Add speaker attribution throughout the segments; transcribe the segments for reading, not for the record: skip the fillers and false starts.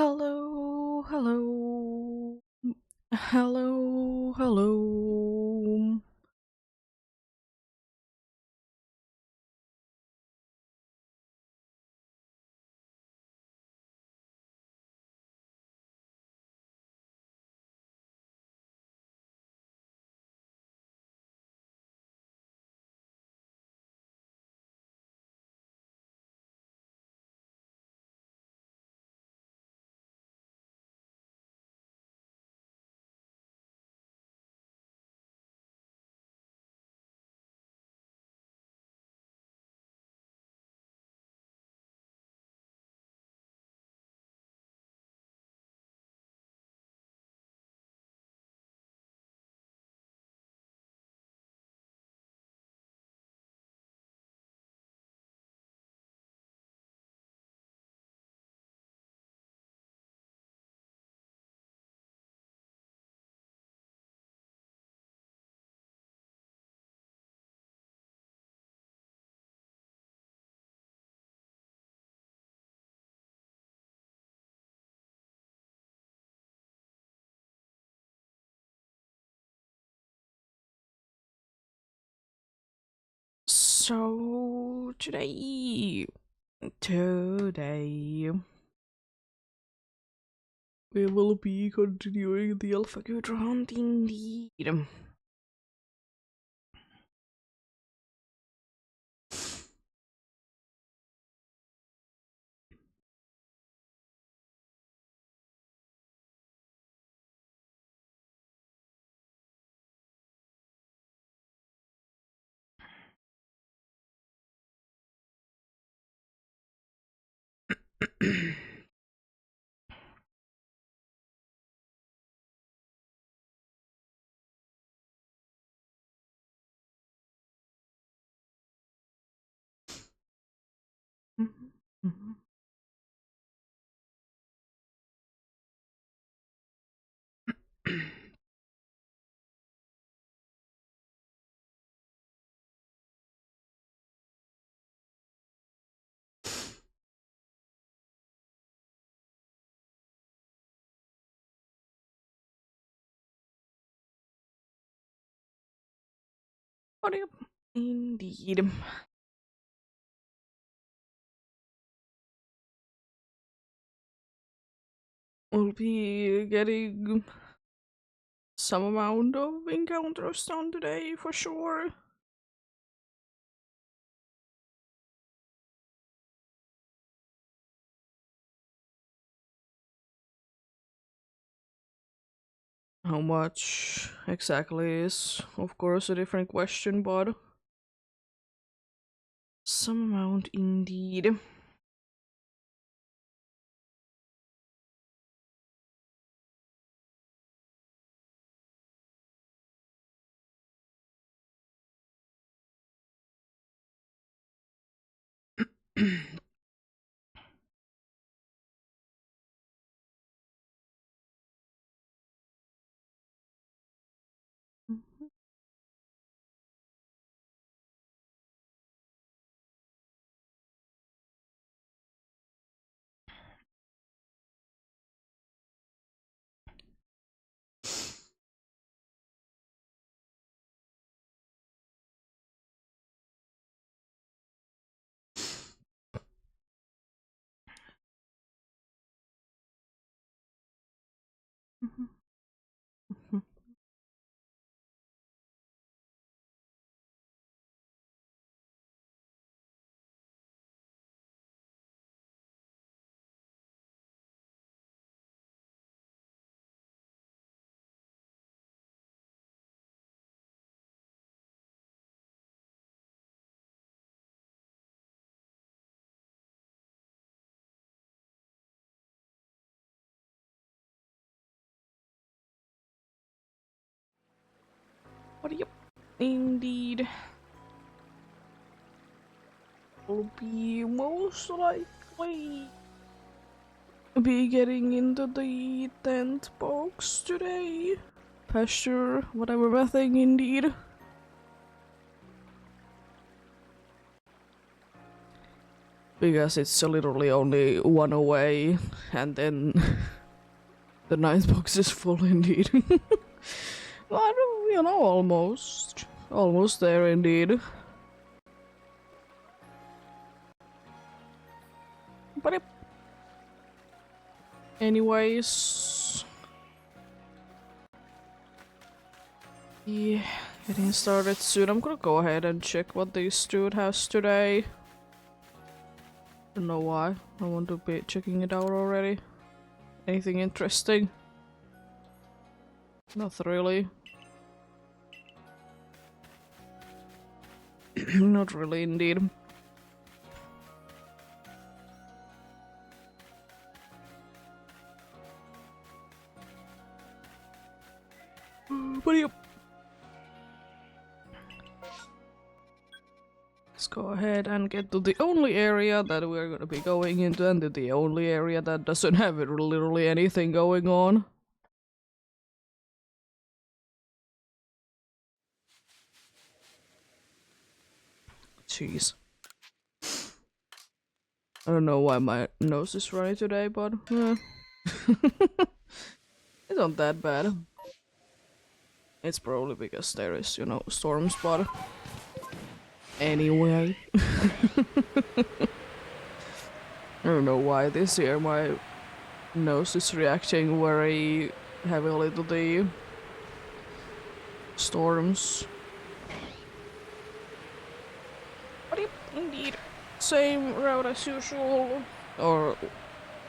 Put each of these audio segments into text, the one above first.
Speaker 1: Hello, hello, hello, hello. So today we will be continuing the Alpha Good round indeed. What up? Indeed. We'll be getting some amount of encounters done today for sure. How much exactly is, of course, a different question, but some amount indeed. What yep, indeed. Will be most likely be getting into the tent box today. Pasture, whatever the thing indeed. Because it's literally only one away, and then the ninth box is full indeed. But, you know, almost. Almost there indeed. But yep. Anyways. Yeah, getting started soon. I'm gonna go ahead and check what this dude has today. Don't know why. I want to be checking it out already. Anything interesting? Not really. Not really indeed. But yep. Let's go ahead and get to the only area that we're gonna be going into, and to the only area that doesn't have literally anything going on. Jeez. I don't know why my nose is runny today, but it's not that bad. It's probably because there is, you know, storm spot. Anyway. I don't know why this year my nose is reacting very heavily to the storms. But yep, indeed. Same route as usual. Or,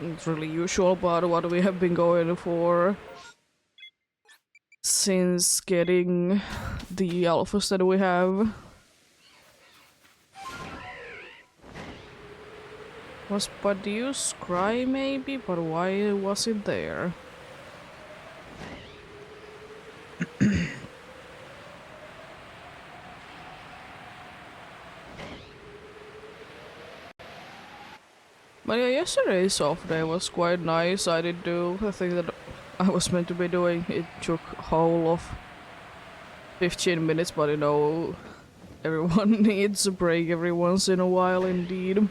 Speaker 1: not really usual, but what we have been going for since getting the alphas that we have. Was Badius cry maybe? But why was it there? But yeah, yesterday's off day was quite nice. I did do the thing that I was meant to be doing. It took a whole of 15 minutes, but you know, everyone needs a break every once in a while indeed.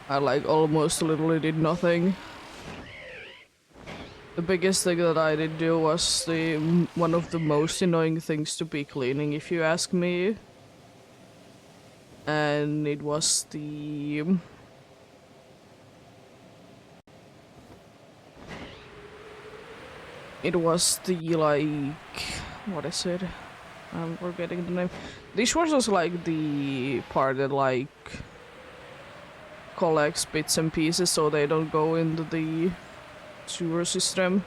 Speaker 1: I like almost literally did nothing. The biggest thing that I did do was one of the most annoying things to be cleaning, if you ask me. And it was the... It was the, like... What is it? I'm forgetting the name. Dishwasher was like the part that, like... collects bits and pieces so they don't go into the sewer system.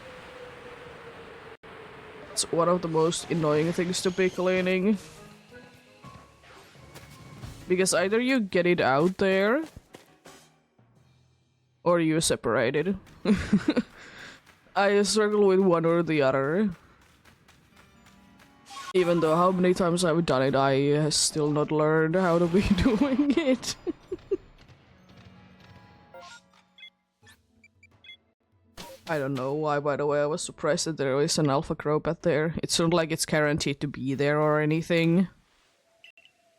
Speaker 1: It's one of the most annoying things to be cleaning. Because either you get it out there, or you separate it. I struggle with one or the other. Even though how many times I've done it, I have still not learned how to be doing it. I don't know why, by the way. I was surprised that there is an alpha Crobat there. It's not like it's guaranteed to be there or anything.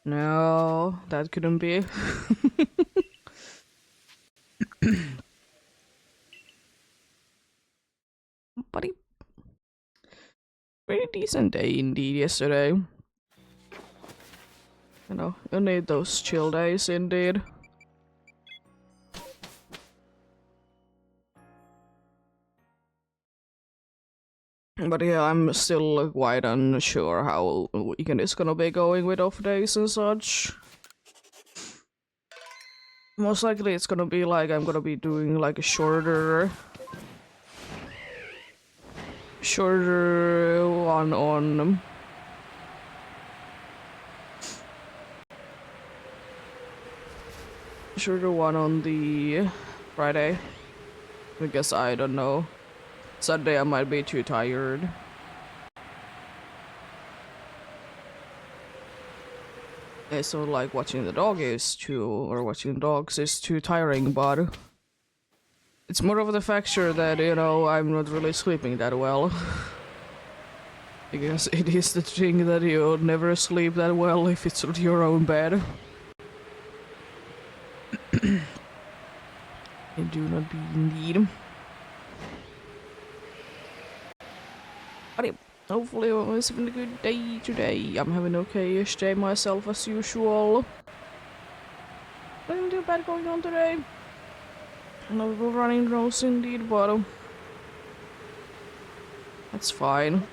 Speaker 1: No, that couldn't be. Buddy. Pretty decent day indeed yesterday. You know, you need those chill days indeed. But yeah, I'm still quite unsure how weekend is gonna be going with off days and such. Most likely it's gonna be like I'm gonna be doing like a shorter one on the Friday. Because I don't know. Sunday I might be too tired. It's not like watching the dog is too, or watching dogs is too tiring, but it's more of the factor that, you know, I'm not really sleeping that well. Because it is the thing that you'll never sleep that well if it's on your own bed. do not be indeed. But yeah, hopefully everyone's having a good day today. I'm having an okay-ish day myself as usual. Nothing too bad going on today. No people running nose indeed, but that's fine.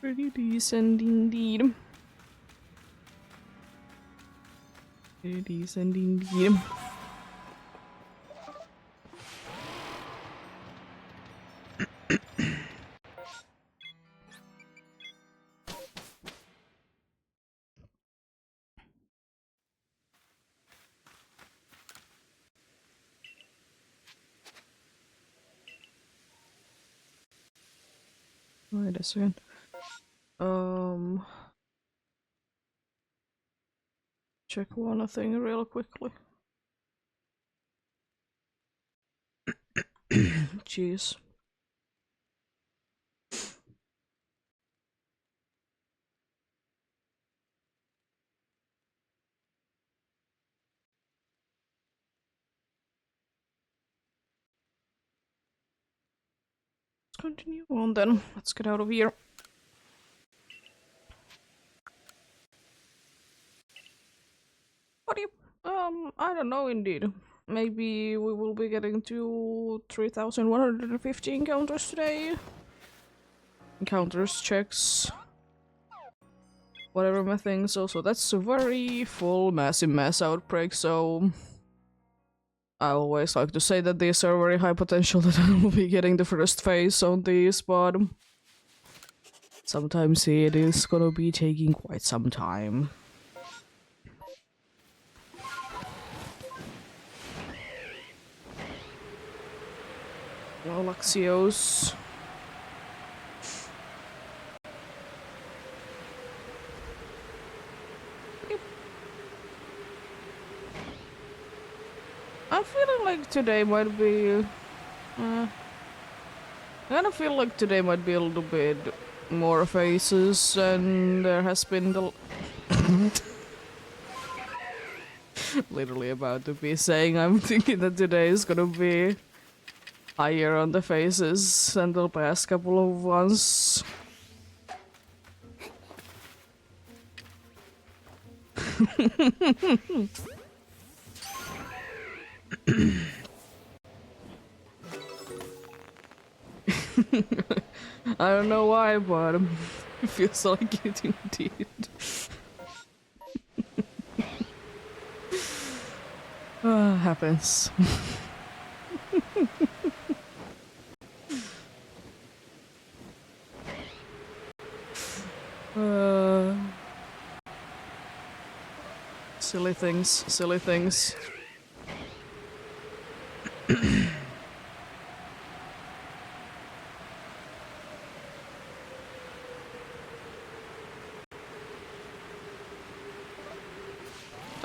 Speaker 1: Pretty decent indeed. Pretty decent indeed. Wait a second. Check one thing real quickly. Jeez. Let's continue on then. Let's get out of here. What do you... I don't know indeed. Maybe we will be getting to 3,150 encounters today. Encounters, checks, whatever my things. Also, that's a very full massive mass outbreak, so I always like to say that these are very high potential that I will be getting the first phase on these, but sometimes it is gonna be taking quite some time. No Luxios. I'm feeling like today might be... I kind of feel like today might be a little bit more phases and there has been the... Literally about to be saying I'm thinking that today is gonna be higher on the phases than the past couple of ones. I don't know why, but it feels like it indeed. Happens. Silly things, silly things.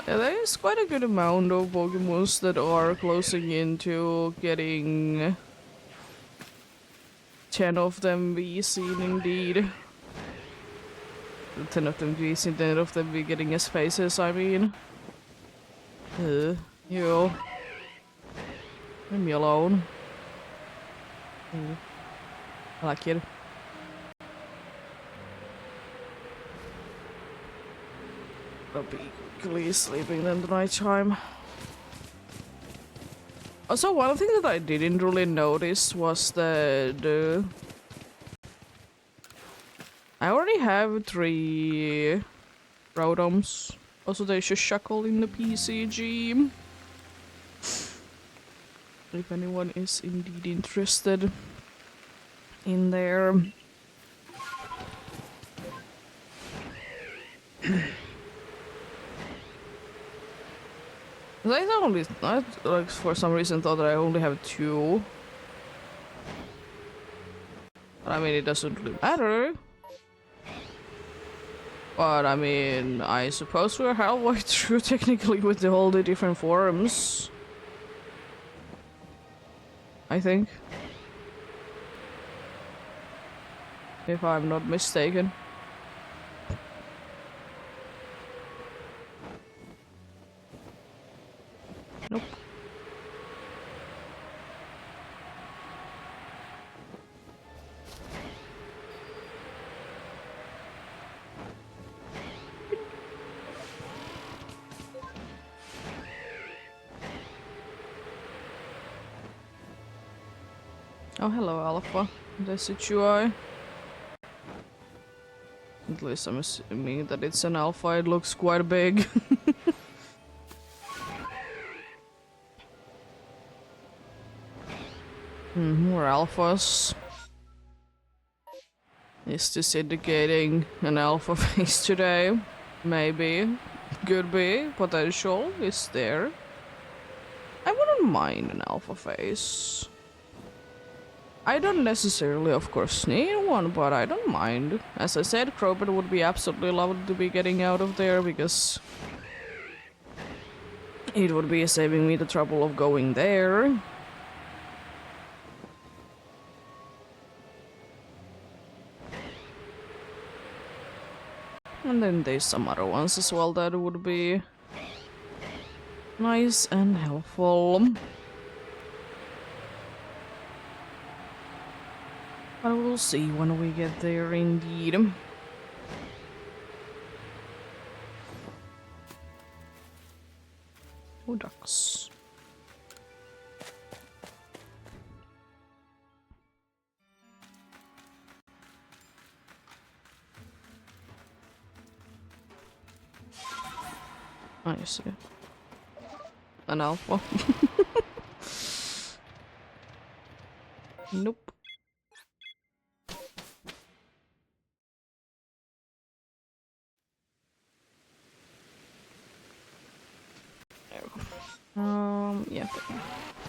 Speaker 1: There is quite a good amount of Pokemons that are closing into getting 10 of them be seen indeed. 10 of them be seen, 10 of them be getting as faces, I mean. You. Leave me alone. I like it. I'll be quickly sleeping in the night time. Also, one thing that I didn't really notice was that I already have 3 Rotoms. Also, there's a Shackle in the PCG. if anyone is indeed interested in there. I like for some reason thought that I only have 2. But I mean, it doesn't really matter. But I mean, I suppose we're halfway through technically with all the different forms. I think. If I'm not mistaken. Nope. Oh, hello, Alpha. That's it, UI. At least I'm assuming that it's an Alpha. It looks quite big. More Alphas. Is this indicating an Alpha phase today? Maybe. Could be. Potential is there. I wouldn't mind an Alpha phase. I don't necessarily, of course, need one, but I don't mind. As I said, Crowbit would be absolutely lovely to be getting out of there because it would be saving me the trouble of going there. And then there's some other ones as well that would be nice and helpful. But we'll see when we get there indeed. Oh, ducks. I see. An Alpha. Nope. Yeah.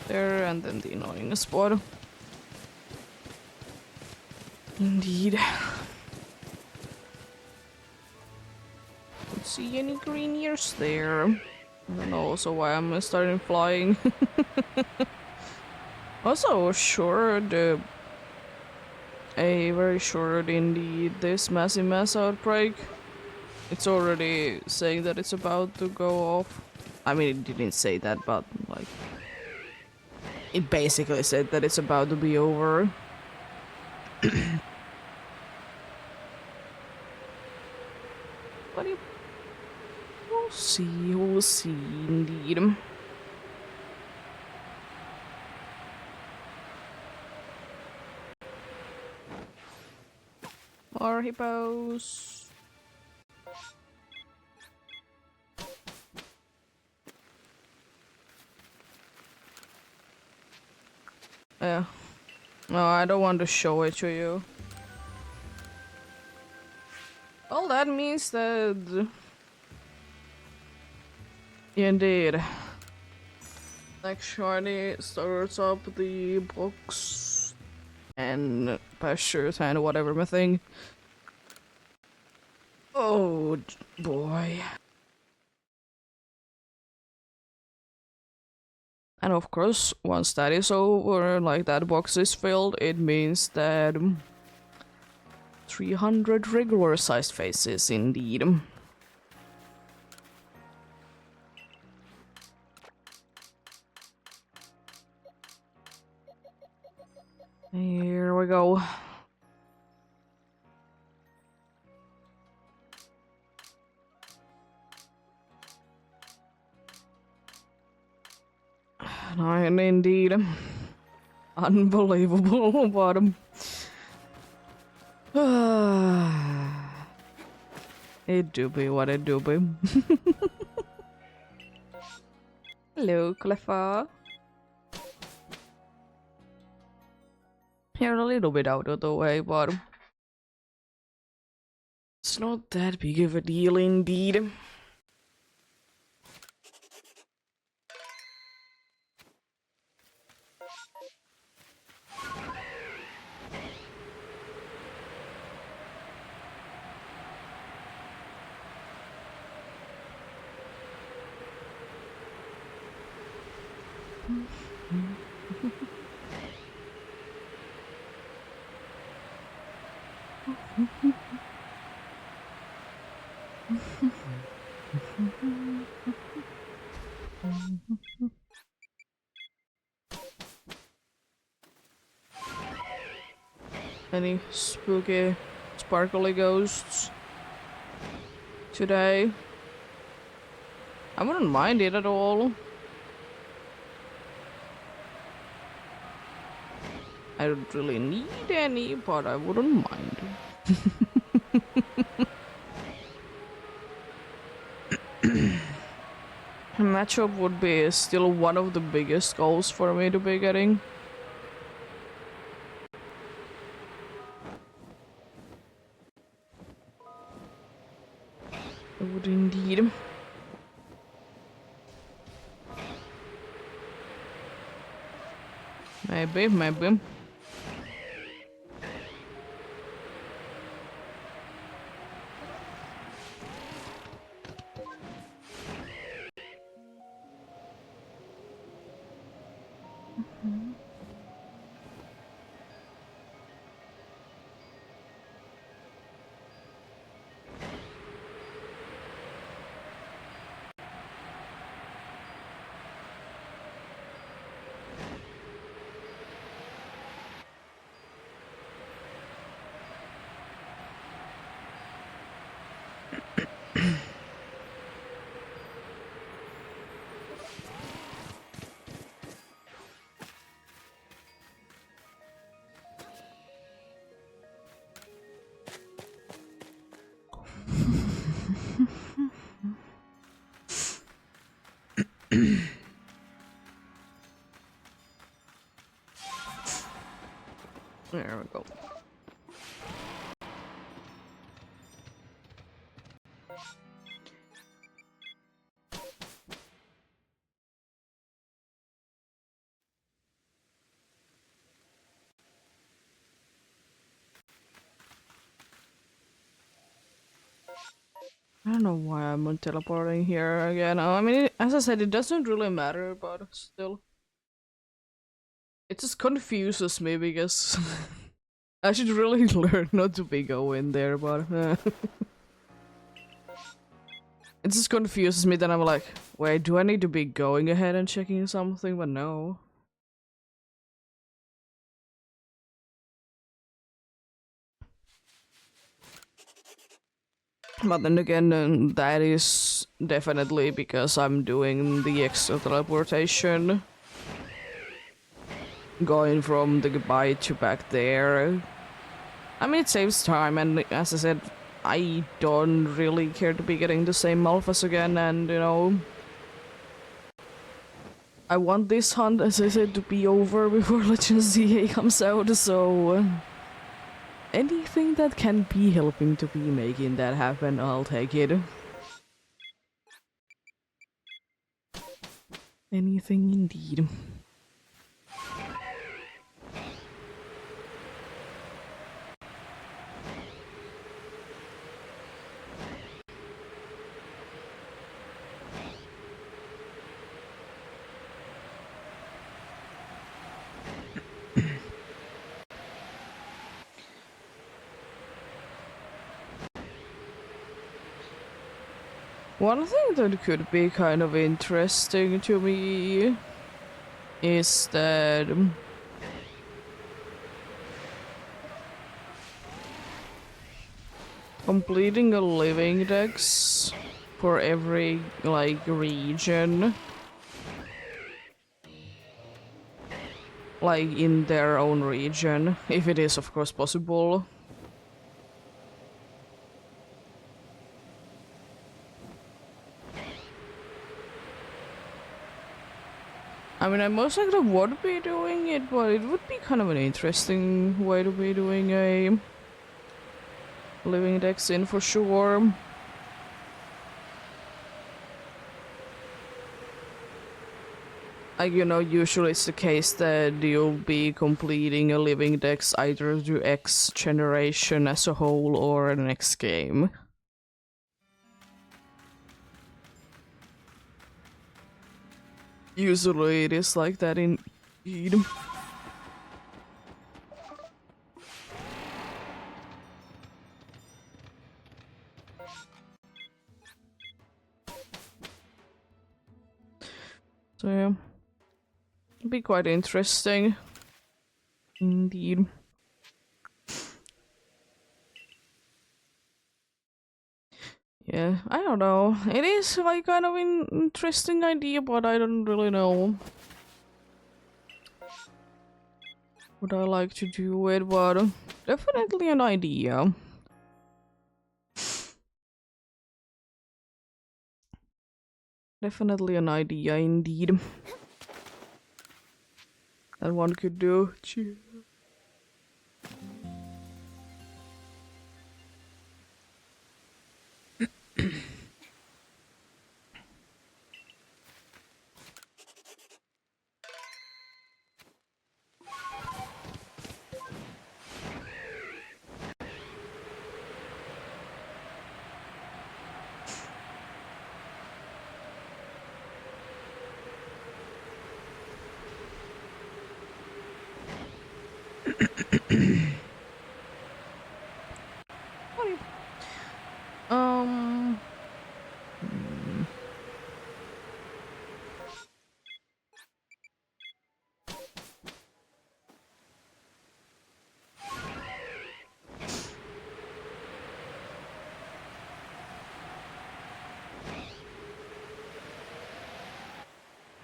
Speaker 1: There, and then the annoying spot. Indeed. Don't see any green ears there. I don't know also why I'm starting flying. Also short, a very short indeed, this massive mass outbreak. It's already saying that it's about to go off. I mean, it didn't say that, but like, it basically said that it's about to be over. But we'll see indeed. More hippos. Yeah. No, I don't want to show it to you. Well, that means that... Indeed. Like Shiny starts up the books and pastures and whatever my thing. Oh boy. And of course, once that is over, like that box is filled, it means that 300 regular sized faces indeed. Here we go. Nine indeed. Unbelievable bottom. It do be what it do be. Hello, Cleffa. You're a little bit out of the way, but it's not that big of a deal indeed. Any spooky, sparkly ghosts today? I wouldn't mind it at all. I don't really need any, but I wouldn't mind. Matchup would be still one of the biggest goals for me to be getting. I would indeed. Maybe. There we go. I don't know why I'm teleporting here again. I mean, as I said, it doesn't really matter, but still. It just confuses me because I should really learn not to be going there, but it just confuses me. Then I'm like, wait, do I need to be going ahead and checking something? But no. But then again, that is definitely because I'm doing the extra teleportation. Going from the goodbye to back there. I mean, it saves time, and as I said, I don't really care to be getting the same alphas again, and you know, I want this hunt, as I said, to be over before Legends ZA comes out, so anything that can be helping to be making that happen, I'll take it. Anything indeed. One thing that could be kind of interesting to me is that completing a living dex for every like region, like in their own region, if it is of course possible. I mean, I most likely would be doing it, but it would be kind of an interesting way to be doing a living dex in for sure. Like, you know, usually it's the case that you'll be completing a living dex either through X generation as a whole or the next game. Usually it is like that indeed. So yeah, it'd be quite interesting indeed. Yeah, I don't know. It is like kind of an interesting idea, but I don't really know. Would I like to do it, but definitely an idea. Definitely an idea indeed. That one could do. Cheers. Um.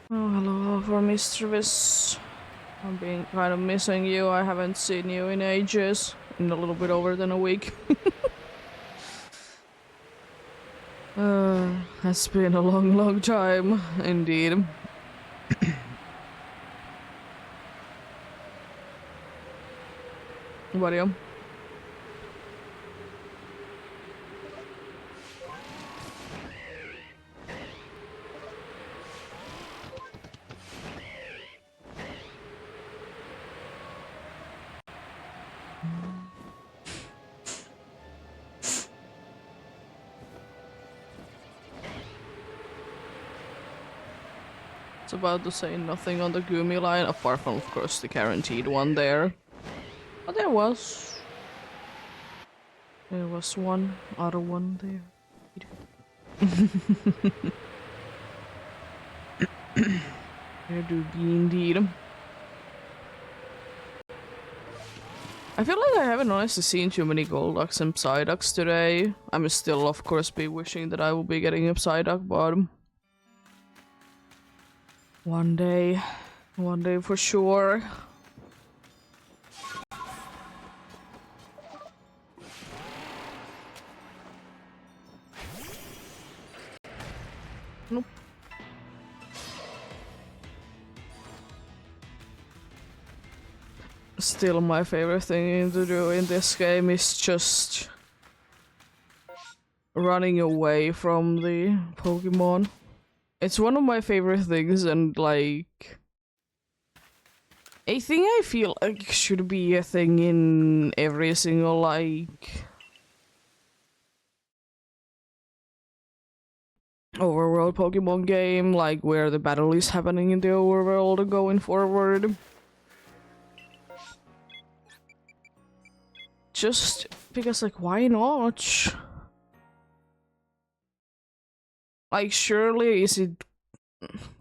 Speaker 1: Oh, hello for Mistress. I'm being kind of missing you. I haven't seen you in ages. In a little bit over than a week. Has been a long, long time, indeed. What are you? It's about to say nothing on the Gumi line, apart from, of course, the guaranteed one there. But there was one other one there. There do be indeed. I feel like I haven't honestly seen too many Golducks and Psyducks today. I'm still, of course, be wishing that I will be getting a Psyduck, but one day for sure. Nope. Still, my favorite thing to do in this game is just running away from the Pokemon. It's one of my favorite things, and like a thing I feel like should be a thing in every single like overworld Pokemon game, like where the battle is happening in the overworld going forward. Just because, like, why not? Like, surely is it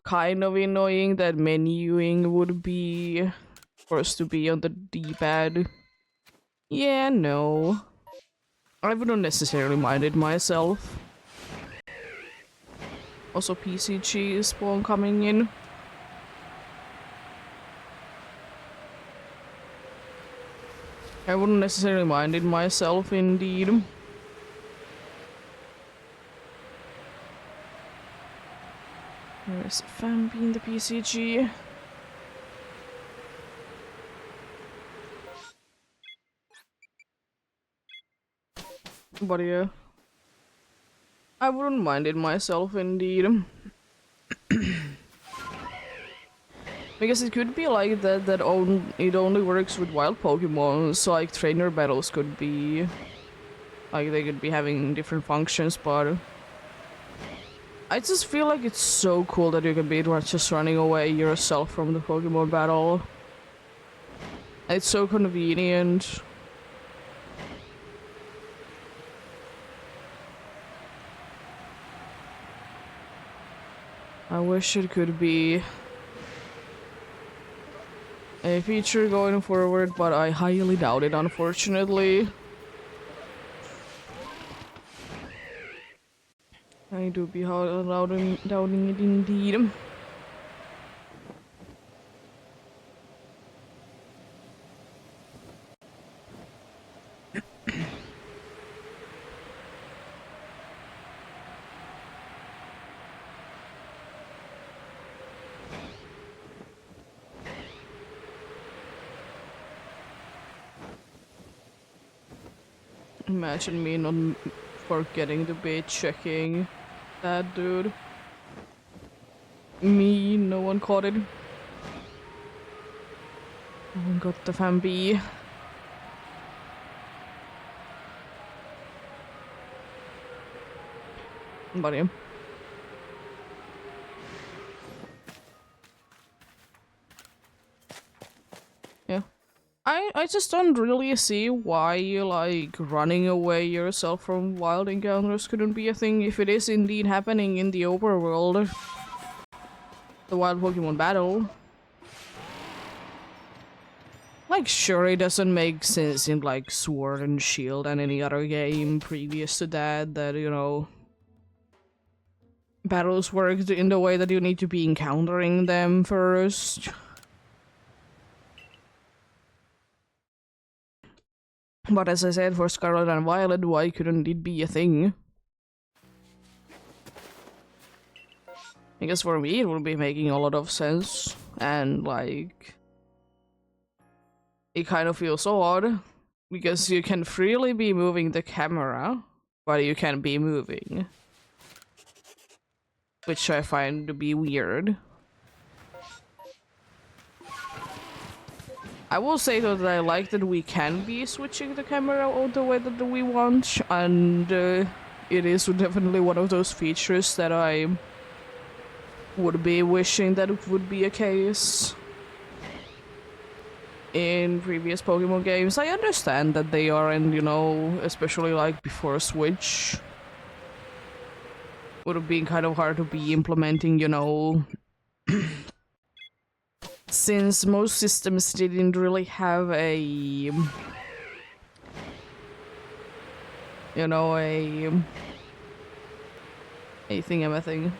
Speaker 1: kind of annoying that menuing would be forced to be on the D-pad? Yeah, no. I wouldn't necessarily mind it myself. Also, PCG spawn coming in. I wouldn't necessarily mind it myself, indeed. Where is Fambi in the PCG? But yeah, I wouldn't mind it myself indeed. Because it could be like that it only works with wild Pokemon, so like trainer battles could be like they could be having different functions, but I just feel like it's so cool that you can be just running away yourself from the Pokemon battle. It's so convenient. I wish it could be a feature going forward, but I highly doubt it, unfortunately. I do be doubting it indeed. Imagine me not forgetting to be checking that dude. Me, no one caught it. No one got the fan B. But yeah. Yeah. I just don't really see why like running away yourself from wild encounters couldn't be a thing if it is indeed happening in the overworld. The wild Pokemon battle. Like, sure, it doesn't make sense in like Sword and Shield and any other game previous to that, you know, battles work in the way that you need to be encountering them first. But as I said, for Scarlet and Violet, why couldn't it be a thing? I guess for me it would be making a lot of sense, and like it kind of feels odd because you can freely be moving the camera, but you can't be moving, which I find to be weird. I will say though that I like that we can be switching the camera all the way that we want, and it is definitely one of those features that I would be wishing that it would be a case in previous Pokemon games. I understand that they aren't, you know, especially like before Switch, would have been kind of hard to be implementing, you know, since most systems didn't really have a, you know, a thing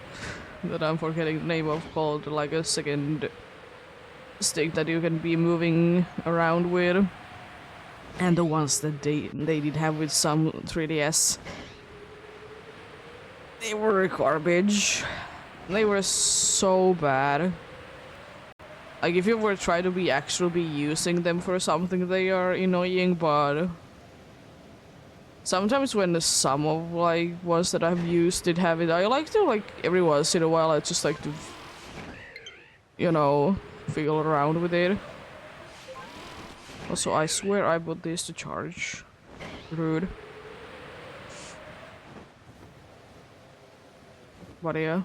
Speaker 1: that I'm forgetting the name of, called like a second stick that you can be moving around with. And the ones that they did have with some 3DS, they were garbage. They were so bad. Like, if you were trying to be actually using them for something, they are annoying, but sometimes when some of like ones that I've used did have it, I like to, like, every once in a while I just like to, you know, feel around with it. Also, I swear I put this to charge. Rude. But yeah.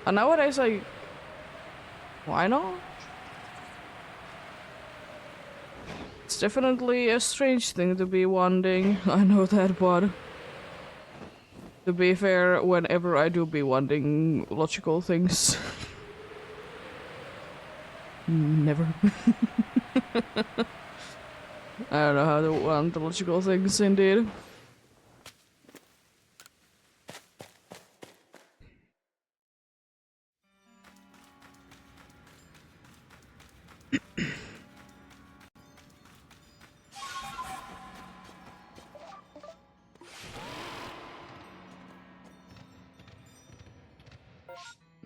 Speaker 1: And nowadays, like, why not? It's definitely a strange thing to be wanting. I know that, but to be fair, whenever I do be wanting logical things, never. I don't know how to want the logical things, indeed.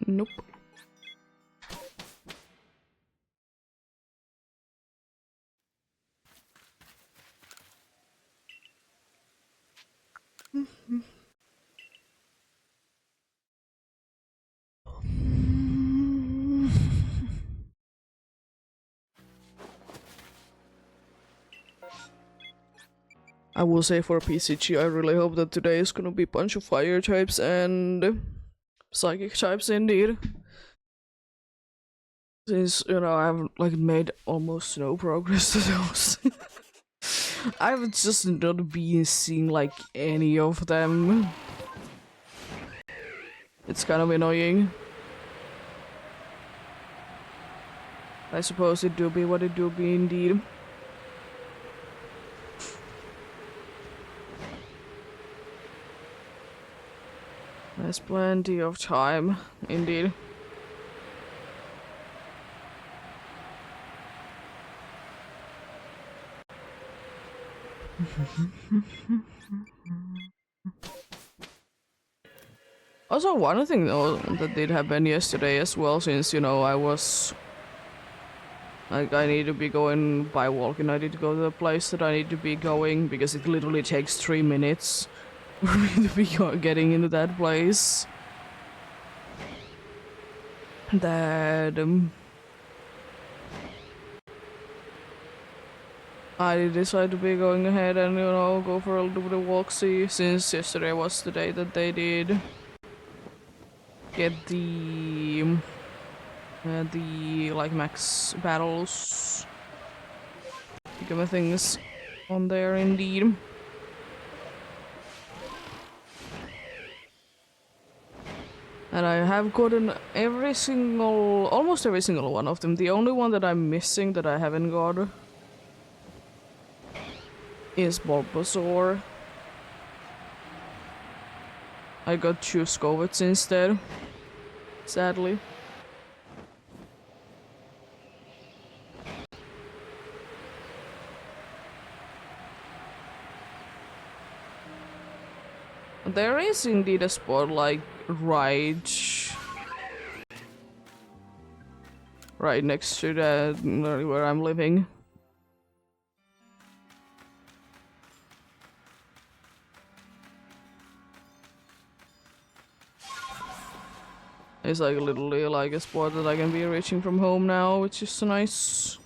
Speaker 1: Nope. I will say for PCG, I really hope that today is gonna be a bunch of fire types and psychic types indeed. Since, you know, I've like made almost no progress to those. I've just not been seeing like any of them. It's kind of annoying. I suppose it do be what it do be indeed. There's plenty of time, indeed. Also, one thing though that did happen yesterday as well, since, you know, I was like, I need to be going by walking. I need to go to the place that I need to be going because it literally takes 3 minutes for me to be getting into that place. That I decided to be going ahead and, you know, go for a little bit of walk-see, since yesterday was the day that they did get the like max battles kind of things on there indeed. And I have gotten almost every single one of them. The only one that I'm missing that I haven't got is Bulbasaur. I got 2 Skovets instead, sadly. There is indeed a spot like right next to that where I'm living. It's like literally like a spot that I can be reaching from home now, which is nice.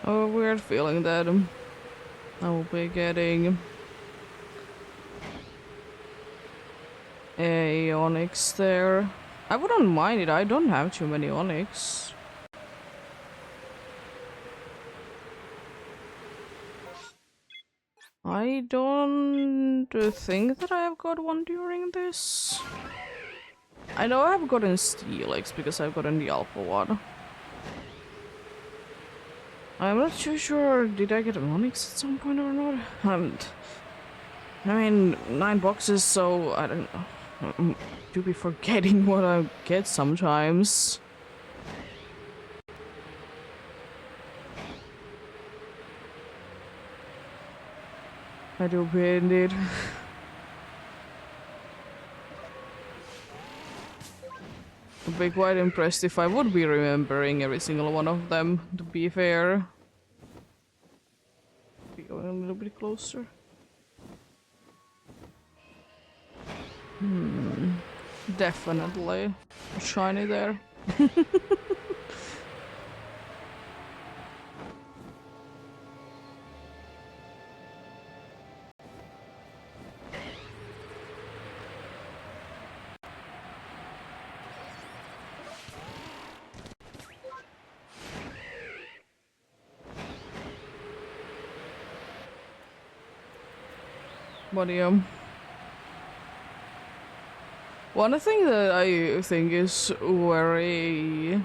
Speaker 1: A weird feeling that I will be getting a Onyx there. I wouldn't mind it, I don't have too many Onyx. I don't think that I have got one during this. I know I have gotten Steelix because I've gotten the Alpha one. I'm not too sure, did I get an Onyx at some point or not? I mean, 9 boxes, so I don't know. Do be forgetting what I get sometimes. I do be indeed. I'd be quite impressed if I would be remembering every single one of them, to be fair. Be going a little bit closer. Definitely. Shiny there. But one thing that I think is very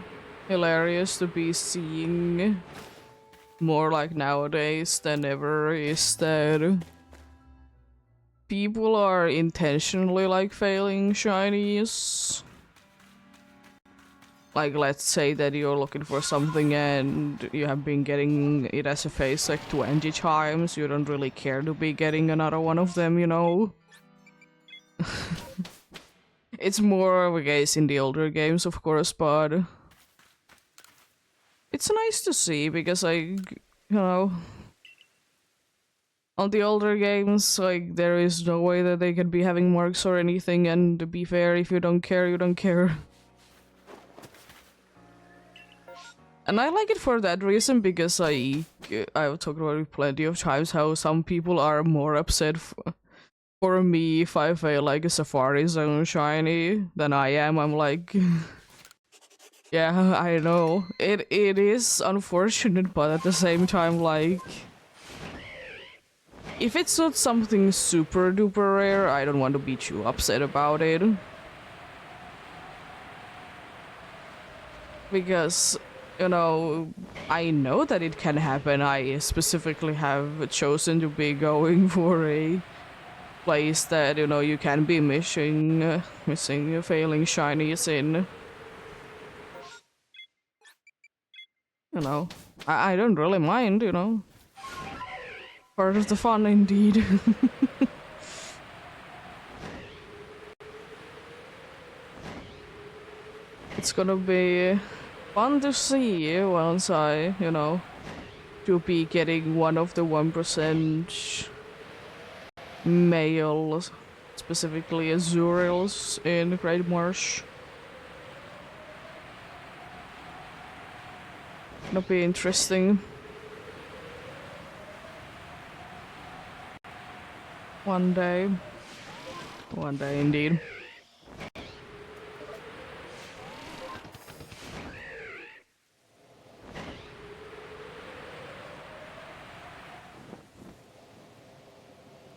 Speaker 1: hilarious to be seeing more like nowadays than ever is that people are intentionally like failing shinies. Like, let's say that you're looking for something and you have been getting it as a face like 20 times, you don't really care to be getting another one of them, you know? It's more of a case in the older games, of course, but it's nice to see because, like, you know, on the older games, like, there is no way that they can be having marks or anything, and to be fair, if you don't care, you don't care. And I like it for that reason because I've talked about it plenty of times how some people are more upset for me if I fail like a Safari Zone shiny than I am. I'm like, yeah, I know. It is unfortunate, but at the same time, like, if it's not something super duper rare, I don't want to be too upset about it. Because, you know, I know that it can happen. I specifically have chosen to be going for a place that, you know, you can be missing failing shinies in. You know, I don't really mind, you know. Part of the fun, indeed. It's gonna be fun to see once I, you know, to be getting one of the 1% males, specifically Azurials in Great Marsh. Gonna be interesting. One day. One day indeed.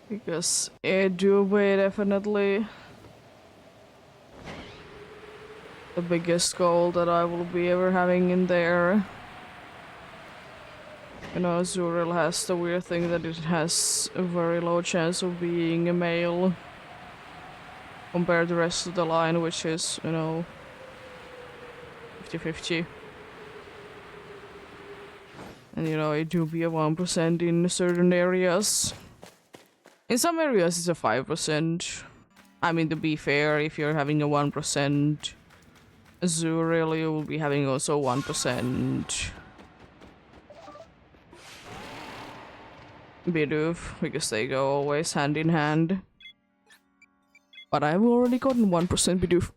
Speaker 1: Because it do be definitely the biggest goal that I will be ever having in there. You know, Azuriel has the weird thing that it has a very low chance of being a male compared to the rest of the line, which is, you know, 50-50. And you know, it do be a 1% in certain areas. In some areas it's a 5%. I mean, to be fair, if you're having a 1% Azuriel, you will be having also 1% Bidoof, because they go always hand in hand. But I've already gotten 1% Bidoof.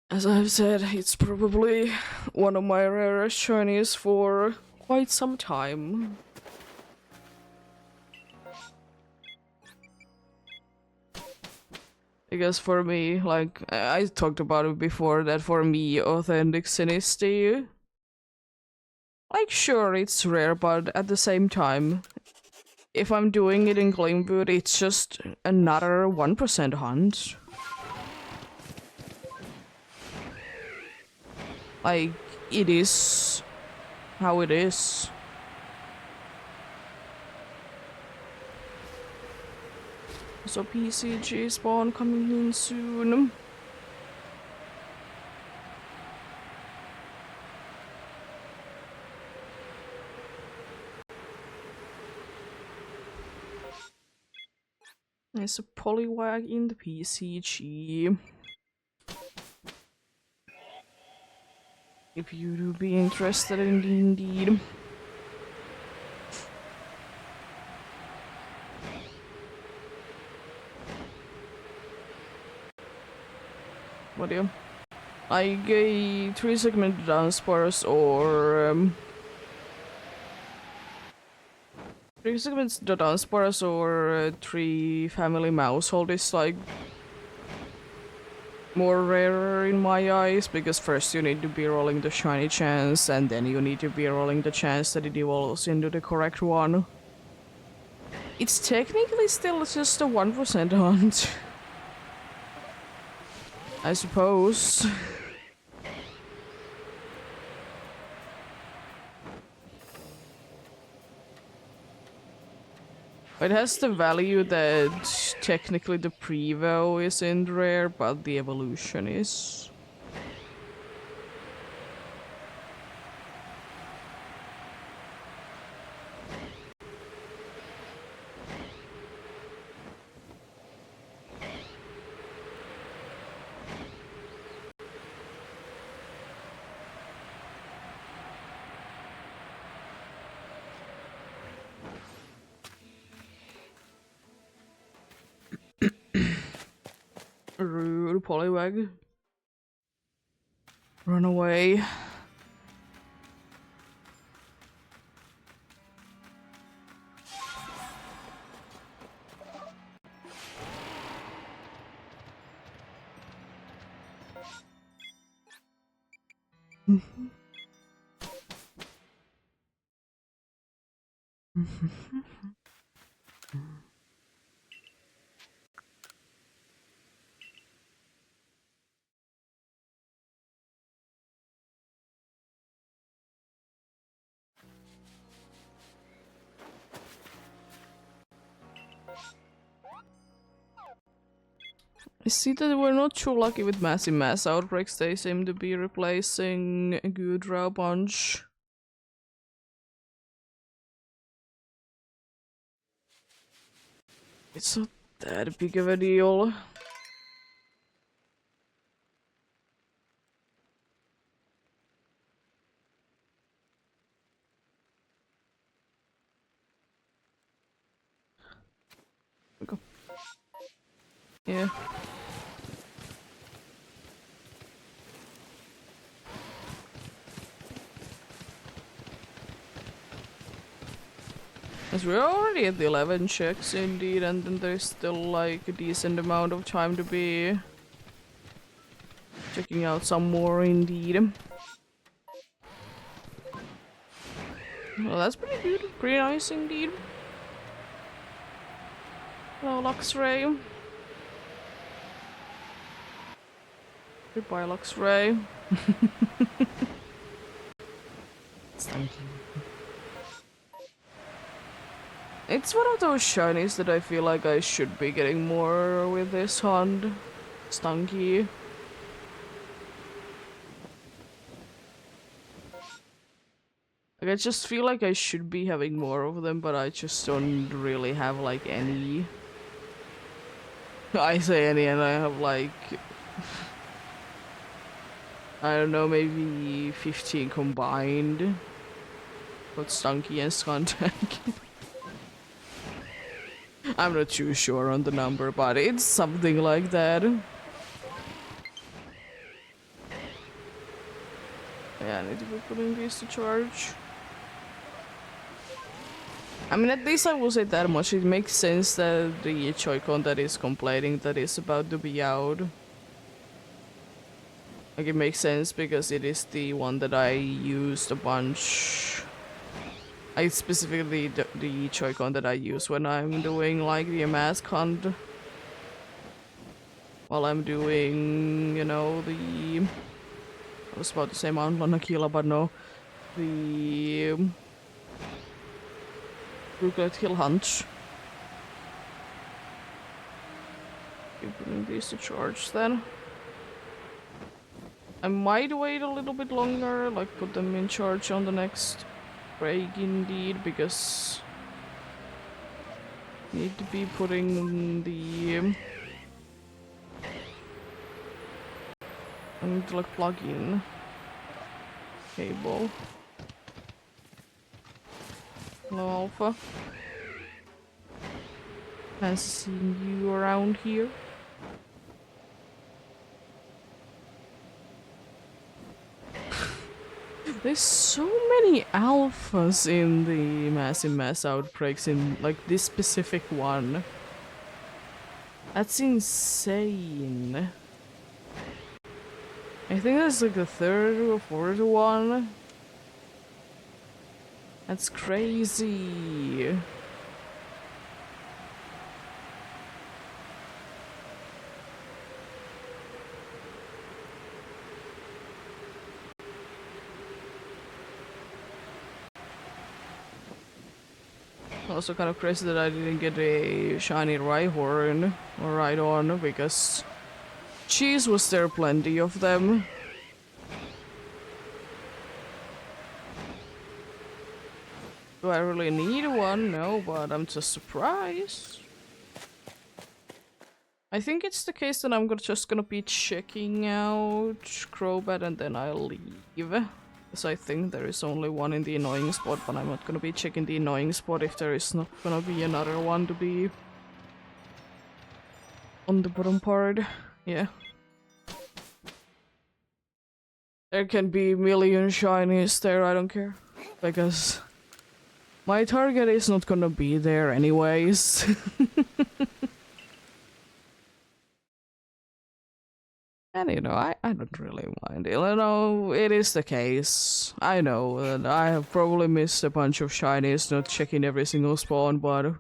Speaker 1: As I've said, it's probably one of my rarest shinies for quite some time. Because for me, like, I talked about it before, that for me, authentic Sinisty, like, sure, it's rare, but at the same time, if I'm doing it in Gleamwood, it's just another 1% hunt. Like, it is how it is. So PCG spawn coming in soon. There's a Poliwag in the PCG. If you do be interested in it, indeed. What do you? I get 3 segmented Dunsparce or 3 segments the Dunsparce or 3 family Mousehold is like more rarer in my eyes, because first you need to be rolling the shiny chance, and then you need to be rolling the chance that it evolves into the correct one. It's technically still just a 1% hunt, I suppose. It has the value that technically the prevo isn't rare, but the evolution is. Rude Poliwag. Run away. I see that we're not too lucky with massive mass outbreaks. They seem to be replacing a good raw bunch. It's not that big of a deal. Go. Yeah. As we're already at the 11 checks indeed, and then there's still like a decent amount of time to be checking out some more indeed. Well, that's pretty good. Pretty nice indeed. Hello, Luxray. Goodbye, Luxray.
Speaker 2: Thank you.
Speaker 1: It's one of those shinies that I feel like I should be getting more with this hunt. Stunky. Like, I just feel like I should be having more of them, but I just don't really have like any. I say any and I have like, I don't know, maybe 15 combined. But Stunky and Skuntank. I'm not too sure on the number, but it's something like that. Yeah, I need to be putting these to charge. I mean, at least I will say that much. It makes sense that the Joy-Con that is complaining that is about to be out. Like, it makes sense because it is the one that I used a bunch. I specifically the Joy-Con that I use when I'm doing like the mask hunt. While I'm doing, you know, the... I was about to say Mount Lanakila, but no. The... Brooklet Hill Hunt. Keep putting these to charge then. I might wait a little bit longer, like put them in charge on the next break indeed, because need to be putting the I need to like plug in cable. Hello, Alpha. Fancy seeing you around here. There's so many alphas in the massive mass outbreaks in like this specific one. That's insane. I think that's like the third or fourth one. That's crazy. Also kind of crazy that I didn't get a shiny Rhyhorn or Rhydon because cheese was there plenty of them. Do I really need one? No, but I'm just surprised. I think it's the case that I'm just gonna be checking out Crobat and then I'll leave. Because I think there is only one in the annoying spot, but I'm not gonna be checking the annoying spot if there is not gonna be another one to be on the bottom part. Yeah. There can be a million shinies there, I don't care. Because my target is not gonna be there anyways. And you know, I don't really mind. You know, it is the case. I know that I have probably missed a bunch of shinies not checking every single spawn, but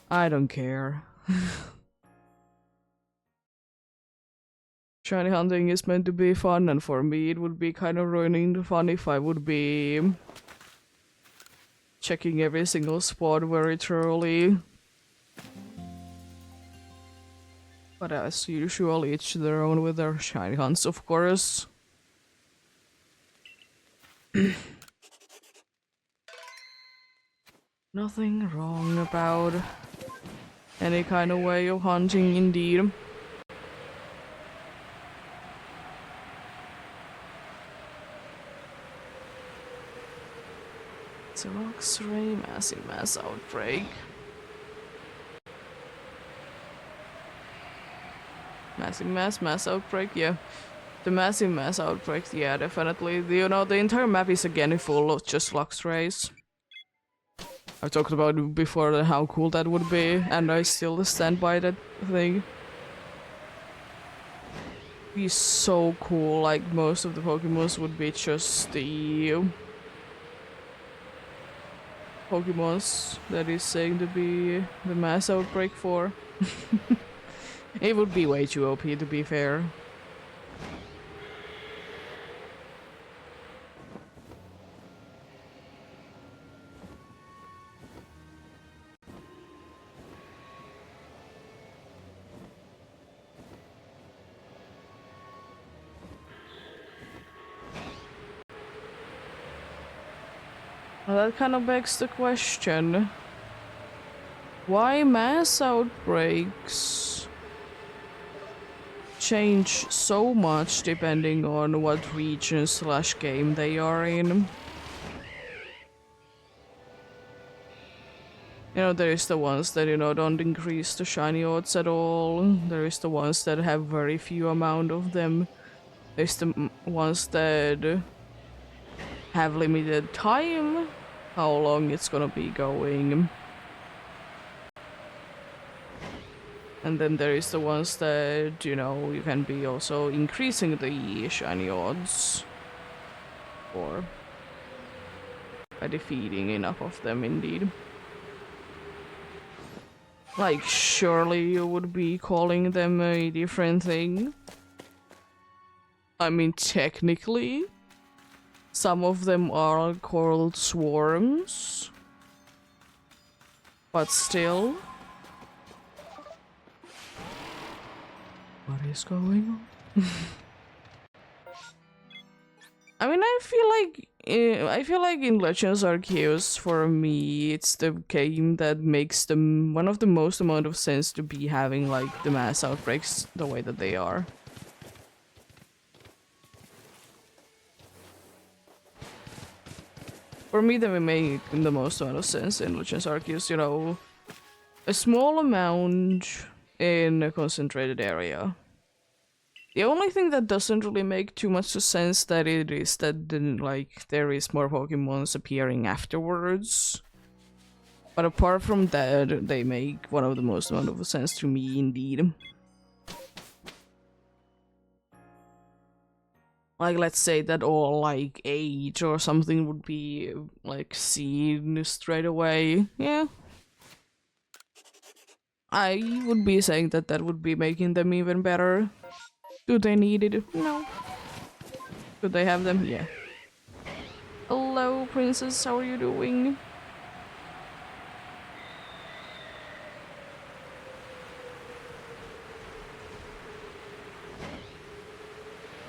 Speaker 1: I don't care. Shiny hunting is meant to be fun, and for me it would be kind of ruining the fun if I would be checking every single spot very thoroughly. But as usual, each their own with their shiny hunts, of course. Nothing wrong about any kind of way of hunting, indeed. It's a Roxray massive mass outbreak. Massive mass outbreak, yeah. The massive mass outbreak, yeah, definitely. You know, the entire map is again full of just Luxrays. I've talked about it before how cool that would be, and I still stand by that thing. Be so cool, like most of the Pokemons would be just the Pokemons that is saying to be the mass outbreak for. It would be way too OP, to be fair. Well, that kind of begs the question. Why mass outbreaks change so much depending on what region / game they are in? You know, there is the ones that, you know, don't increase the shiny odds at all. There is the ones that have very few amount of them. There's the ones that have limited time, how long it's gonna be going. And then there is the ones that, you know, you can be also increasing the shiny odds. Or by defeating enough of them, indeed. Like, surely you would be calling them a different thing. I mean, technically, some of them are called swarms. But still. What is going on? I mean, I feel like in Legends Arceus, for me, it's the game that makes them one of the most amount of sense to be having like the mass outbreaks the way that they are. For me, they make the most amount of sense in Legends Arceus. You know, a small amount in a concentrated area. The only thing that doesn't really make too much sense that it is that then like there is more Pokemons appearing afterwards. But apart from that, they make one of the most amount of sense to me, indeed. like let's say that all like age or something would be like seen straight away. Yeah, I would be saying that that would be making them even better. Do they need it? No. Do they have them? Yeah. Hello, princess. How are you doing?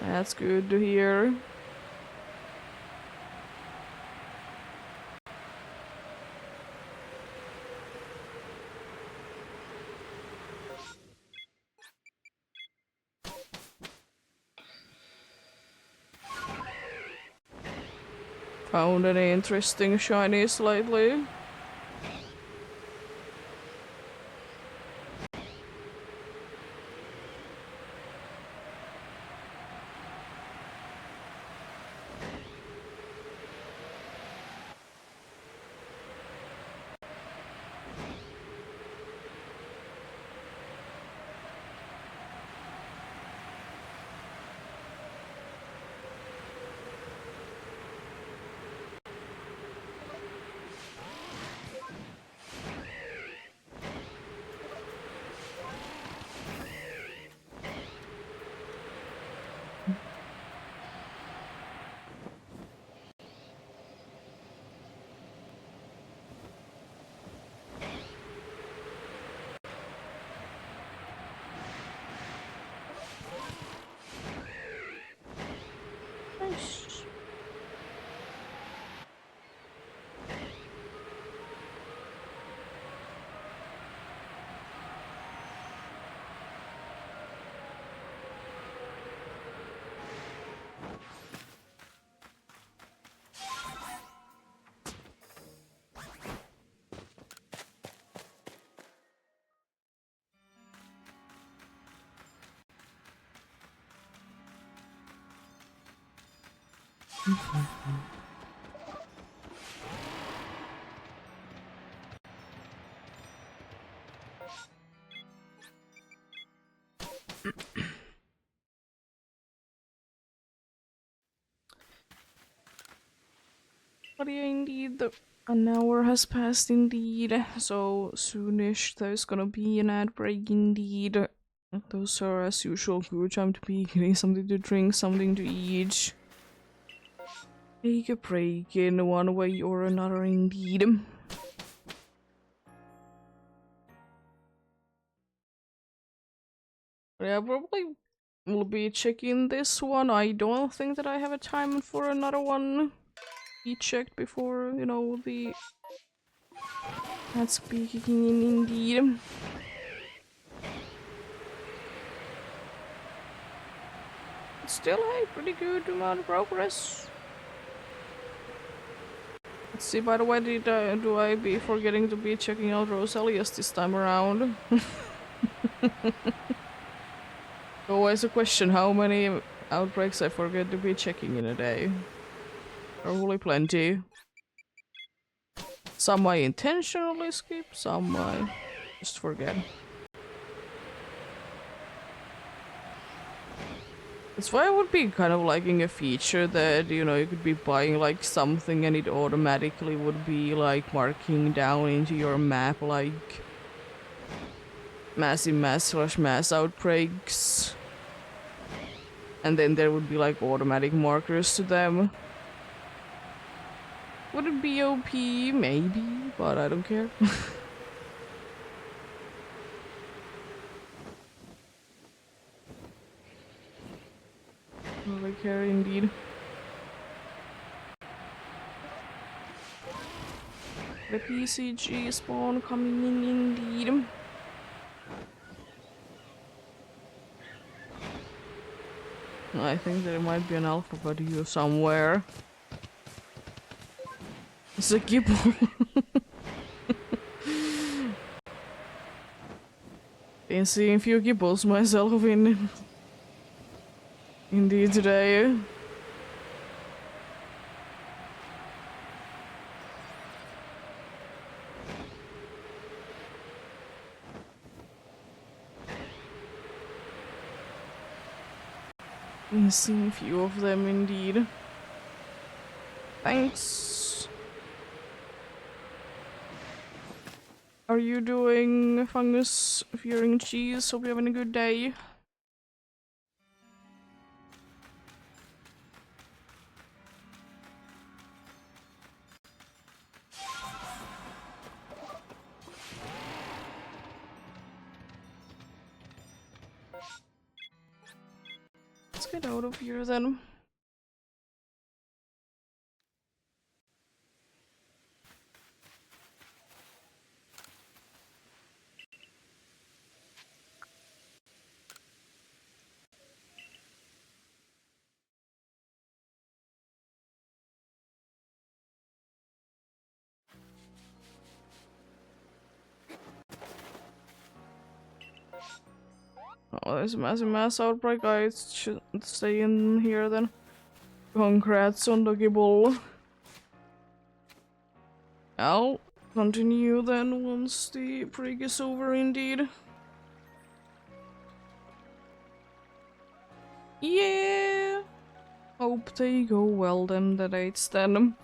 Speaker 1: That's good to hear. Found any interesting shinies lately? Nice. But yeah, indeed, an hour has passed indeed. So soonish there's gonna be an ad break indeed. Those are as usual good time to be getting something to drink, something to eat. Take a break in one way or another indeed. Yeah, probably will be checking this one. I don't think that I have a time for another one. Be checked before, you know, the ads be kicking in indeed. Still a pretty good amount of progress. Let's see, by the way, do I be forgetting to be checking out Rosalia's this time around? Always a question, how many outbreaks I forget to be checking in a day? Probably plenty. Some I intentionally skip, some I just forget. That's why I would be kind of liking a feature that, you know, you could be buying like something and it automatically would be like marking down into your map like massive mass/mass outbreaks. And then there would be like automatic markers to them. Would it be OP? Maybe, but I don't care. Really care indeed. The PCG spawn coming in indeed. I think there might be an alphabet here somewhere. It's a gibble. Been seeing few gibbles myself in indeed today. Missing a few of them indeed. Thanks. Are you doing fungus fearing cheese? Hope you're having a good day. Let's get out of here then. Oh, there's a massive mass outbreak. I should stay in here then. Congrats on Doggy Bull. I'll continue then once the prig is over indeed. Yeah! Hope they go well then, the dates then.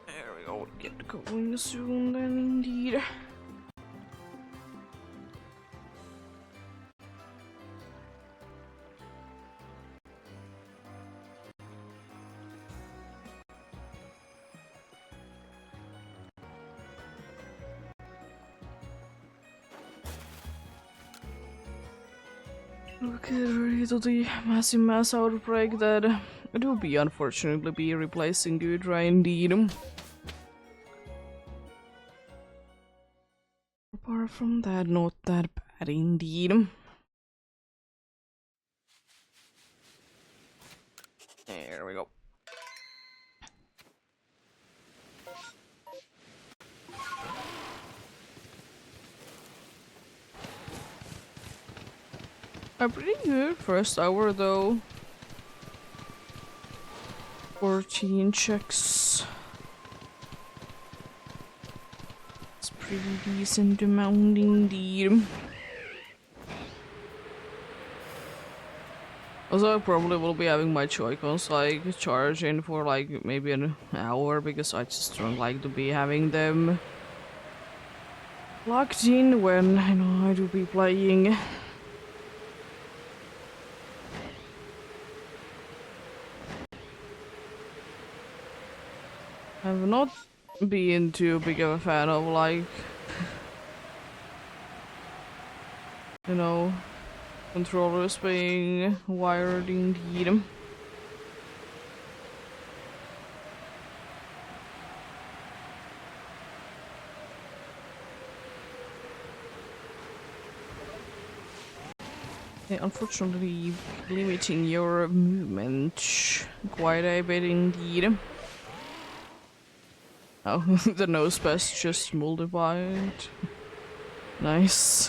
Speaker 1: There we go, get going soon then indeed. Okay, ready to the massive mass outbreak that it will be unfortunately be replacing Gudra indeed. Apart from that, not that bad indeed. There we go. A pretty good first hour though. 14 checks. pretty decent amount indeed. Also, I probably will be having my Joy-Cons like charging for like maybe an hour because I just don't like to be having them plugged in when I know I do be playing. I've not been too big of a fan of like, you know, controllers being wired indeed. Unfortunately, limiting your movement quite a bit indeed. Oh, the nose pass just multiplied. Nice.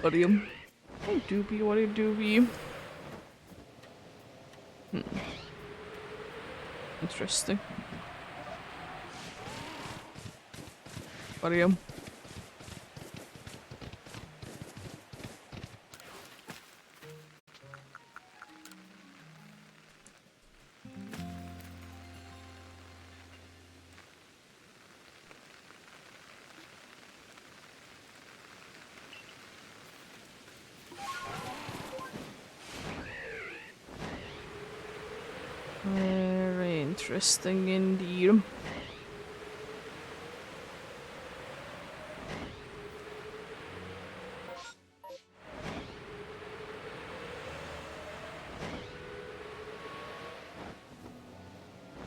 Speaker 1: What do you? Hey, Doobie, what do you, Doobie? Interesting. What do you? Very interesting indeed.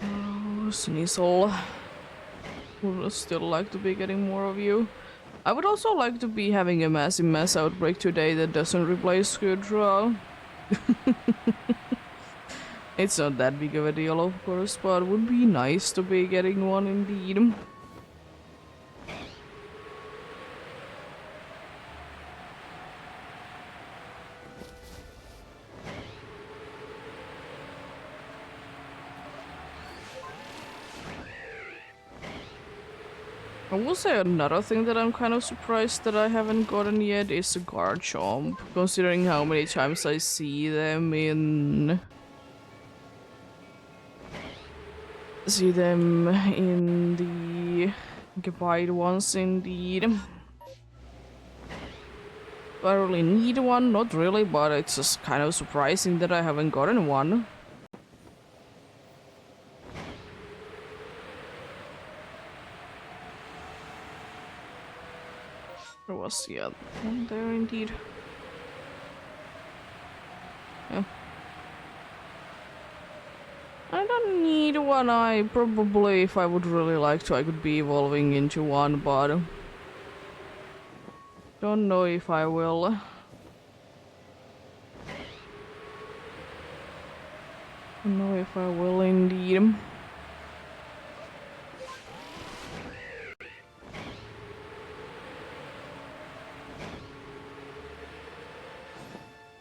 Speaker 1: Oh, Sneasel. Would still like to be getting more of you. I would also like to be having a massive mass outbreak today that doesn't replace Scudra. It's not that big of a deal, of course, but it would be nice to be getting one indeed. I will say another thing that I'm kind of surprised that I haven't gotten yet is a guard chomp, considering how many times I see them in the occupied ones indeed. Do I really need one? Not really, but it's just kind of surprising that I haven't gotten one. There was, yeah, one there indeed. Yeah. I don't need one. I probably, if I would really like to, I could be evolving into one, but don't know if I will. Don't know if I will indeed.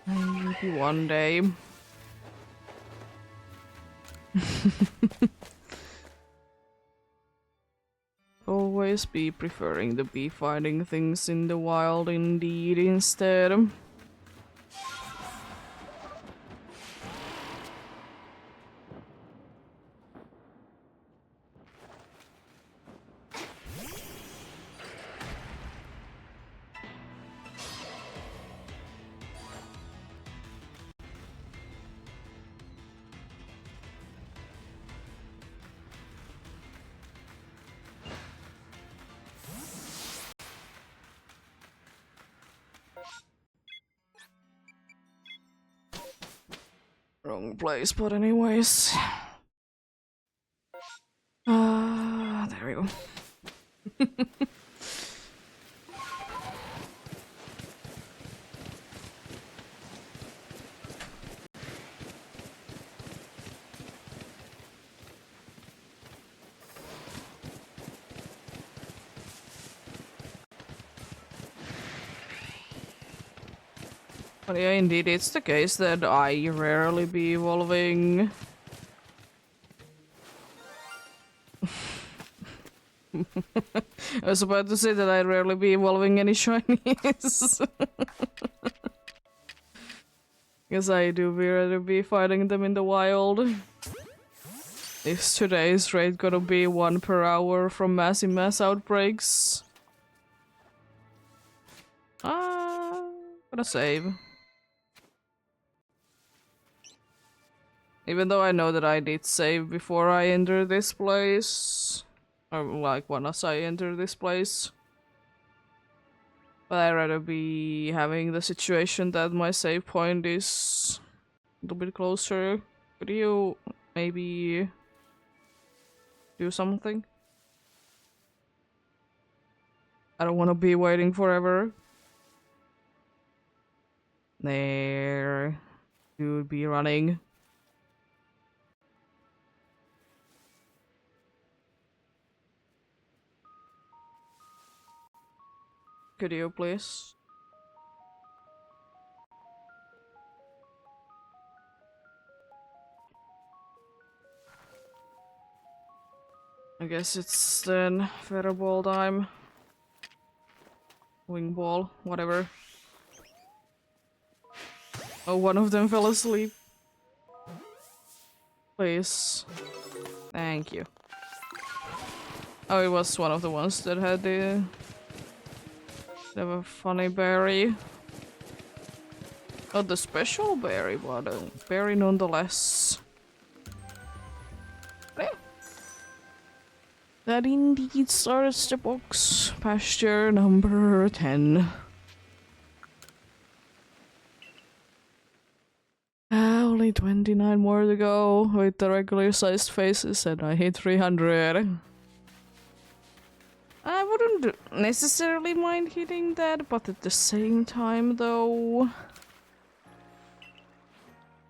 Speaker 1: Maybe one day. Always be preferring to be finding things in the wild indeed instead. Wrong place, but anyways. There we go. But yeah, indeed, it's the case that I rarely be evolving. I was about to say that I rarely be evolving any shinies. Because I do rather be fighting them in the wild. Is today's rate gonna be 1 per hour from massive mass outbreaks? Gonna save. Even though I know that I did save before I enter this place. Or like once I enter this place. But I'd rather be having the situation that my save point is a little bit closer. Could you maybe do something? I don't want to be waiting forever. There. You'd be running. Could you please? I guess it's then feather ball time. Wing ball, whatever. Oh, one of them fell asleep. Please. Thank you. Oh, it was one of the ones that had the... They have a funny berry. Not the special berry, but a berry nonetheless. Yeah. That indeed starts the box. Pasture number 10. Only 29 more to go with the regular sized faces and I hit 300. I wouldn't necessarily mind hitting that, but at the same time though...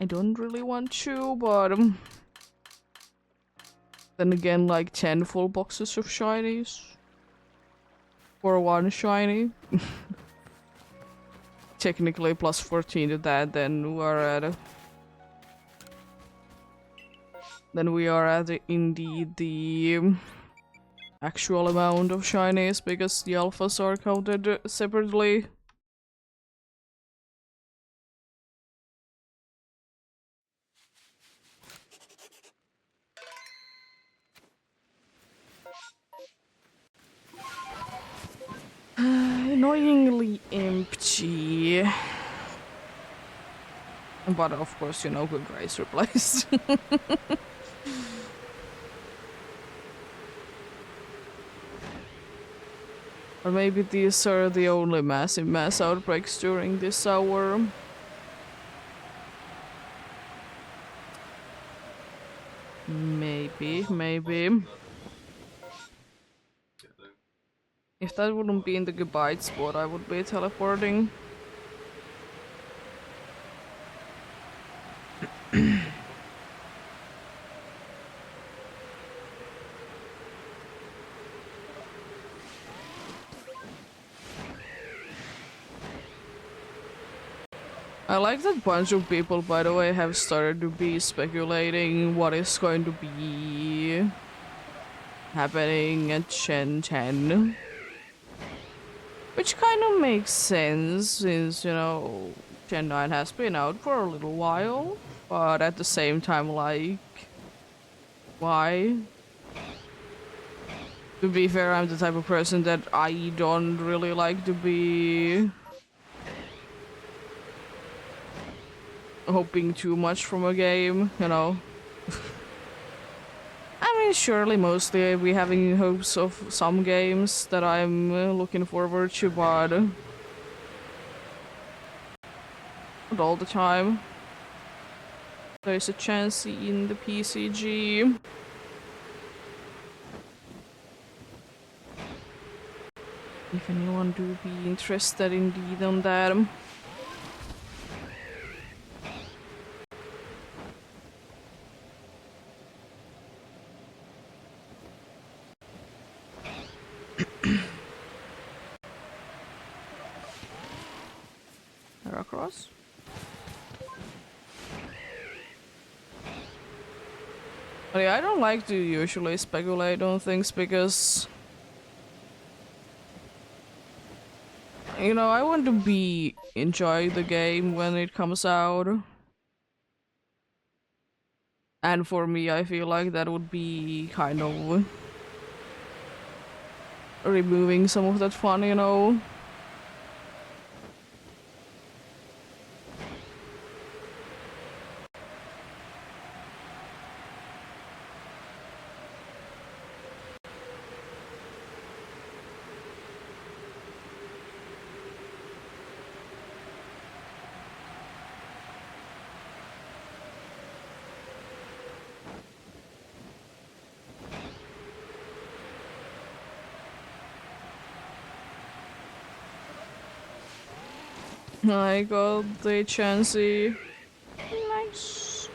Speaker 1: I don't really want to, but... then again, like 10 full boxes of shinies. For one shiny. Technically plus 14 to that, then we're at... Then we are at indeed the actual amount of shinies, because the alphas are counted separately. Annoyingly empty. But of course, you know, good race replaced. Or maybe these are the only massive mass outbreaks during this hour. Maybe. If that wouldn't be in the goodbye spot, I would be teleporting. I like that bunch of people, by the way, have started to be speculating what is going to be happening at Gen 10. Which kind of makes sense, since, you know, Gen 9 has been out for a little while. But at the same time, like... why? To be fair, I'm the type of person that I don't really like to be... hoping too much from a game, you know. I mean, surely mostly I'll be having hopes of some games that I'm looking forward to, but not all the time. There's a chance in the PCG. If anyone do be interested indeed on that. Across. But yeah, I don't like to usually speculate on things because, you know, I want to be enjoy the game when it comes out. And for me, I feel like that would be kind of removing some of that fun, you know? I got the Chansey. Nice.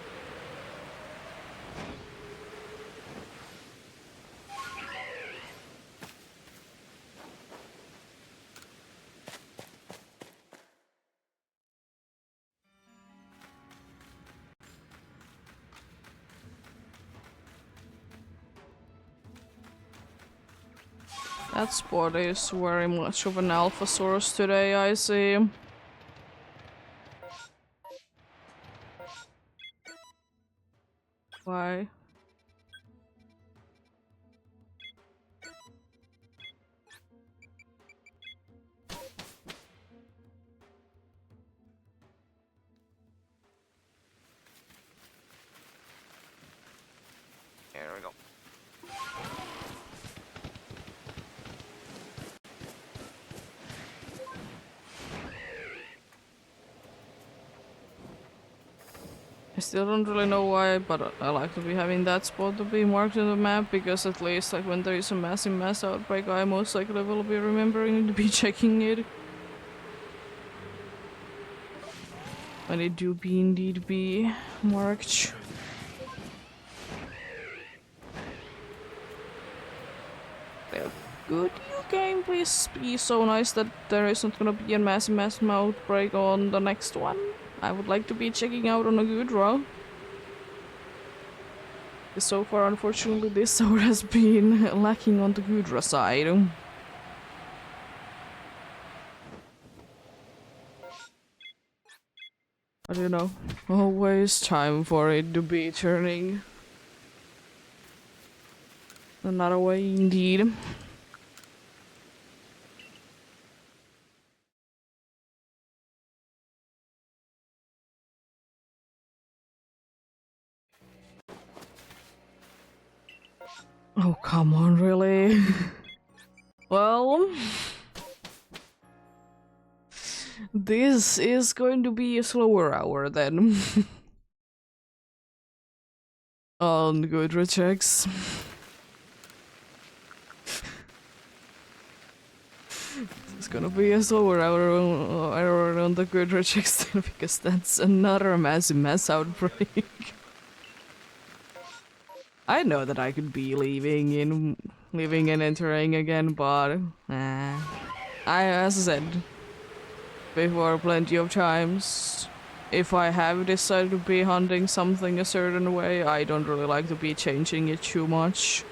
Speaker 1: That spot is very much of an alpha source today, I see. Why?
Speaker 2: There we go.
Speaker 1: I still don't really know why, but I like to be having that spot to be marked in the map, because at least like when there is a massive mass outbreak, I most likely will be remembering to be checking it. When it do be indeed be marked. Yeah, good new game, please be so nice that there isn't gonna be a massive outbreak on the next one. I would like to be checking out on a good draw. So far, unfortunately, this sword has been lacking on the Gudra side. But you know, always time for it to be turning another way indeed. Oh, come on, really? Well, this is going to be a slower hour then. On Gudra checks. It's gonna be a slower hour on the Gudra checks then, because that's another mass outbreak. I know that I could be leaving and entering again, but as I said before plenty of times, if I have decided to be hunting something a certain way, I don't really like to be changing it too much.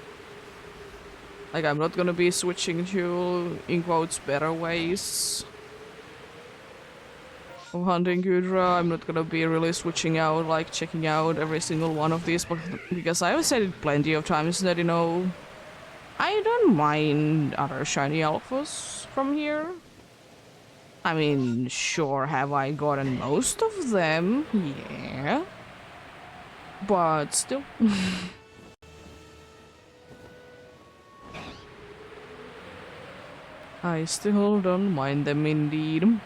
Speaker 1: Like, I'm not gonna be switching to, in quotes, better ways of hunting Gudra. I'm not gonna be really switching out, like checking out every single one of these, because I've said it plenty of times that, you know, I don't mind other shiny alphas from here. I mean, sure, have I gotten most of them? Yeah. But still. I still don't mind them indeed.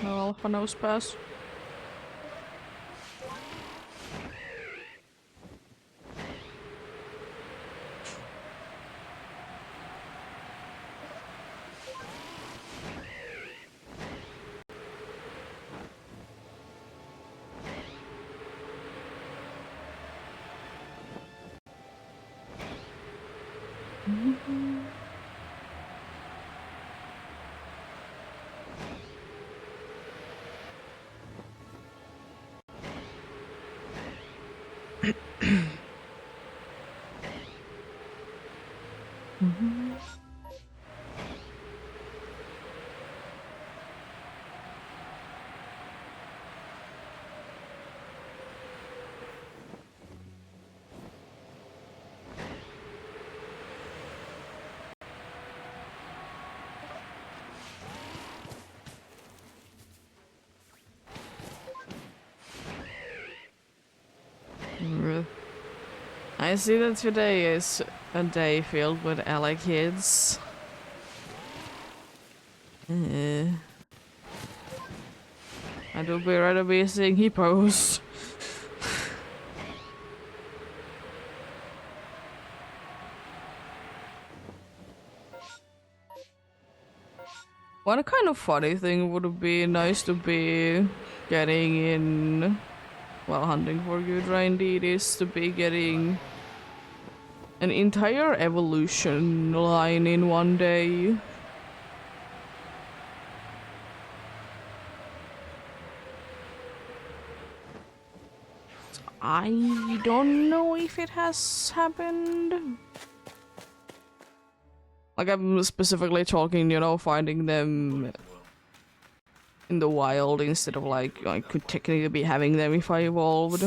Speaker 1: No alpha nose pass. I see that today is a day filled with LA kids. I do be rather be seeing hippos. One kind of funny thing would be nice to be getting in, while hunting for good indeed, is to be getting an entire evolution line in one day. I don't know if it has happened. Like, I'm specifically talking, you know, finding them in the wild instead of like I could technically be having them if I evolved.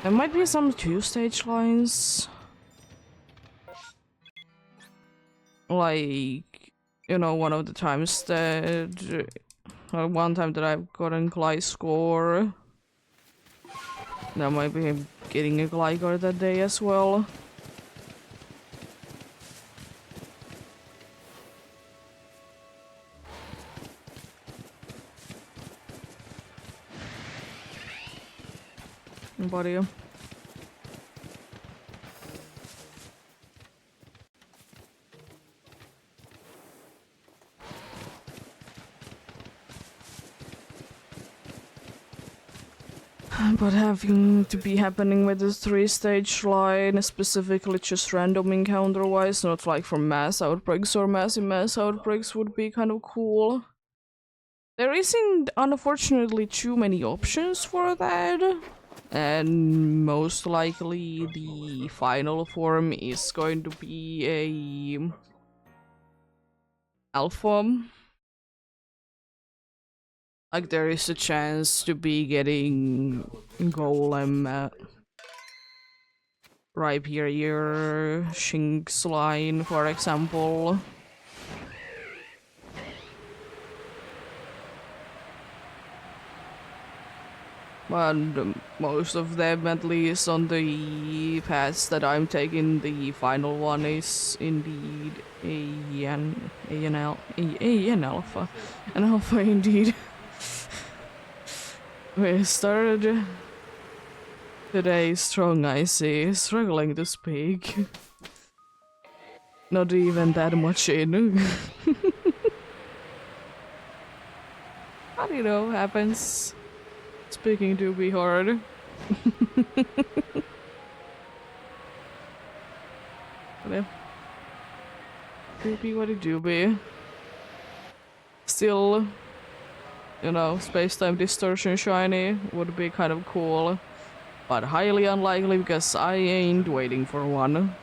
Speaker 1: There might be some 2-stage lines. Like, you know, one of the times that one time that I've gotten Gliscor. There might be getting a Gligar that day as well. But yeah. But having to be happening with the 3-stage line, specifically just random encounter wise, not like from mass outbreaks or massive mass outbreaks, would be kind of cool. There isn't, unfortunately, too many options for that. And most likely the final form is going to be a alpha. Like, there is a chance to be getting Golem, Rhyperior, Shinx line, for example. And most of them, at least on the paths that I'm taking, the final one is indeed an alpha. An alpha indeed. We started today strong, I see, struggling to speak. Not even that much in. But you know, happens. Speaking do be hard. But do be what it do be. Still, you know, space-time distortion shiny would be kind of cool. But highly unlikely because I ain't waiting for one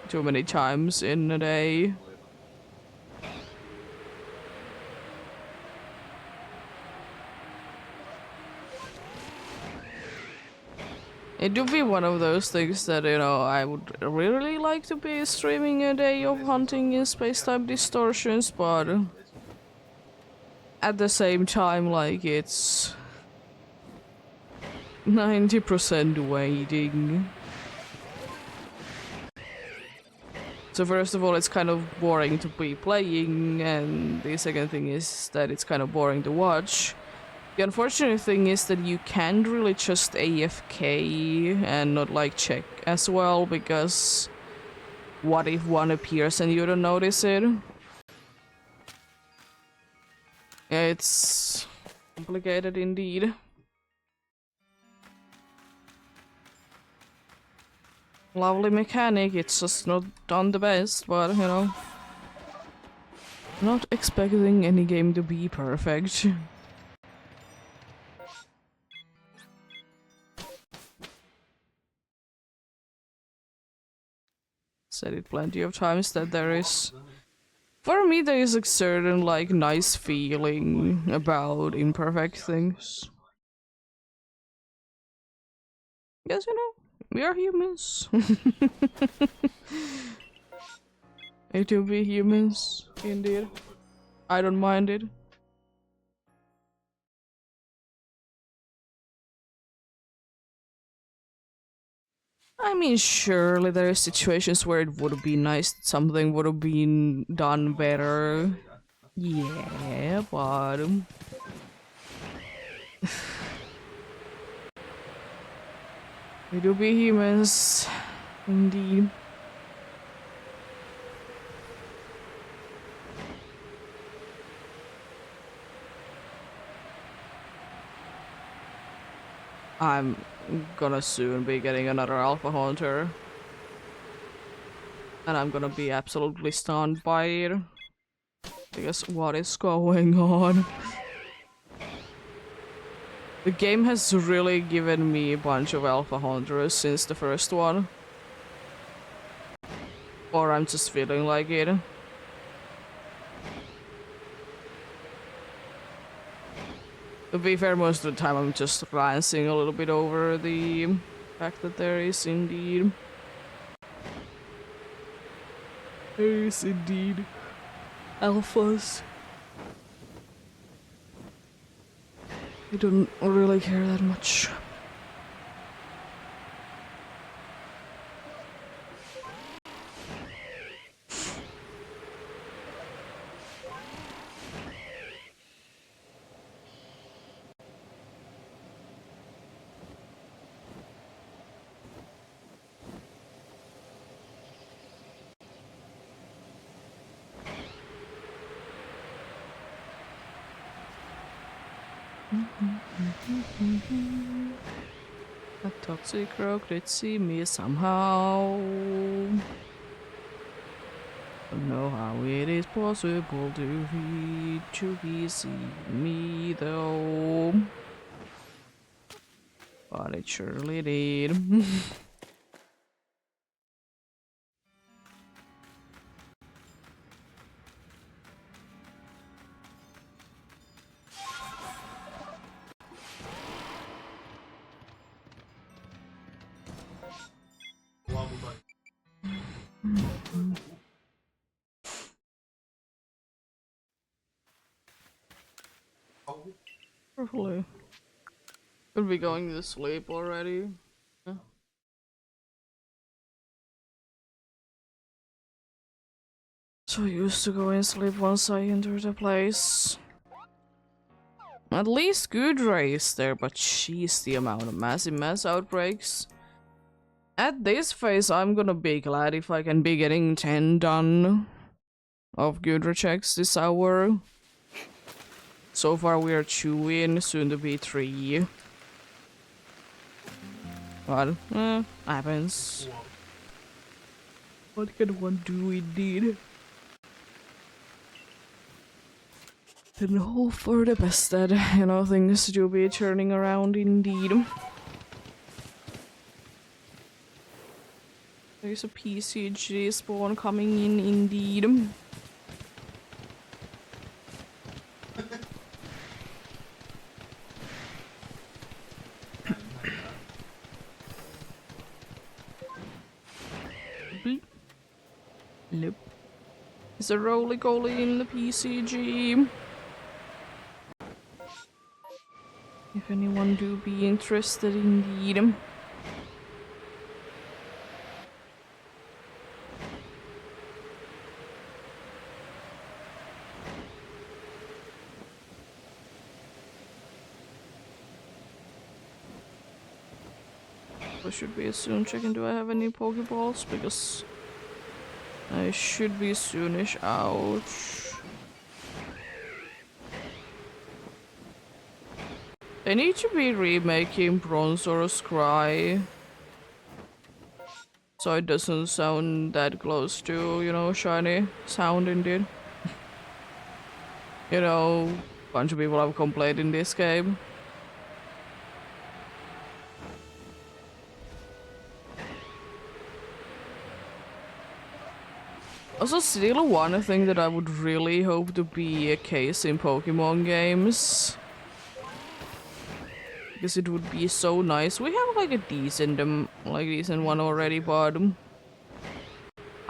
Speaker 1: too many times in a day. It would be one of those things that, you know, I would really like to be streaming a day of hunting in space-time distortions, but at the same time, like, it's 90% waiting. So first of all, it's kind of boring to be playing, and the second thing is that it's kind of boring to watch. The unfortunate thing is that you can't really just AFK and not like check as well, because what if one appears and you don't notice it? Yeah, it's complicated indeed. Lovely mechanic, it's just not done the best, but you know. Not expecting any game to be perfect. said it plenty of times that there is, for me, there is a certain like nice feeling about imperfect things. Yes, you know, we are humans. It to be humans, indeed. I don't mind it. I mean, surely there are situations where it would be nice that something would have been done better. Yeah, but we do be humans, indeed. I'm gonna soon be getting another Alpha Hunter. And I'm gonna be absolutely stunned by it. Because what is going on? The game has really given me a bunch of Alpha Hunters since the first one. Or I'm just feeling like it. To be fair, most of the time I'm just glancing a little bit over the fact that there is indeed alphas. I don't really care that much. A toxic rogue did see me somehow. Don't know how it is possible to he see me though. But it surely did. Hopefully. Could be going to sleep already. Yeah. So I used to go and sleep once I entered the place. At least Gudra is there, but she's the amount of massive mass outbreaks. At this phase, I'm gonna be glad if I can be getting 10 done of Gudra checks this hour. So far we are 2 in, soon to be 3. But, happens. What can one do indeed? And hope for the best that, you know, things do be turning around indeed. There's a PCG spawn coming in indeed. Nope. Is a roly-goly in the PCG? If anyone do be interested indeed. I should be soon checking do I have any Pokeballs because I should be soonish. Ouch. They need to be remaking Bronzor's Cry. So it doesn't sound that close to, you know, shiny sound indeed. You know, bunch of people have complained in this game. Also, still one thing that I would really hope to be a case in Pokemon games. Because it would be so nice. We have like a decent one already, but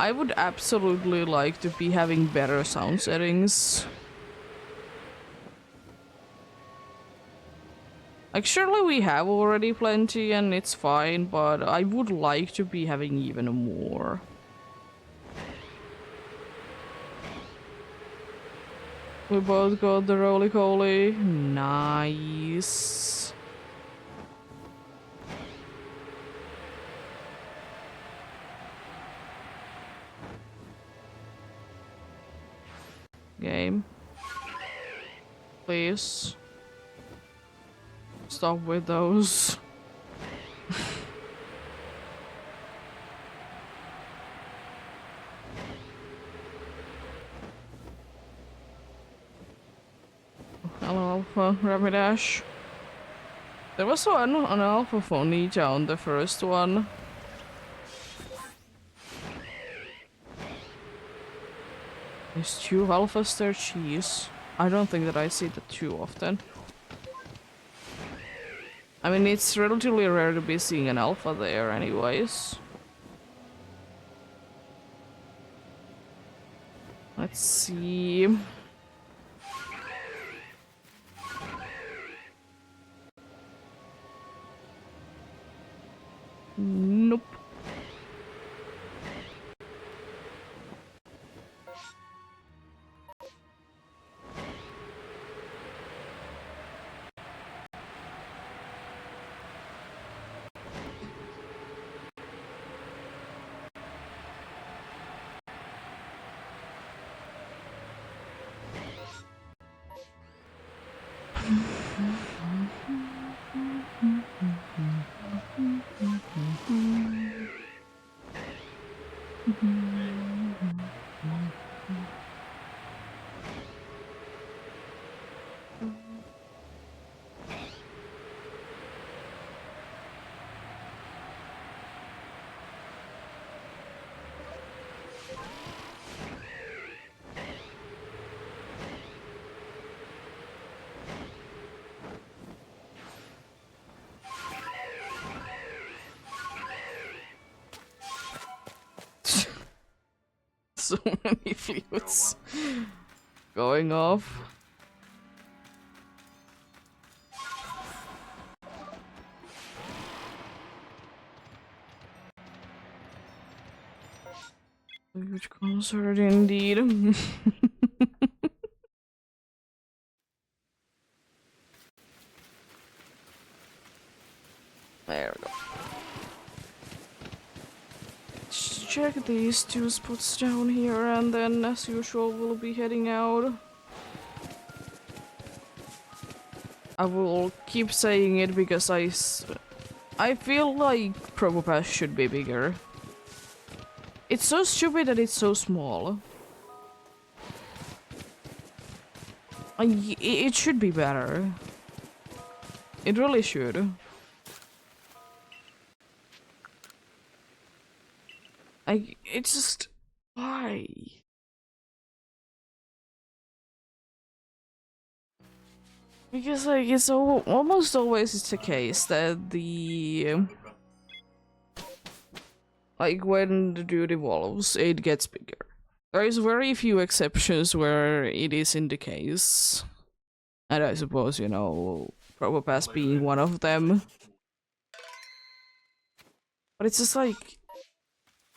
Speaker 1: I would absolutely like to be having better sound settings. Like, surely we have already plenty and it's fine, but I would like to be having even more. We both got the roly-poly. Nice. Game. Please. Stop with those. Hello, Alpha Rapidash. There was an Alpha for Ninja on the first one. There's 2 Alphas there, cheese. I don't think that I see that too often. I mean, it's relatively rare to be seeing an Alpha there anyways. Let's see. Nope. So many flutes going off. Huge concert indeed. There we go. Let's check these 2 spots down here, and then, as usual, we'll be heading out. I will keep saying it because I feel like Probopass should be bigger. It's so stupid that it's so small. It should be better. It really should. It's just... why? Because, like, it's almost always it's the case that like, when the dude evolves, it gets bigger. There is very few exceptions where it isn't the case. And I suppose, you know, Probopass being one of them. But it's just like...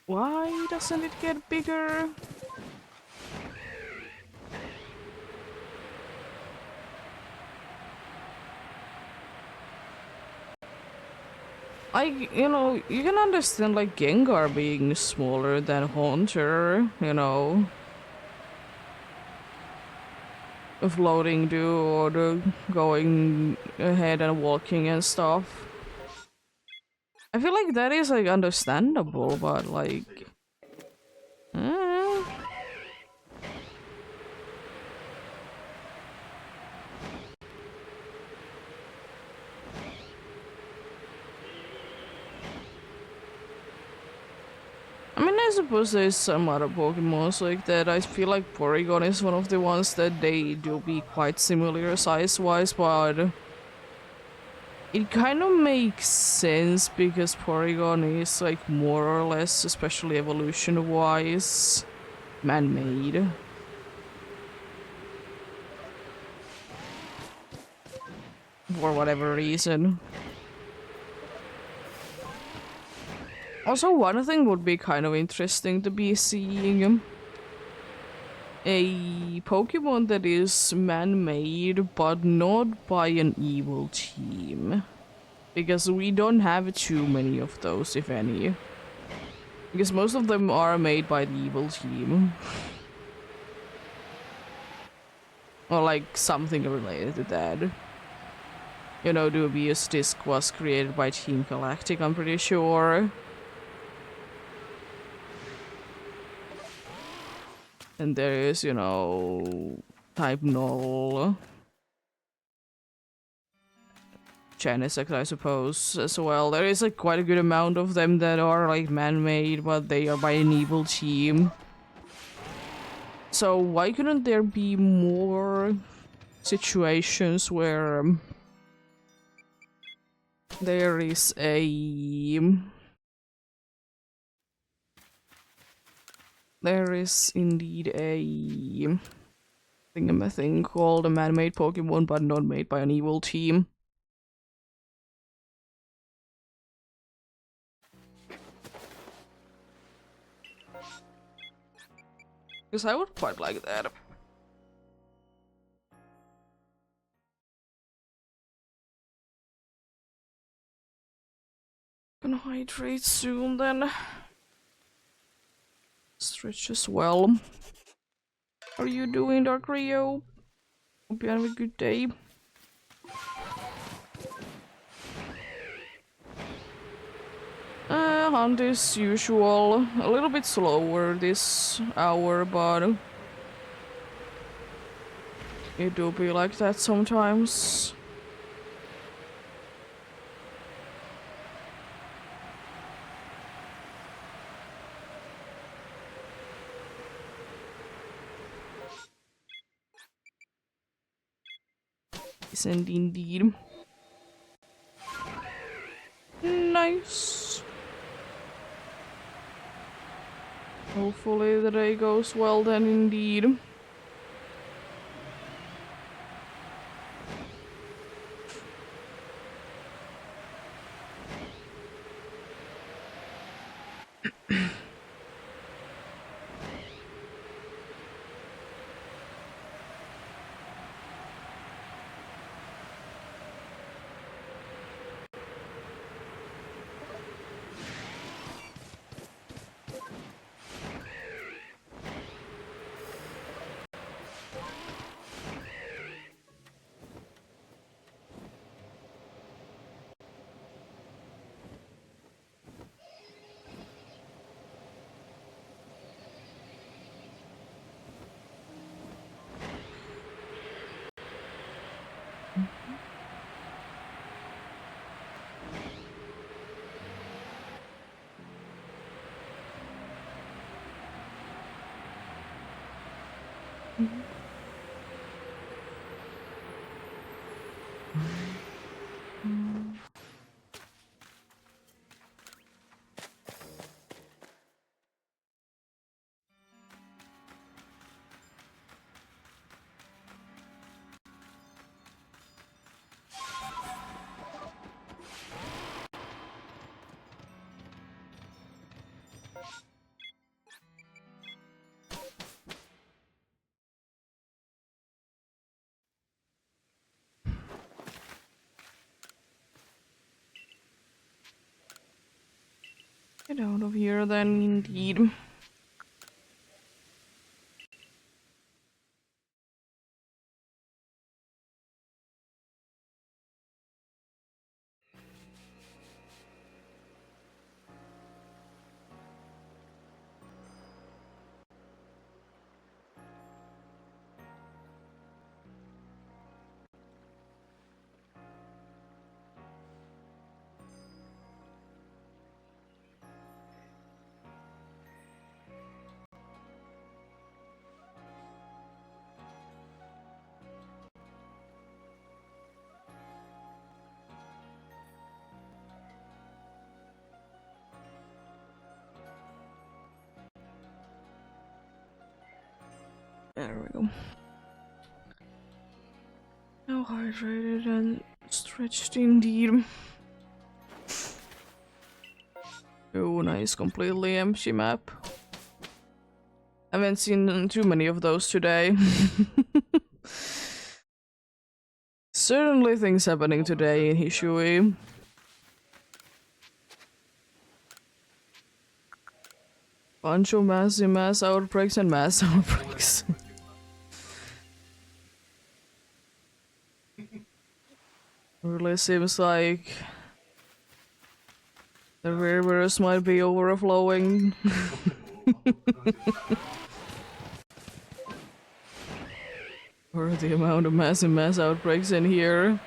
Speaker 1: why doesn't it get bigger? You know, you can understand like Gengar being smaller than Haunter, you know. Floating do or the going ahead and walking and stuff. I feel like that is like understandable, but like... I mean, I suppose there's some other Pokemons like that. I feel like Porygon is one of the ones that they do be quite similar size-wise, but it kind of makes sense because Porygon is like more or less, especially evolution-wise, man-made. For whatever reason. Also, one thing would be kind of interesting to be seeing a Pokemon that is man-made but not by an evil team. Because we don't have too many of those, if any. Because most of them are made by the evil team. Or like something related to that. You know, Dubious Disc was created by Team Galactic, I'm pretty sure. And there is, you know, Type Null. Genesect, I suppose, as well. There is like quite a good amount of them that are like man-made, but they are by an evil team. So why couldn't there be more situations where there is indeed a thing called a man-made Pokemon, but not made by an evil team. Because I would quite like that. Gonna hydrate soon then. Stretch as well. How are you doing, Dark Rio? Hope you have a good day. Hunt as usual. A little bit slower this hour, but it do be like that sometimes. Yes, and indeed. Nice. Hopefully the day goes well then indeed. Get out of here then indeed. There we go. Now hydrated and stretched indeed. Oh, nice, completely empty map. Haven't seen too many of those today. Certainly things happening today in Hishui. Bunch of mass outbreaks and mass outbreaks. Really seems like the rivers might be overflowing. Or the amount of mass outbreaks in here.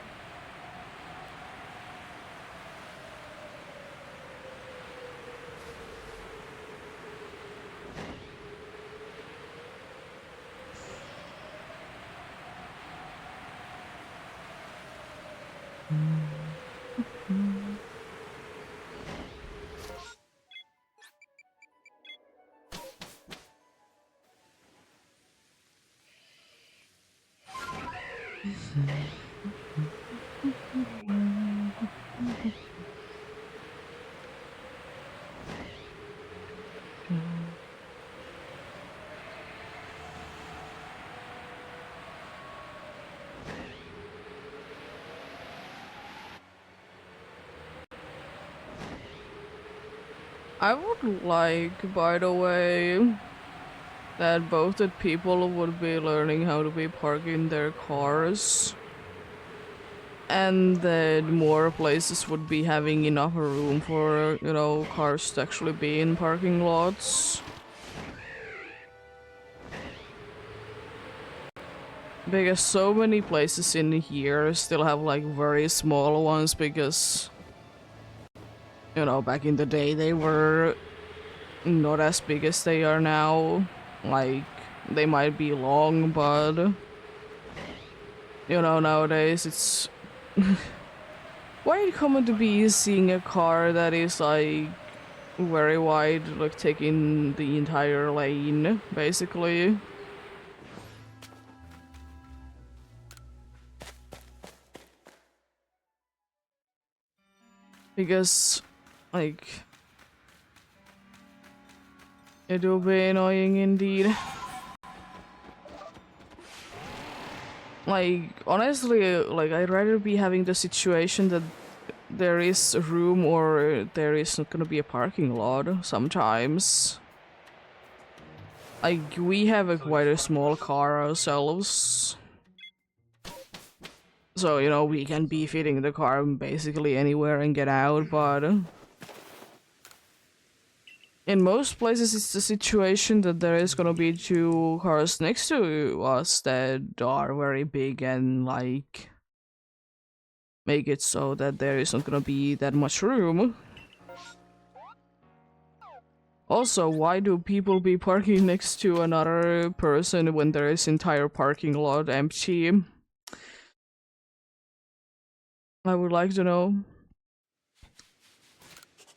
Speaker 1: I would like, by the way, that both the people would be learning how to be parking their cars, and that more places would be having enough room for, you know, cars to actually be in parking lots. Because so many places in here still have like very small ones because, you know, back in the day they were not as big as they are now. Like, they might be long, but, you know, nowadays it's quite common to be seeing a car that is like very wide, like taking the entire lane, basically. Because, like, it will be annoying indeed. Like, honestly, like, I'd rather be having the situation that there is room or there is not gonna be a parking lot sometimes. Like, we have a quite a small car ourselves. So, you know, we can be fitting the car basically anywhere and get out, but in most places it's the situation that there is gonna be two cars next to us that are very big and, like, make it so that there is not gonna be that much room. Also, why do people be parking next to another person when there is entire parking lot empty? I would like to know.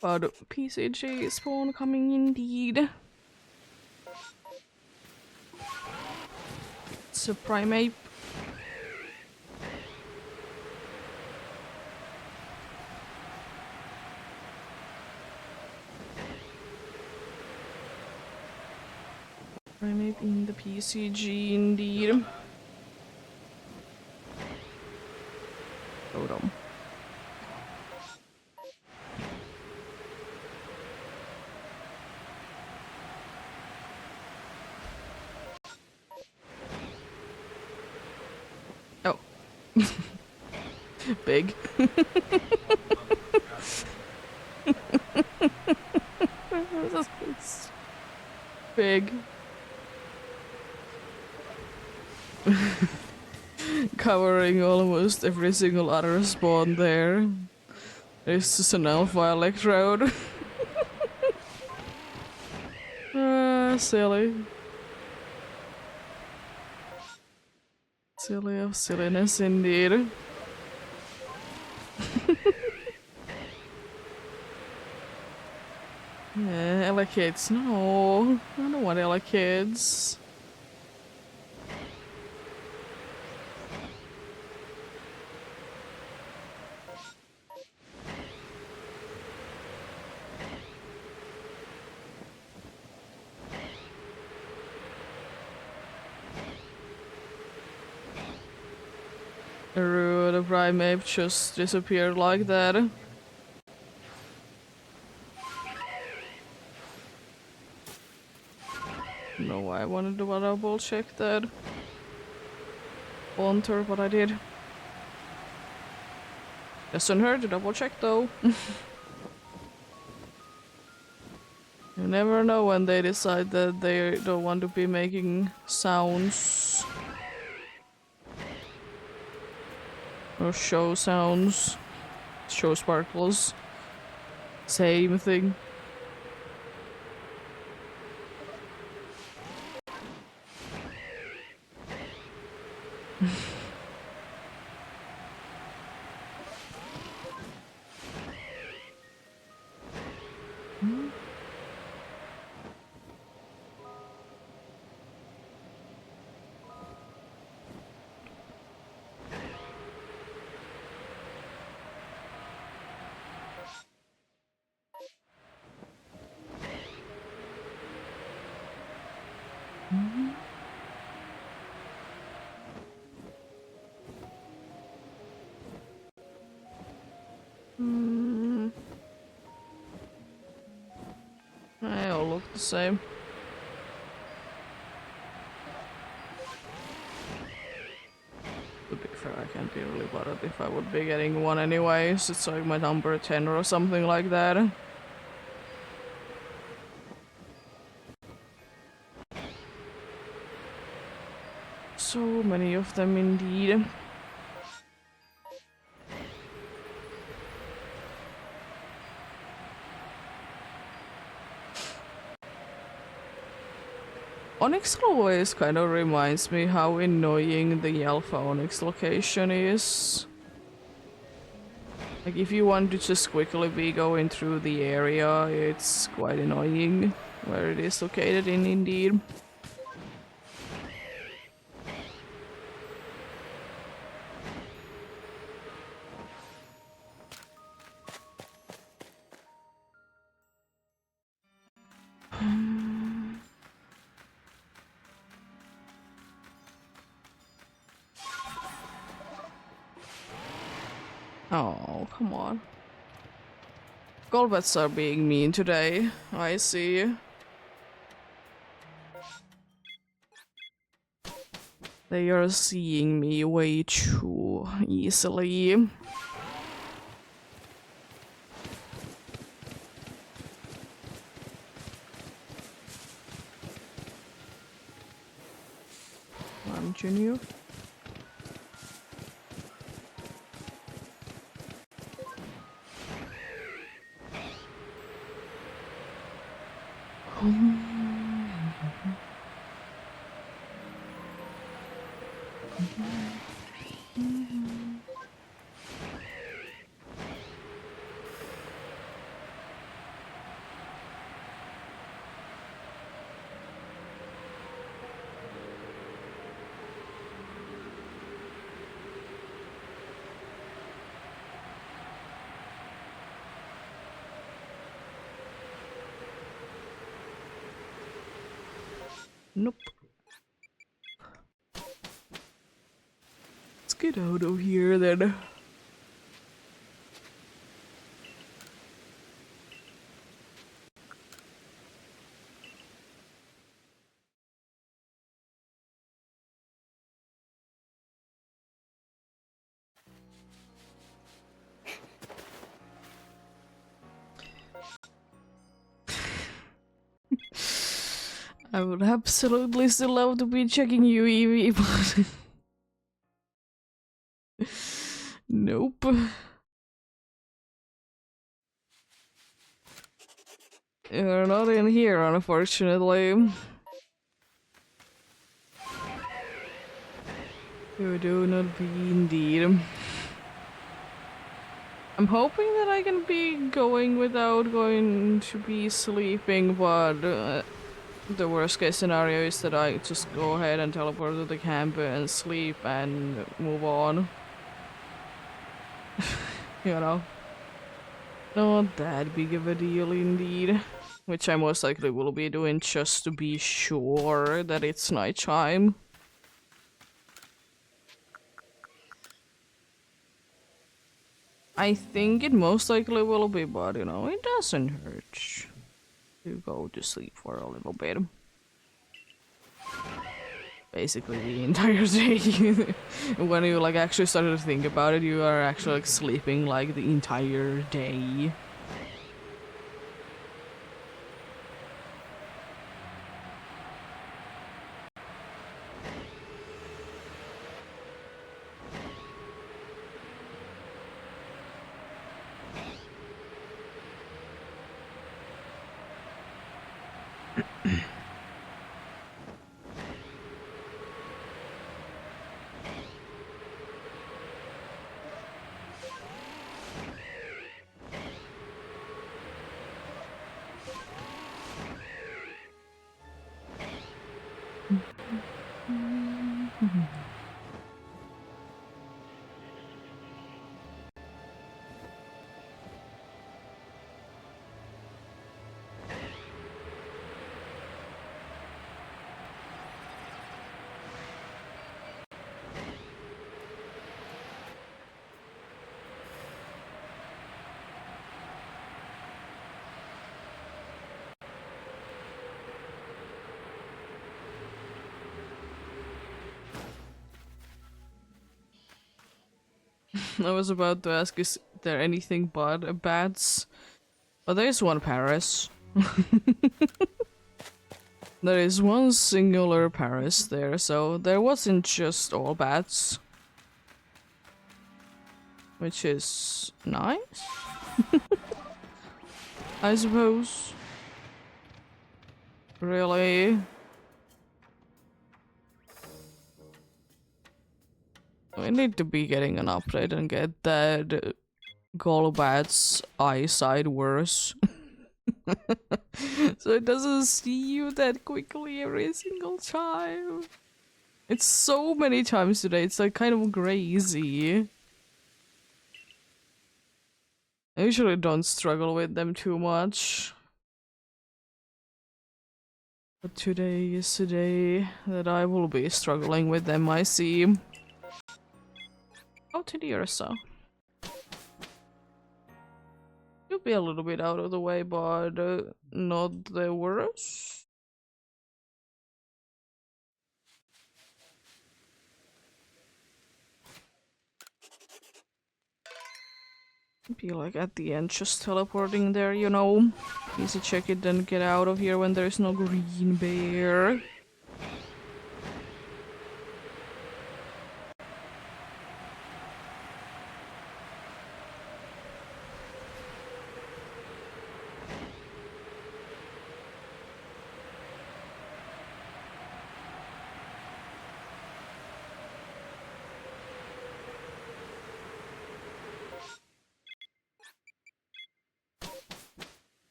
Speaker 1: But PCG spawn coming indeed. It's a primate. Primate in the PCG indeed. Hold on. Oh. Big. Big. Covering almost every single other spawn there. There's just an alpha electrode. Silly. Silly of silliness indeed. Yeah, Ella kids. No, I don't want Ella kids. The primate just disappeared like that. No, I wanted to double check that Haunter, but I did. Doesn't hurt to double check though. You never know when they decide that they don't want to be making sounds. Or show sounds. Show sparkles. Same thing. They all look the same. To be fair, I can't be really bothered if I would be getting one anyways. It's like my number 10 or something like that. So many of them indeed. Onyx always kind of reminds me how annoying the Alpha Onyx location is. Like if you want to just quickly be going through the area, it's quite annoying where it is located in indeed. Oh, come on. Golbets are being mean today. I see. They are seeing me way too easily. I'm Junior. Nope. Let's get out of here then. I would absolutely still love to be checking UEV, but nope. You're not in here, unfortunately. You do not be indeed. I'm hoping that I can be going without going to be sleeping, but the worst case scenario is that I just go ahead and teleport to the camp and sleep and move on. You know? Not that big of a deal indeed. Which I most likely will be doing just to be sure that it's nighttime. I think it most likely will be, but you know, it doesn't hurt to go to sleep for a little bit. Basically the entire day. When you like actually start to think about it, you are actually like sleeping like the entire day. I was about to ask, is there anything but bats? Oh, there is one Paris. There is one singular Paris there, so there wasn't just all bats. Which is nice, I suppose. Really? We need to be getting an update and get that Golbat's eyesight worse. So it doesn't see you that quickly every single time. It's so many times today, it's like kind of crazy. I usually don't struggle with them too much. But today is the day that I will be struggling with them, I see. Oh, Tidiosa. You'll be a little bit out of the way, but not the worst. Be like at the end, just teleporting there, you know. Easy check it, then get out of here when there's no green bear.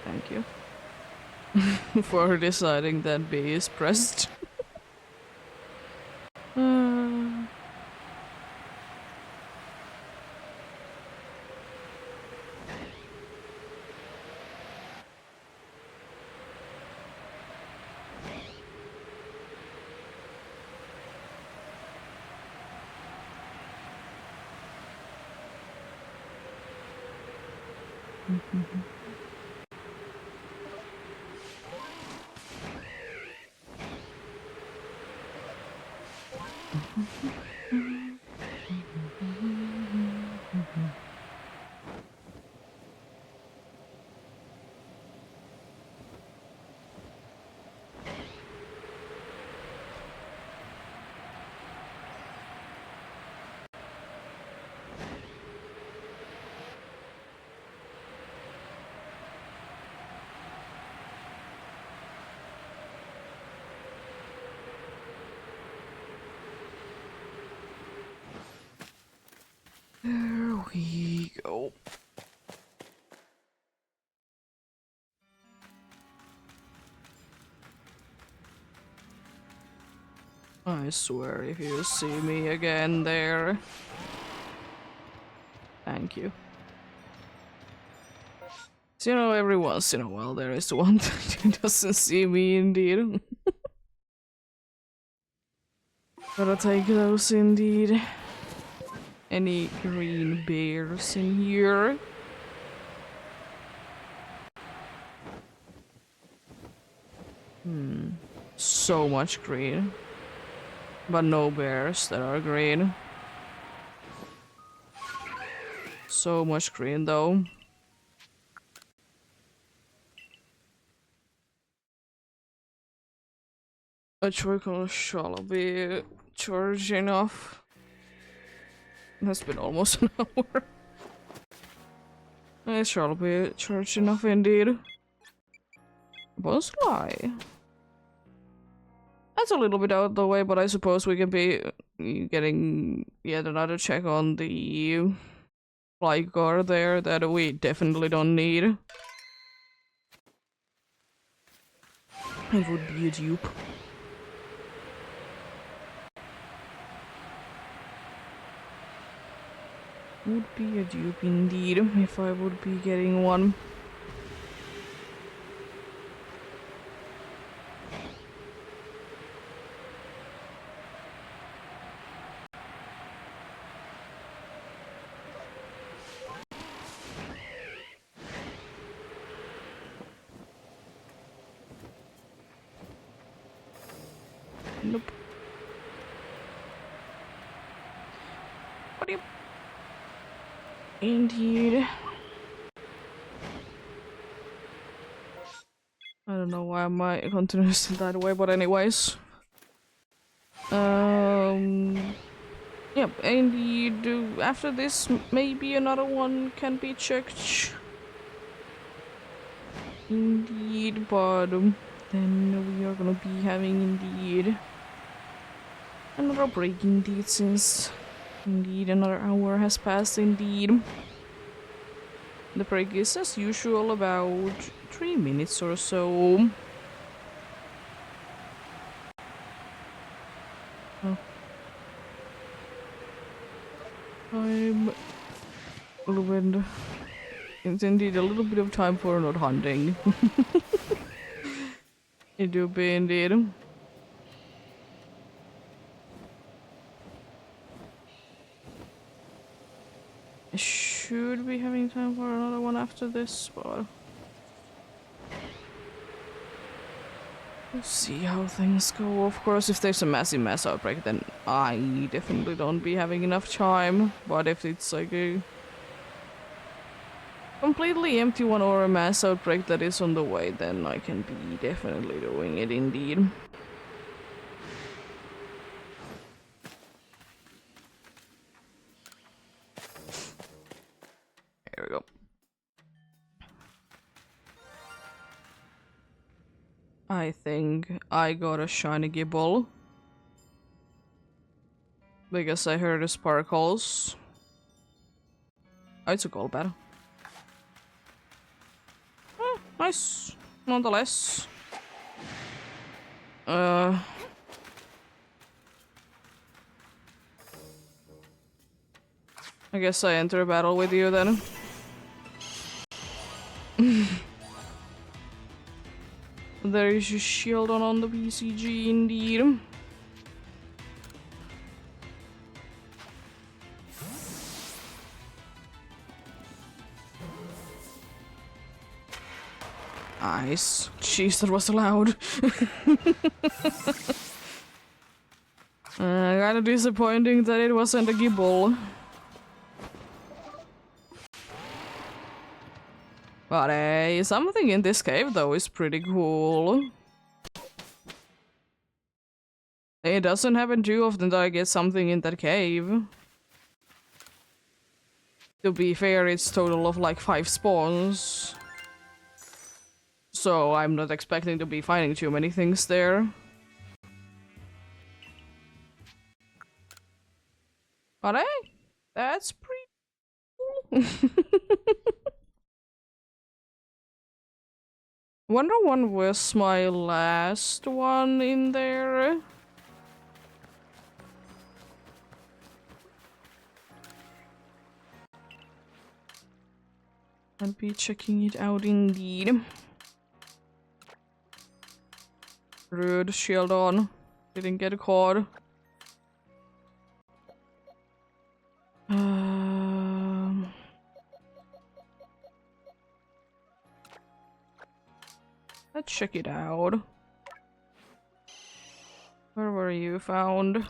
Speaker 1: Thank you. For deciding that B is pressed. uh... There we go. I swear if you see me again there. Thank you. So, you know, every once in a while there is one that doesn't see me indeed. Gotta take those indeed. Any green bears in here? So much green. But no bears that are green. So much green though. A vehicle shall be charged enough. It has been almost an hour. It shall be charged enough indeed. Bonsly. That's a little bit out of the way, but I suppose we can be getting yet another check on the flight car there that we definitely don't need. It would be a dupe. Would be a dupe indeed if I would be getting one. Nope. What do you... Indeed. I don't know why my continues that way, but anyways. Yep, indeed. After this, maybe another one can be checked. Indeed, but then we are gonna be having indeed another break indeed, since indeed another hour has passed indeed. The break is as usual about 3 minutes or so. Oh. I'm a little bit... It's indeed a little bit of time for not hunting. It do be indeed. I should be having time for another one after this, but... We'll see how things go. Of course, if there's a massive mass outbreak, then I definitely don't be having enough time. But if it's like a completely empty one or a mass outbreak that is on the way, then I can be definitely doing it indeed. There we go. I think I got a shiny gibble. Because I heard the sparkles. Oh, it's a gold battle. Nice. Nonetheless. I guess I enter a battle with you then. There is a shield on the BCG indeed. Nice. Jeez, that was loud. Kinda disappointing that it wasn't a gibble. But hey, something in this cave though is pretty cool. It doesn't happen too often that I get something in that cave. To be fair, it's total of like 5 spawns. So I'm not expecting to be finding too many things there. But hey, that's pretty cool. Wonder one was my last one in there. I'll be checking it out indeed. Rude, shield on. Didn't get caught. Let's check it out. Where were you found?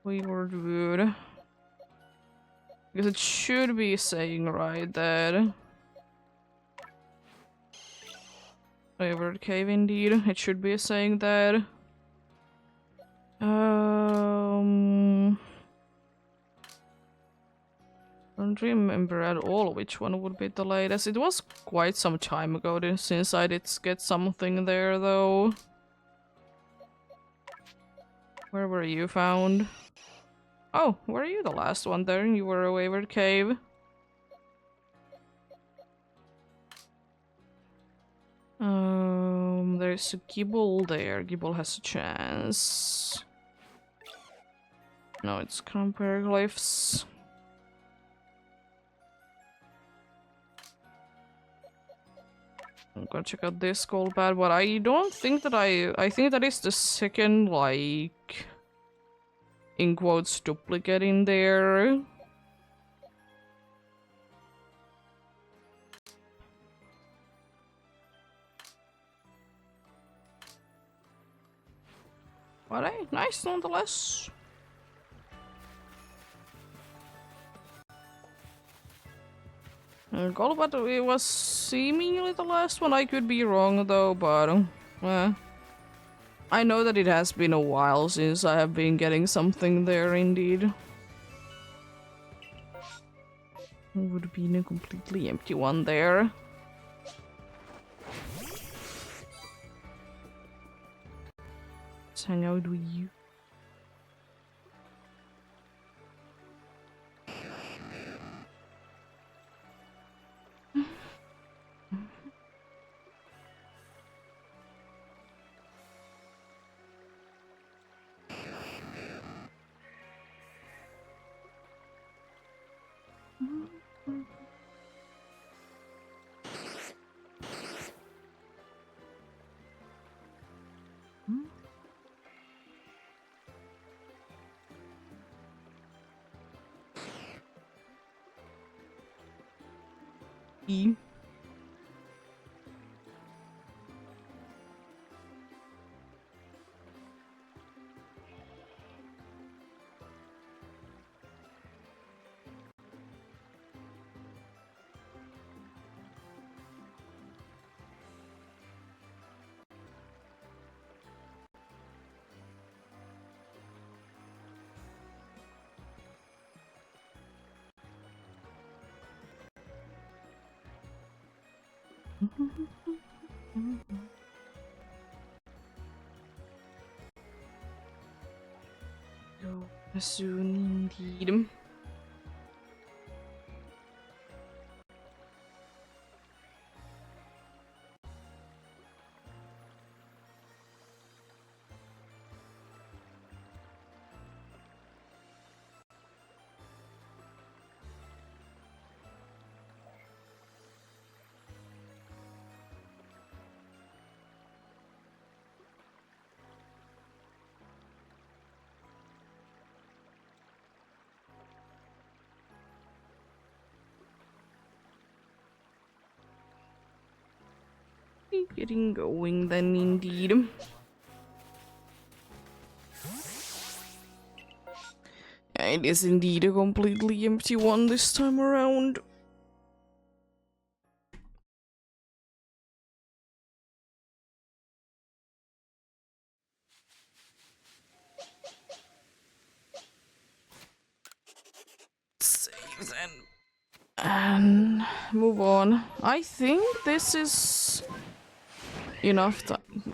Speaker 1: Wayward Wood. Because it should be saying right there. Wayward Cave indeed. It should be saying that. Don't remember at all which one would be the latest. It was quite some time ago since I did get something there though. Where were you found? Oh, were you the last one there? You were a Wayward Cave. There's a Gibble there. Gibble has a chance. No, it's Glyphs. I'm gonna check out this gold pad, but I don't think that I think that is the second, like, in quotes, duplicate in there. But hey, nice nonetheless. Golbat, it was seemingly the last one. I could be wrong though, but I know that it has been a while since I have been getting something there indeed. Would have been a completely empty one there. Let's hang out with you. E. Go soon indeed. Getting going then indeed. Yeah, it is indeed a completely empty one this time around. Saves and move on. I think this is enough time.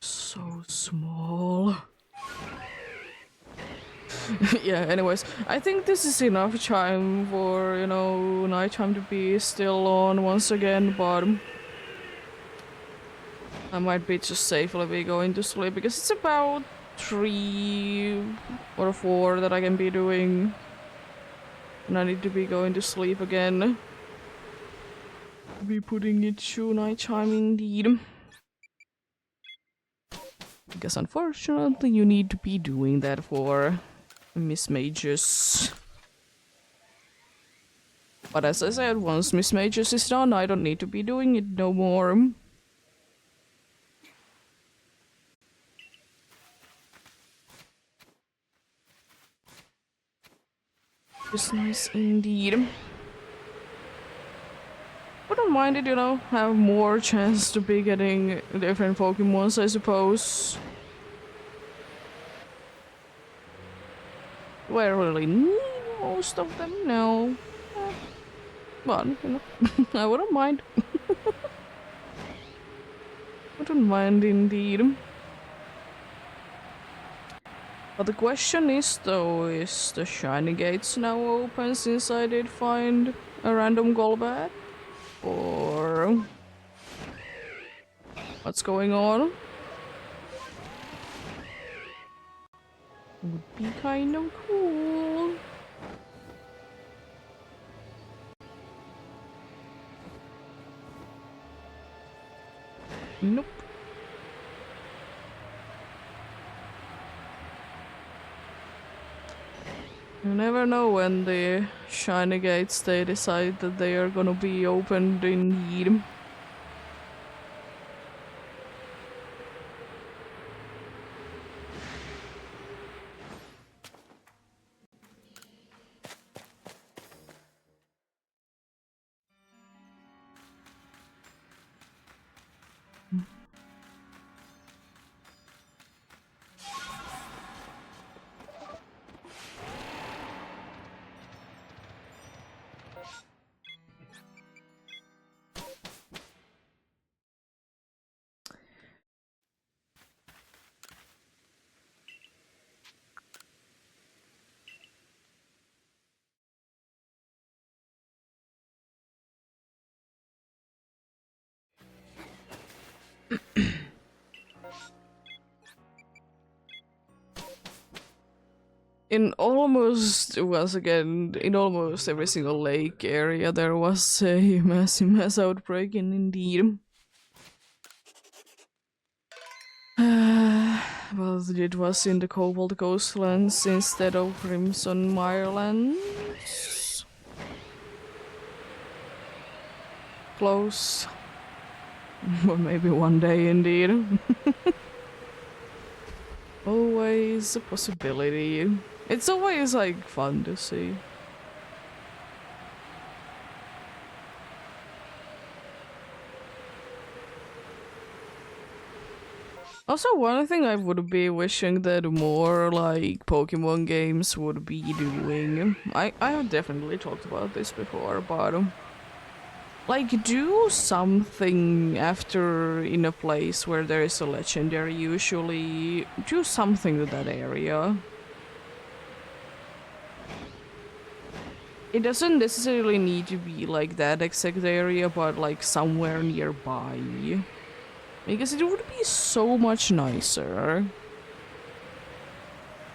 Speaker 1: So small. Yeah, anyways, I think this is enough time for, you know, nighttime to be still on once again, but I might be just safely be going to sleep because it's about 3 or 4 that I can be doing. And I need to be going to sleep again. Be putting it to nighttime indeed. Because unfortunately you need to be doing that for Miss Majors. But as I said, once Miss Majors is done, I don't need to be doing it no more. Just nice indeed. Wouldn't mind it, you know, have more chance to be getting different Pokemons, I suppose. Do I really need most of them? No. But, you know, I wouldn't mind. Wouldn't mind indeed. But the question is though, is the shiny gates now open since I did find a random Golbat? Or what's going on? Would be kind of cool. Nope. You never know when the shiny gates they decide that they are gonna be opened indeed. In almost, once again, in almost every single lake area there was a massive mass outbreak indeed. Well, it was in the Cobalt Coastlands instead of Crimson Mirelands. Close. But maybe one day indeed. Always a possibility. It's always like fun to see. Also, one thing I would be wishing that more like Pokemon games would be doing. I have definitely talked about this before, but like do something after in a place where there is a legendary. Usually, do something to that area. It doesn't necessarily need to be like that exact area, but like somewhere nearby. Because it would be so much nicer.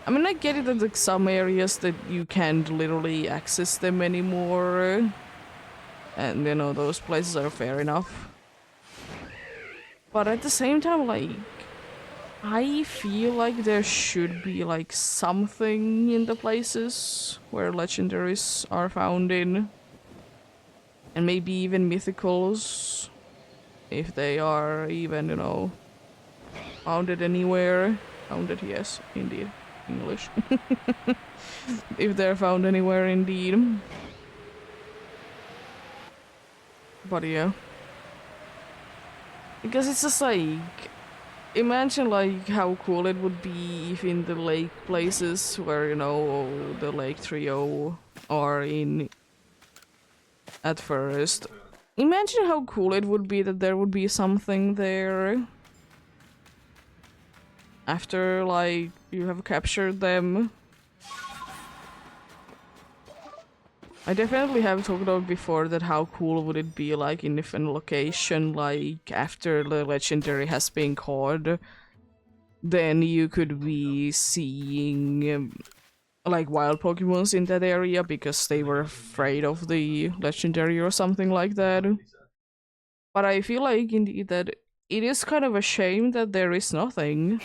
Speaker 1: I mean, I get it that like some areas that you can't literally access them anymore. And you know, those places are fair enough. But at the same time, like, I feel like there should be like something in the places where legendaries are found in. And maybe even mythicals. If they are even, you know, founded anywhere. Founded, yes, indeed. English. If they're found anywhere, indeed. But yeah. Because it's just like... Imagine like how cool it would be if in the lake places where, you know, the lake trio are in at first. Imagine how cool it would be that there would be something there after, like, you have captured them. I definitely have talked about before that how cool would it be, like, in different location, like, after the legendary has been caught, then you could be seeing, like, wild Pokemons in that area because they were afraid of the legendary or something like that. But I feel like, indeed, that it is kind of a shame that there is nothing.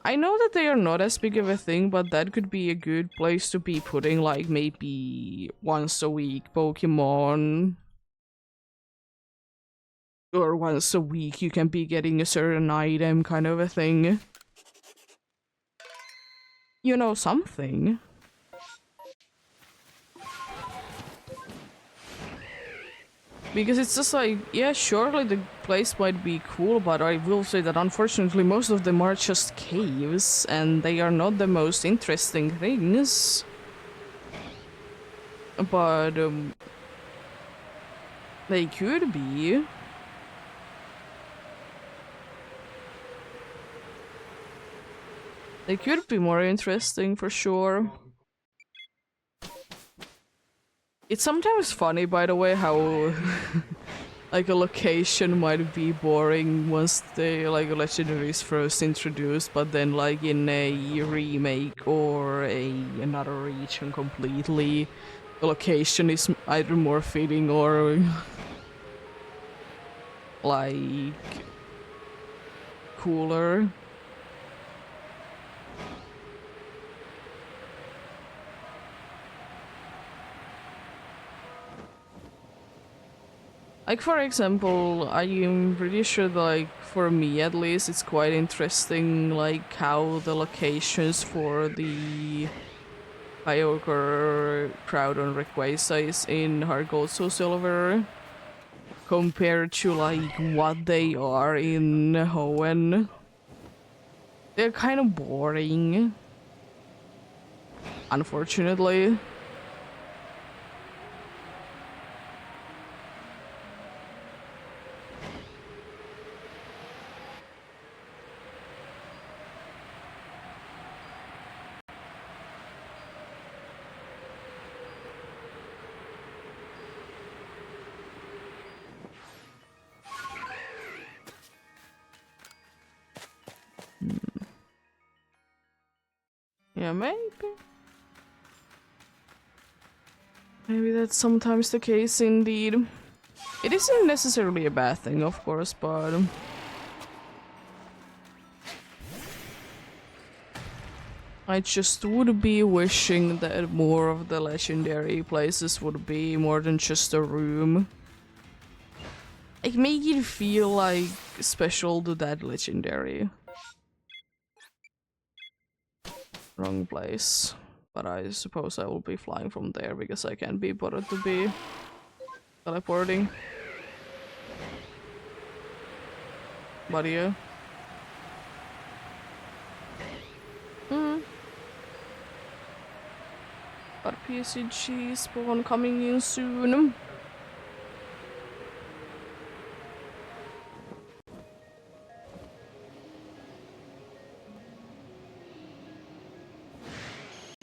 Speaker 1: I know that they are not as big of a thing, but that could be a good place to be putting, like, maybe once a week Pokemon. Or once a week you can be getting a certain item, kind of a thing. You know, something. Because it's just like, yeah, surely the place might be cool, but I will say that unfortunately most of them are just caves, and they are not the most interesting things. But, they could be. They could be more interesting, for sure. It's sometimes funny, by the way, how like a location might be boring once the like legendary is first introduced, but then like in a remake or another region completely, the location is either more fitting or like cooler. Like, for example, I'm pretty sure that, like, for me at least, it's quite interesting, like, how the locations for the Kyogre crowd on Rayquaza is in Heart Gold Soul Silver compared to, like, what they are in Hoenn. They're kind of boring, unfortunately. Yeah, maybe. Maybe that's sometimes the case indeed. It isn't necessarily a bad thing, of course, but I just would be wishing that more of the legendary places would be more than just a room. Like, make it feel like special to that legendary. Wrong place. But I suppose I will be flying from there because I can't be bothered to be teleporting. But yeah. But PCG spawn coming in soon.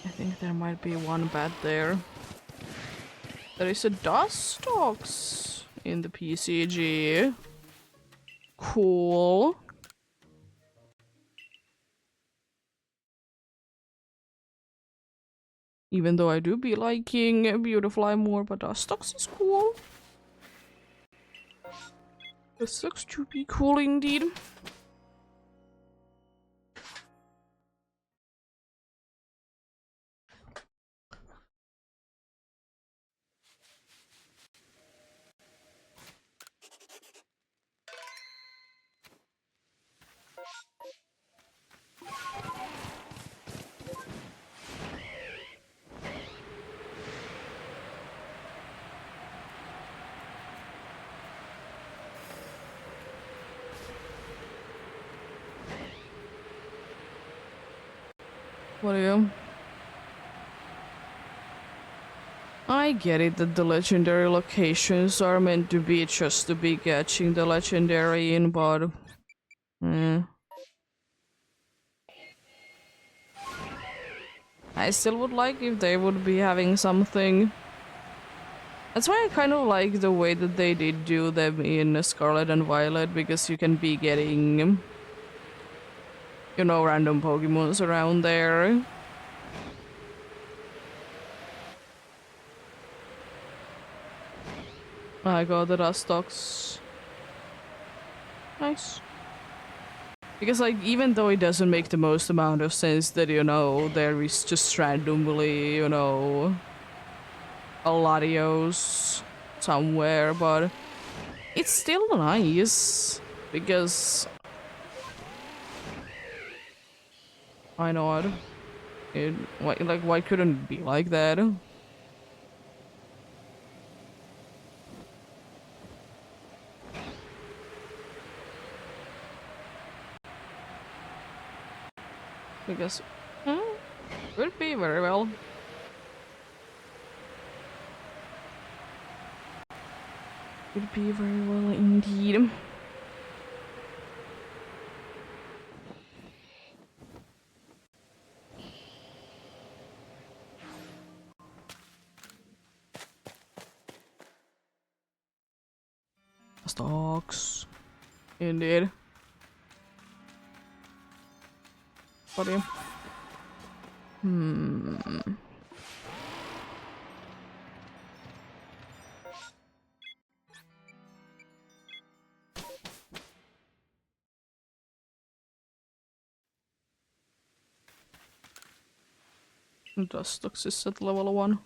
Speaker 1: I think there might be one bad there. There is a Dustox in the PCG. Cool. Even though I do be liking Beautifly more, but Dustox is cool. This looks to be cool indeed. What are you? I get it that the legendary locations are meant to be just to be catching the legendary in, but... I still would like if they would be having something. That's why I kind of like the way that they did do them in Scarlet and Violet, because you can be getting, you know, random Pokemons around there. I got the Dustox. Nice. Because, like, even though it doesn't make the most amount of sense that, you know, there is just randomly, you know, a Latios somewhere, but it's still nice. Because, why not? Why couldn't it be like that? Because, could be very well. Could be very well indeed. Stocks. Indeed. Buddy. Dustox is at level 1.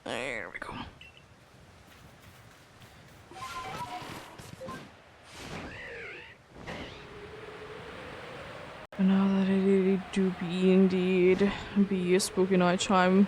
Speaker 1: There we go. And now that it do be indeed be a spooky night chime.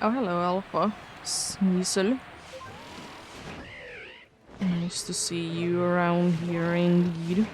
Speaker 1: Oh, hello, Alpha. Sneasel. Nice to see you around here indeed.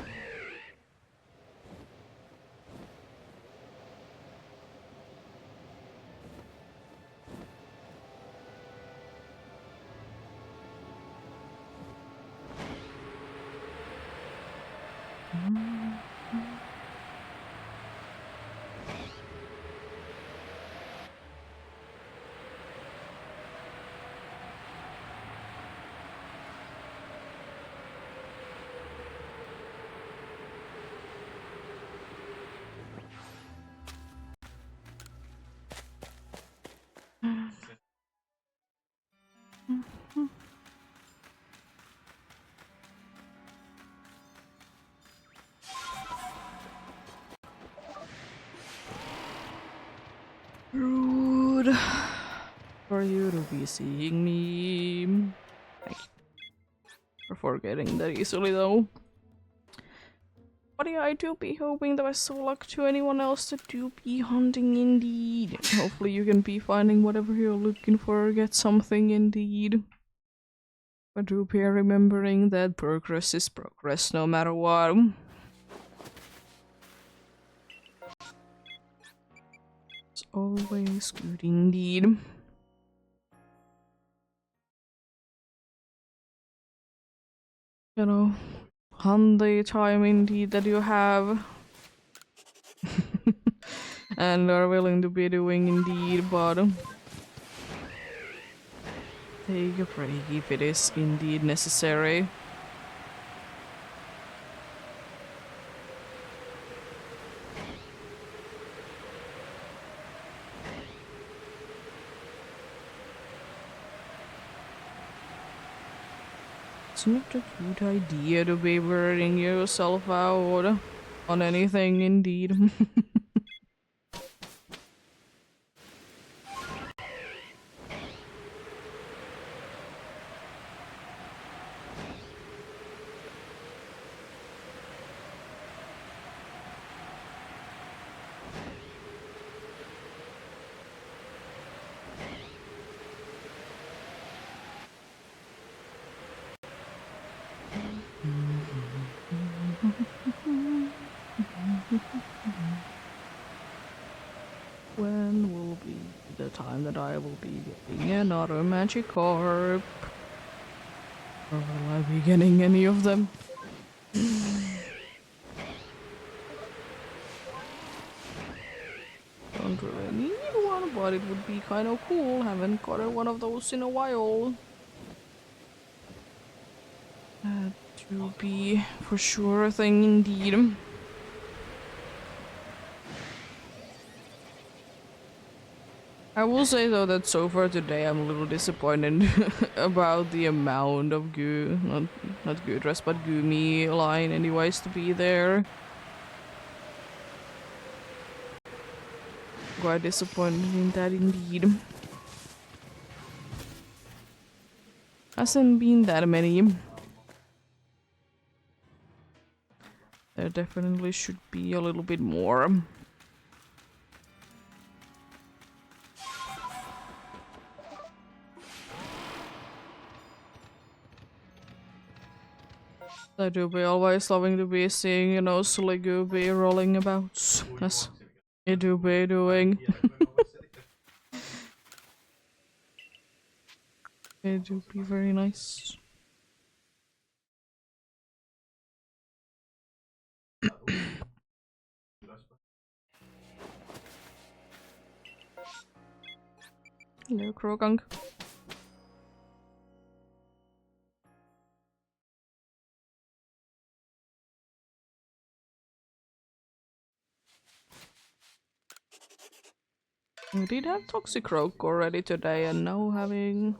Speaker 1: Rude for you to be seeing me. Thank you for forgetting that easily, though. But yeah, I do be hoping the best of luck to anyone else that do be hunting indeed. Hopefully you can be finding whatever you're looking for, get something indeed. But do be remembering that progress is progress no matter what. It's always good indeed. You know, Hyundai time indeed that you have. And are willing to be doing indeed, but take a break if it is indeed necessary. It's not a good idea to be burning yourself out on anything, indeed. When will be the time that I will be getting another magic carp? Or will I be getting any of them? Don't really need one, but it would be kind of cool. Haven't gotten one of those in a while. That would be for sure a thing indeed. I will say though that so far today I'm a little disappointed about the amount of goo, not goo dress, but Gumi line anyways to be there. Quite disappointed in that indeed. Hasn't been that many. There definitely should be a little bit more. I do be always loving to be seeing, you know, silly Gooby rolling about, as you do be doing. It do be very nice. Hello, Krogunk. We did have Toxicroak already today, and now having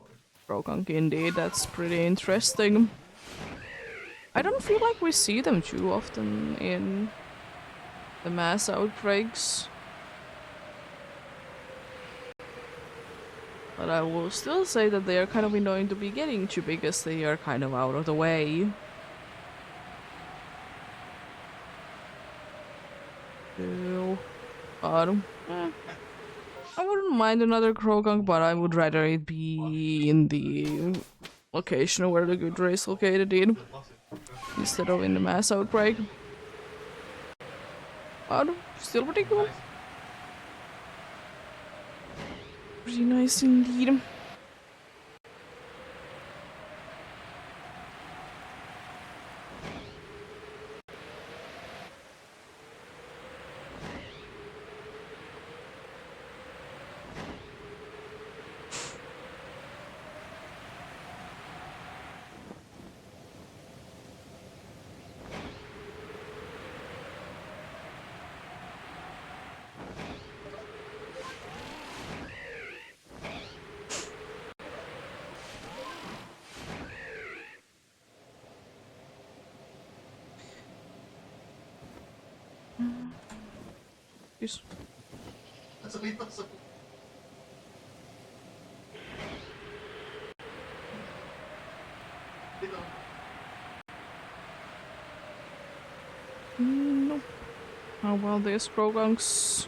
Speaker 1: Krogunk indeed. That's pretty interesting. I don't feel like we see them too often in the mass outbreaks. But I will still say that they are kind of annoying to be getting to because they are kind of out of the way. So, but, I wouldn't mind another Krogunk, but I would rather it be in the location where the good race located in, instead of in the mass outbreak. But still pretty cool. Pretty nice indeed. Yes. Nope. How about these Krogunks?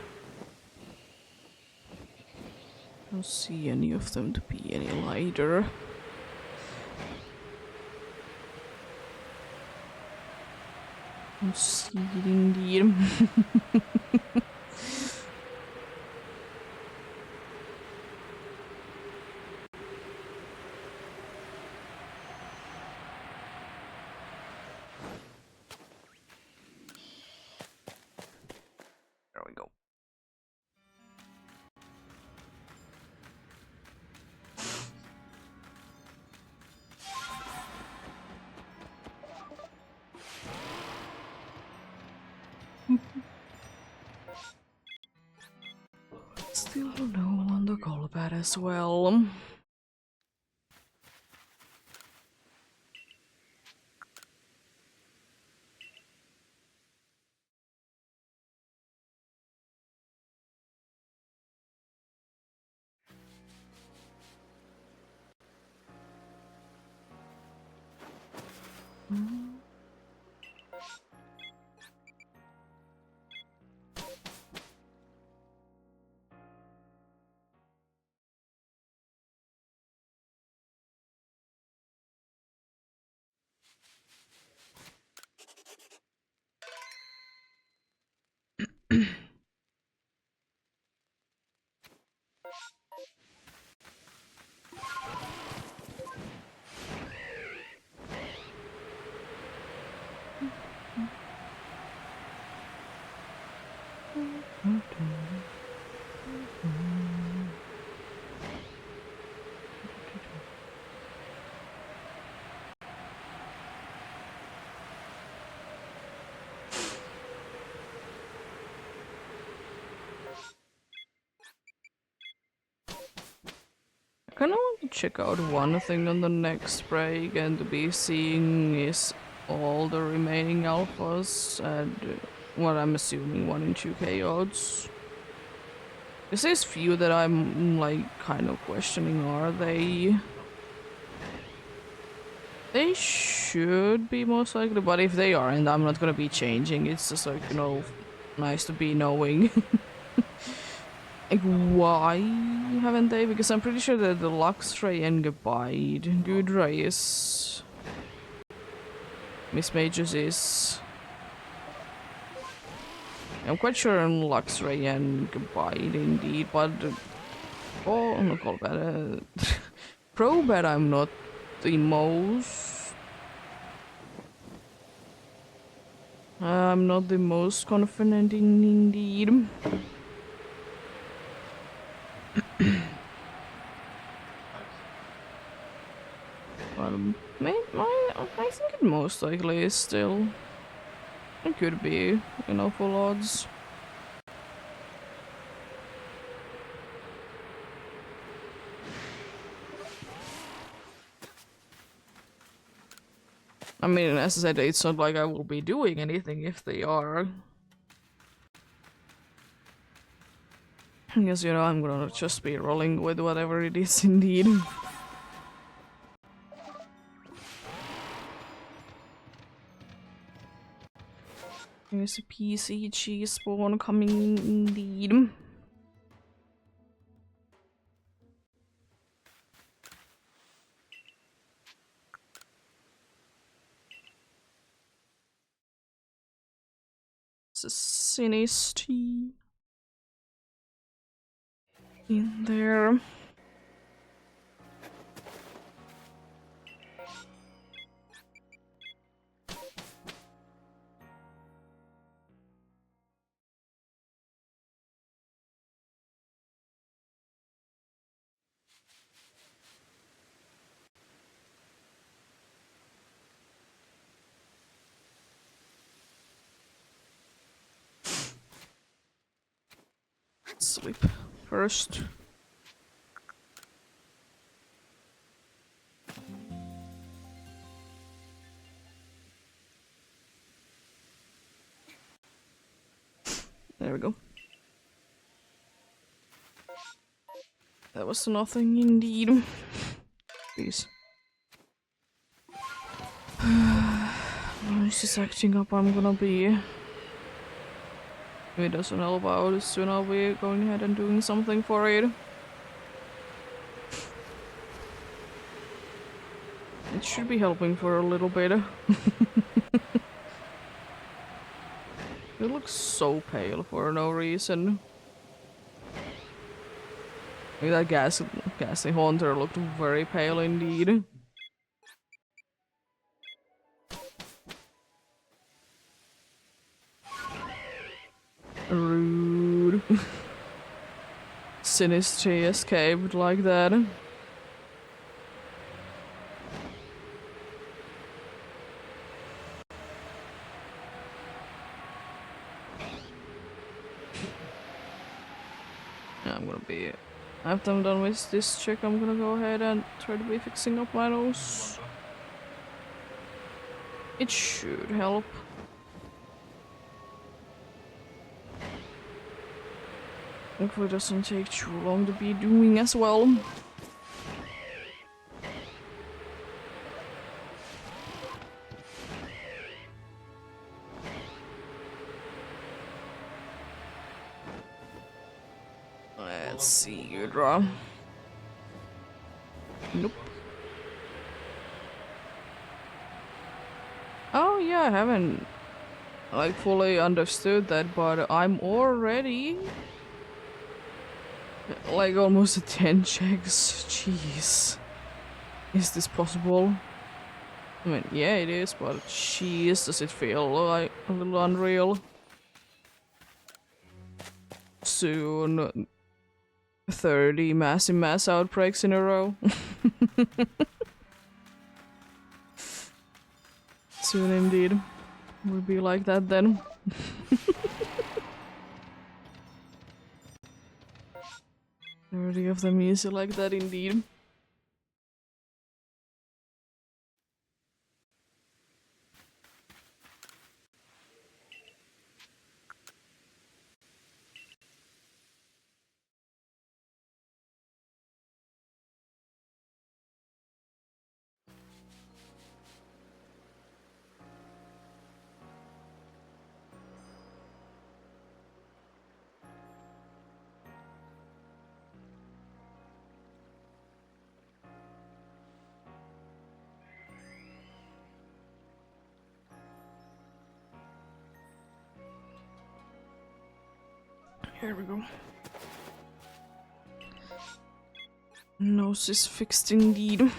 Speaker 1: Don't see any of them to be any lighter. Don't see it indeed.
Speaker 2: There we go.
Speaker 1: Still no on the callback as well. I kinda want to check out one thing on the next break, and to be seeing is all the remaining alphas and what I'm assuming 1 in 2k odds. There's this few that I'm like kind of questioning, are they? They should be most likely, but if they aren't, I'm not gonna be changing. It's just like, you know, nice to be knowing. Like, why haven't they? Because I'm pretty sure that the Luxray and Gabide, Gudra is... Miss Majors is... I'm quite sure on Luxray and Gabide indeed, but... oh, not Callbat. Crobat I'm not the most... I'm not the most confident in indeed. But I think it most likely is still... It could be, you know, full odds. I mean, as I said, it's not like I will be doing anything if they are. Because, you know, I'm gonna just be rolling with whatever it is indeed. There's a PCG spawn coming in indeed. It's a Sinisty in there. Sleep first. There we go. That was nothing indeed. Please. This is acting up, I'm gonna be... If it doesn't help out, soon I'll be going ahead and doing something for it. It should be helping for a little bit. It looks so pale for no reason. Like that ghastly haunter looked very pale indeed. Rude. Sinister escaped like that. Yeah, I'm gonna be. After I'm done with this check, I'm gonna go ahead and try to be fixing up my nose. It should help. Hopefully it doesn't take too long to be doing as well. Let's see, you draw. Nope. Oh yeah, I haven't like fully understood that, but I'm already like almost at 10 checks. Jeez. Is this possible? I mean, yeah, it is, but jeez, does it feel like a little unreal? Soon, 30 massive mass outbreaks in a row. Soon indeed. Will be like that then. 30 of them easy like that indeed. Here we go. Nose is fixed indeed.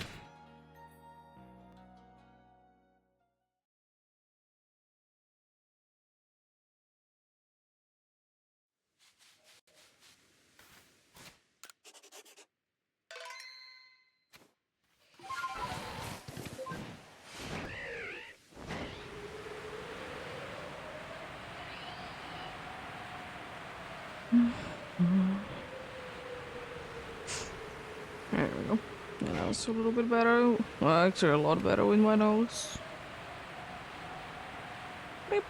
Speaker 1: There we go. Yeah, that was a little bit better. Well, actually a lot better with my nose. Beep.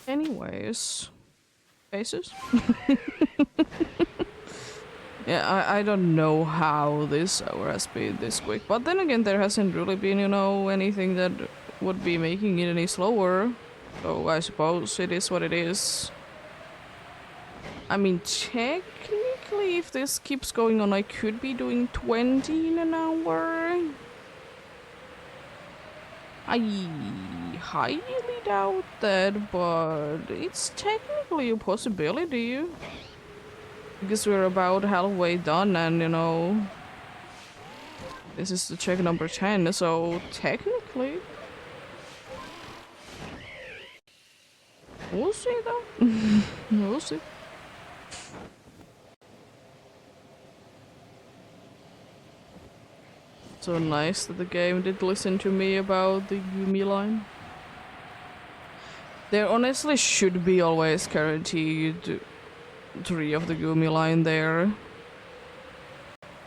Speaker 1: Anyways. Faces? Yeah, I don't know how this hour has been this quick. But then again, there hasn't really been, you know, anything that would be making it any slower. So I suppose it is what it is. I mean, technically, if this keeps going on, I could be doing 20 in an hour. I highly doubt that, but it's technically a possibility. Because we're about halfway done and, you know, this is the check number 10, so technically... We'll see though. We'll see. So nice that the game did listen to me about the Yumi line. There honestly should be always guaranteed 3 of the Gumi line there.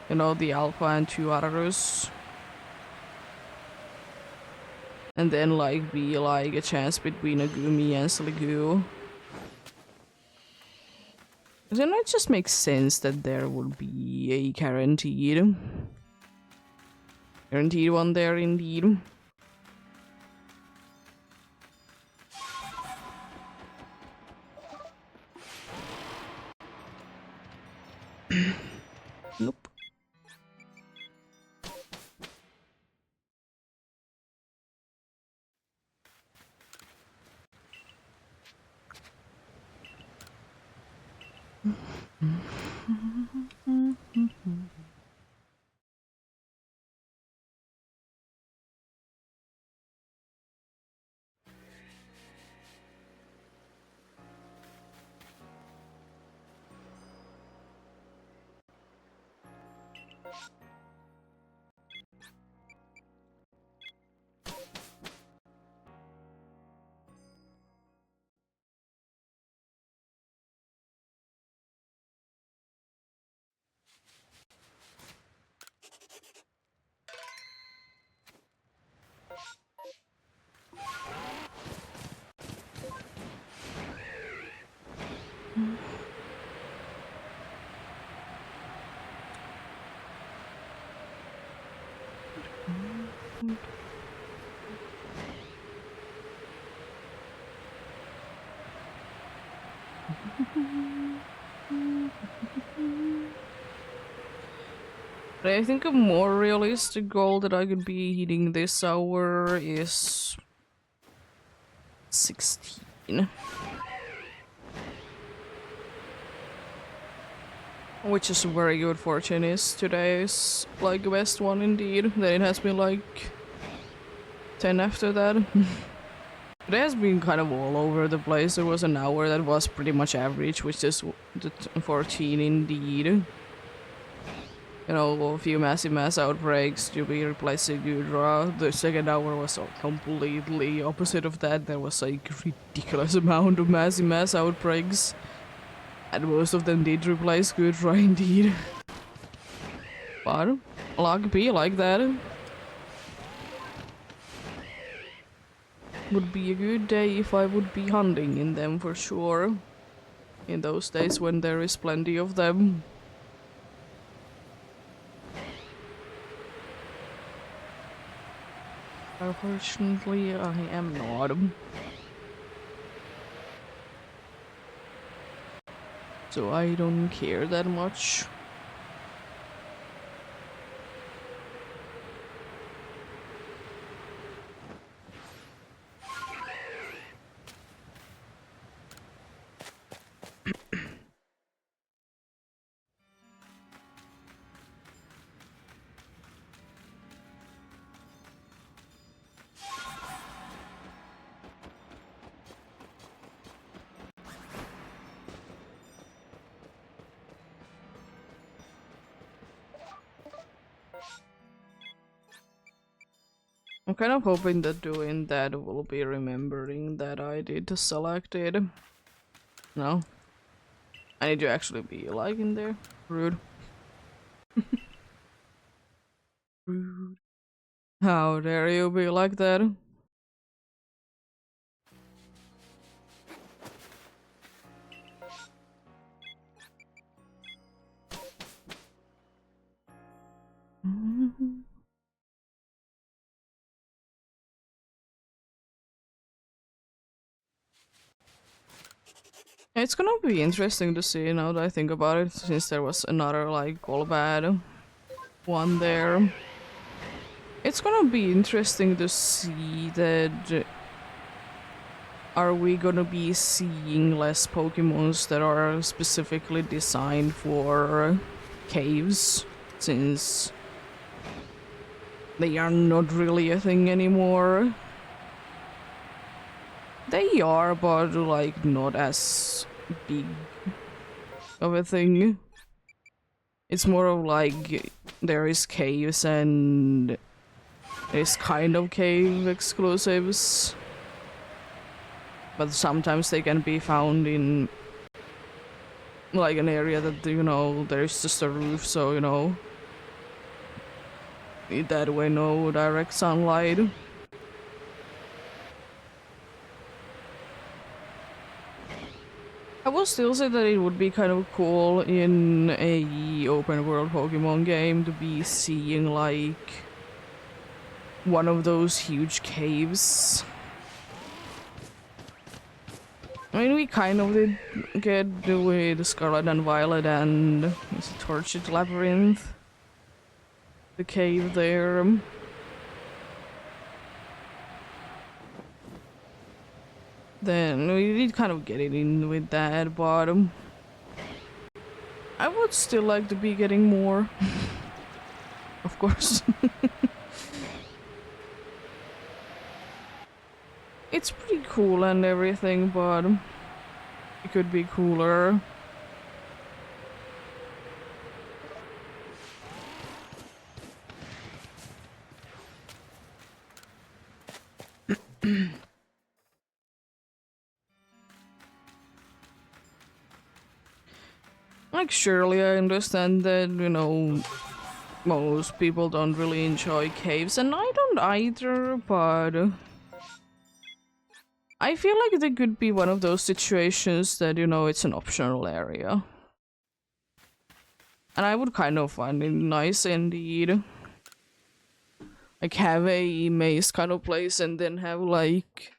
Speaker 1: You know, the Alpha and 2 Ararus. And then like be like a chance between a Gumi and Sligu. Then it just makes sense that there would be a guaranteed one there indeed. Nope. But I think a more realistic goal that I could be hitting this hour is 16. Which is very good for tennis. Today is like the best one indeed. Then it has been like 10 after that. It has been kind of all over the place. There was an hour that was pretty much average, which is the 14 indeed. You know, a few massive mass outbreaks to be replacing Gudra. The second hour was completely opposite of that. There was like ridiculous amount of massive mass outbreaks. And most of them did replace Gudra indeed. But luck be like that. Would be a good day if I would be hunting in them for sure. In those days when there is plenty of them. Unfortunately, I am not. So I don't care that much. I'm kind of hoping that doing that will be remembering that I did select it. No. I need to actually be like in there. Rude. Rude. How dare you be like that? It's gonna be interesting to see now that I think about it, since there was another like Golbad one there. It's gonna be interesting to see that are we gonna be seeing less Pokemons that are specifically designed for caves, since they are not really a thing anymore. They are, but like not as big of a thing. It's more of like there is caves and there's kind of cave exclusives, but sometimes they can be found in like an area that, you know, there's just a roof, so you know, that way no direct sunlight. I will still say that it would be kind of cool in a open world Pokemon game to be seeing like one of those huge caves. I mean, we kind of did get with Scarlet and Violet and is it Tortured Labyrinth? The cave there. Then we did kind of get it in with that, but I would still like to be getting more. Of course. It's pretty cool and everything, but it could be cooler. Like, surely I understand that, you know, most people don't really enjoy caves, and I don't either, but I feel like there could be one of those situations that, you know, it's an optional area. And I would kind of find it nice indeed. Like, have a maze kind of place and then have, like,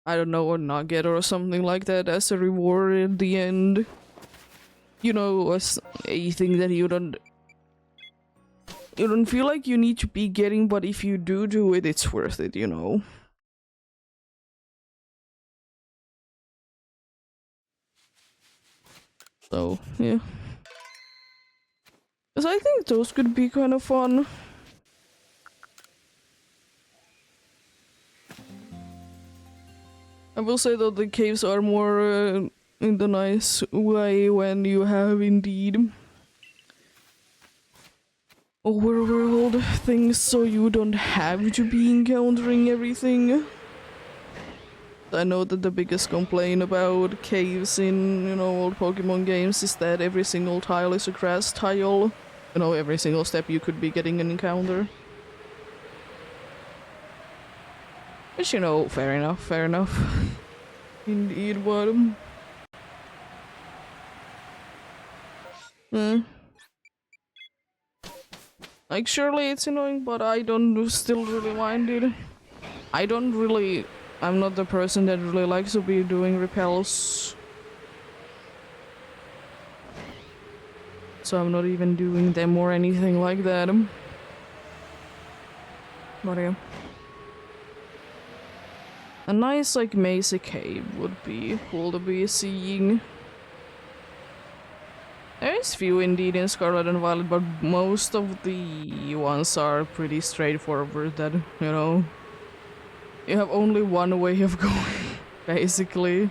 Speaker 1: I don't know, a nugget or something like that as a reward at the end. You know, as a thing that you don't feel like you need to be getting, but if you do it, it's worth it, you know. So, yeah. Because I think those could be kind of fun. I will say that the caves are more in the nice way when you have indeed overworld things, so you don't have to be encountering everything. I know that the biggest complaint about caves in, you know, old Pokemon games is that every single tile is a grass tile. You know, every single step you could be getting an encounter. Which, you know, fair enough, fair enough. Indeed, but... Like, surely it's annoying, but I don't still really mind it. I'm not the person that really likes to be doing repels. So I'm not even doing them or anything like that. But yeah. A nice, like, Mesa cave would be cool to be seeing. There is few indeed in Scarlet and Violet, but most of the ones are pretty straightforward that, you know, you have only one way of going, basically.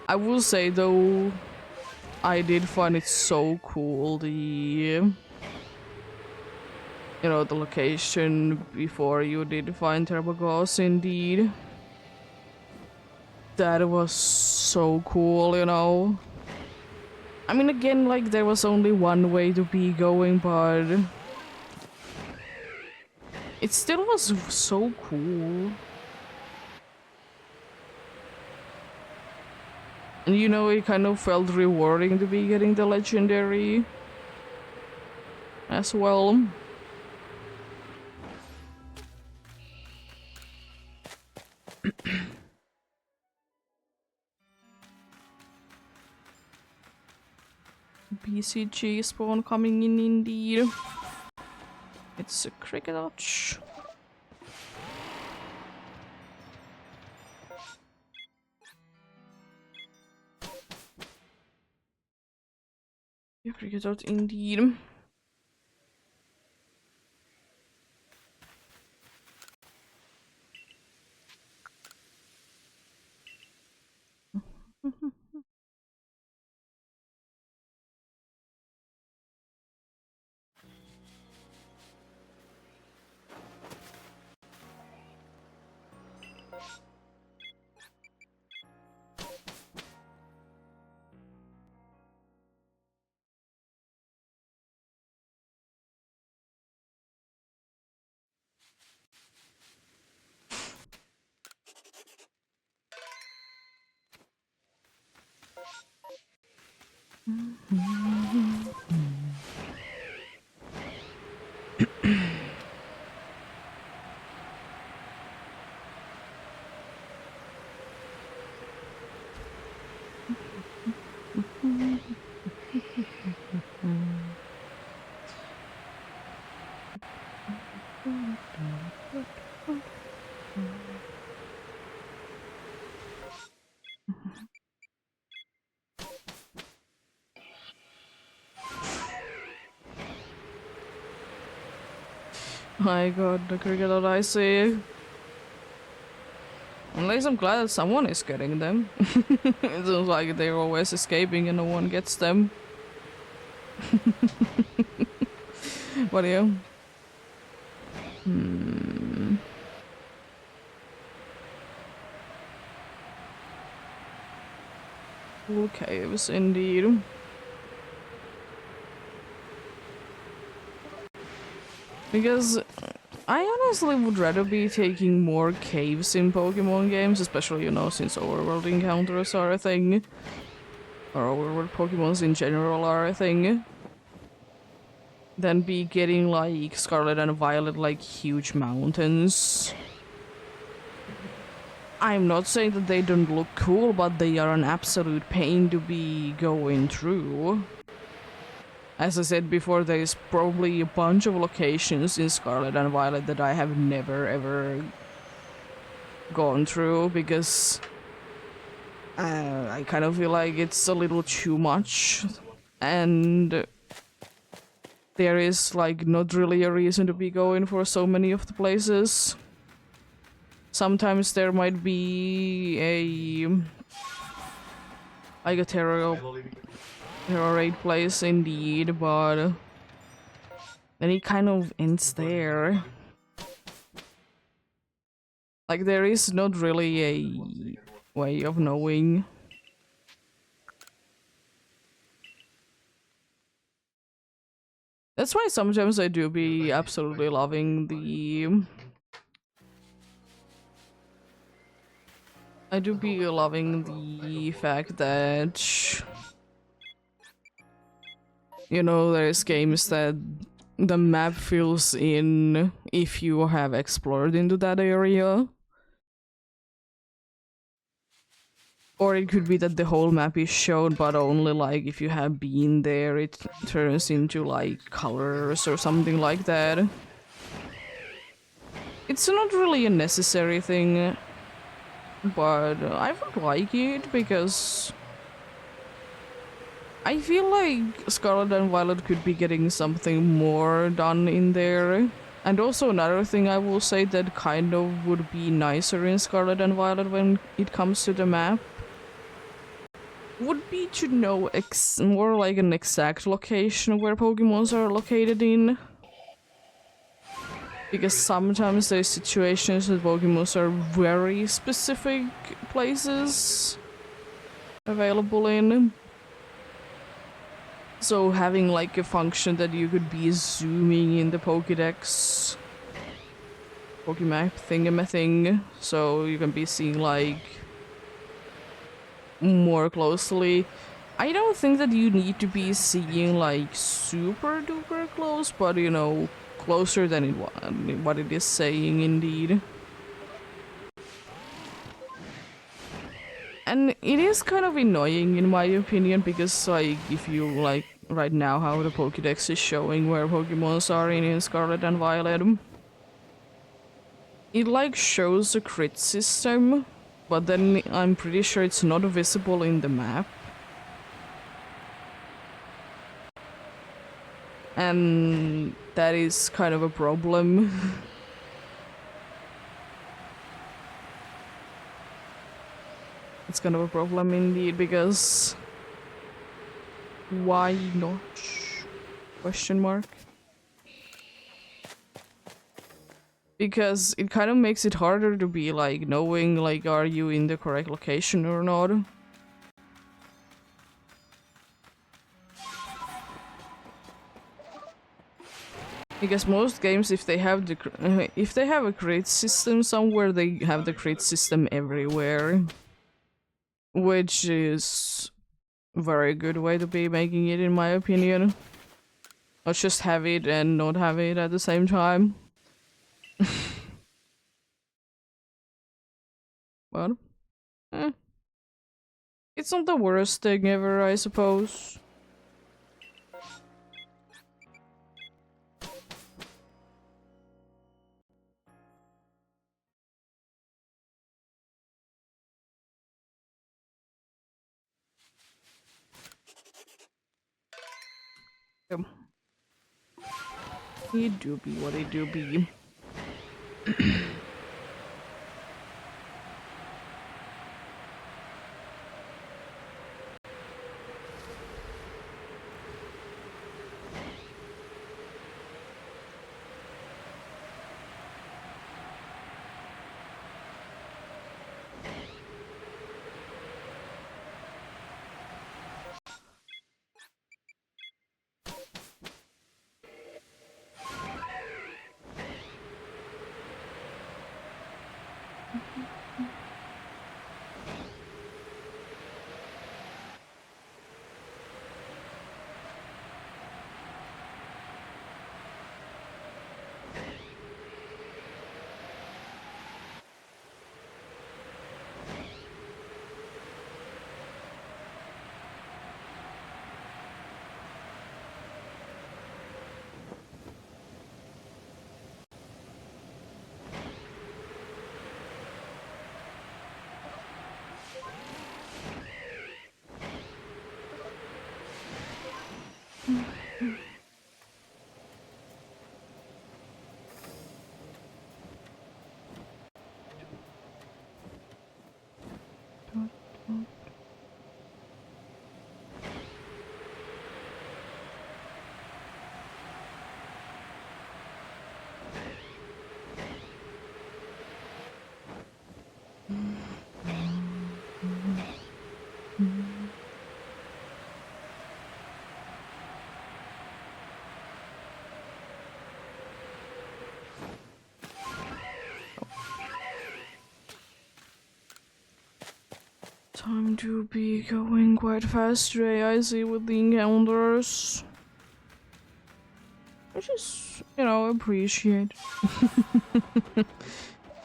Speaker 1: I will say though, I did find it so cool, the you know, the location before you did find Terbogoss indeed. That was so cool, you know. I mean, again, like, there was only one way to be going, but it still was so cool. And you know, it kind of felt rewarding to be getting the legendary as well. BCG spawn coming in indeed. It's a Cricketouch. Yeah, Cricketouch indeed. My god, the Cricketouch I see. At least I'm glad that someone is getting them. It seems like they're always escaping and no one gets them. But yeah. Cool caves indeed. Because I honestly would rather be taking more caves in Pokemon games, especially, you know, since overworld encounters are a thing. Or overworld Pokemons in general are a thing. Than be getting, like, Scarlet and Violet, like, huge mountains. I'm not saying that they don't look cool, but they are an absolute pain to be going through. As I said before, there is probably a bunch of locations in Scarlet and Violet that I have never ever gone through because I kind of feel like it's a little too much, and there is like not really a reason to be going for so many of the places. Sometimes there might be a like a terror raid place indeed, but then it kind of ends there. Like there is not really a way of knowing. That's why sometimes I do be absolutely loving the I do be loving the fact that, you know, there's games that the map fills in if you have explored into that area. Or it could be that the whole map is shown, but only like if you have been there, it turns into like colors or something like that. It's not really a necessary thing, but I would like it because I feel like Scarlet and Violet could be getting something more done in there. And also another thing I will say that kind of would be nicer in Scarlet and Violet when it comes to the map would be to know more like an exact location where Pokemons are located in. Because sometimes there's situations that Pokemons are very specific places available in. So having like a function that you could be zooming in the Pokédex, Pokemap thingamathing, so you can be seeing like more closely. I don't think that you need to be seeing like super duper close, but you know, closer than what it is saying indeed. And it is kind of annoying in my opinion because like if you like right now how the Pokédex is showing where Pokemons are in Scarlet and Violet, it like shows a crit system, but then I'm pretty sure it's not visible in the map. And that is kind of a problem. It's kind of a problem indeed, because why not? Question mark. Because it kind of makes it harder to be like knowing like are you in the correct location or not. Because most games, if they have a crit system somewhere, they have the crit system everywhere, which is a very good way to be making it, in my opinion. Not just have it and not have it at the same time. But eh, it's not the worst thing ever, I suppose. Yep. It do be what it do be. Time to be going quite fast today, I see, with the encounters. Which is, appreciate.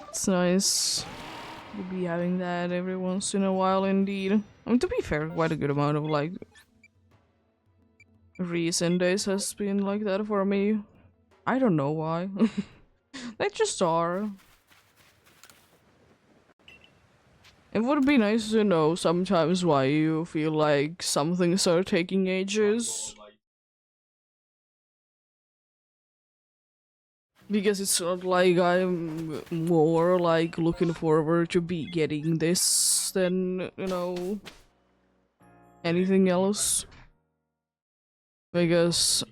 Speaker 1: It's nice to be having that every once in a while, indeed. I mean, to be fair, quite a good amount of, like, recent days has been like that for me. I don't know why. They just are. It would be nice to know sometimes why you feel like some things are taking ages. Because it's not like I'm more like looking forward to be getting this than, anything else. Because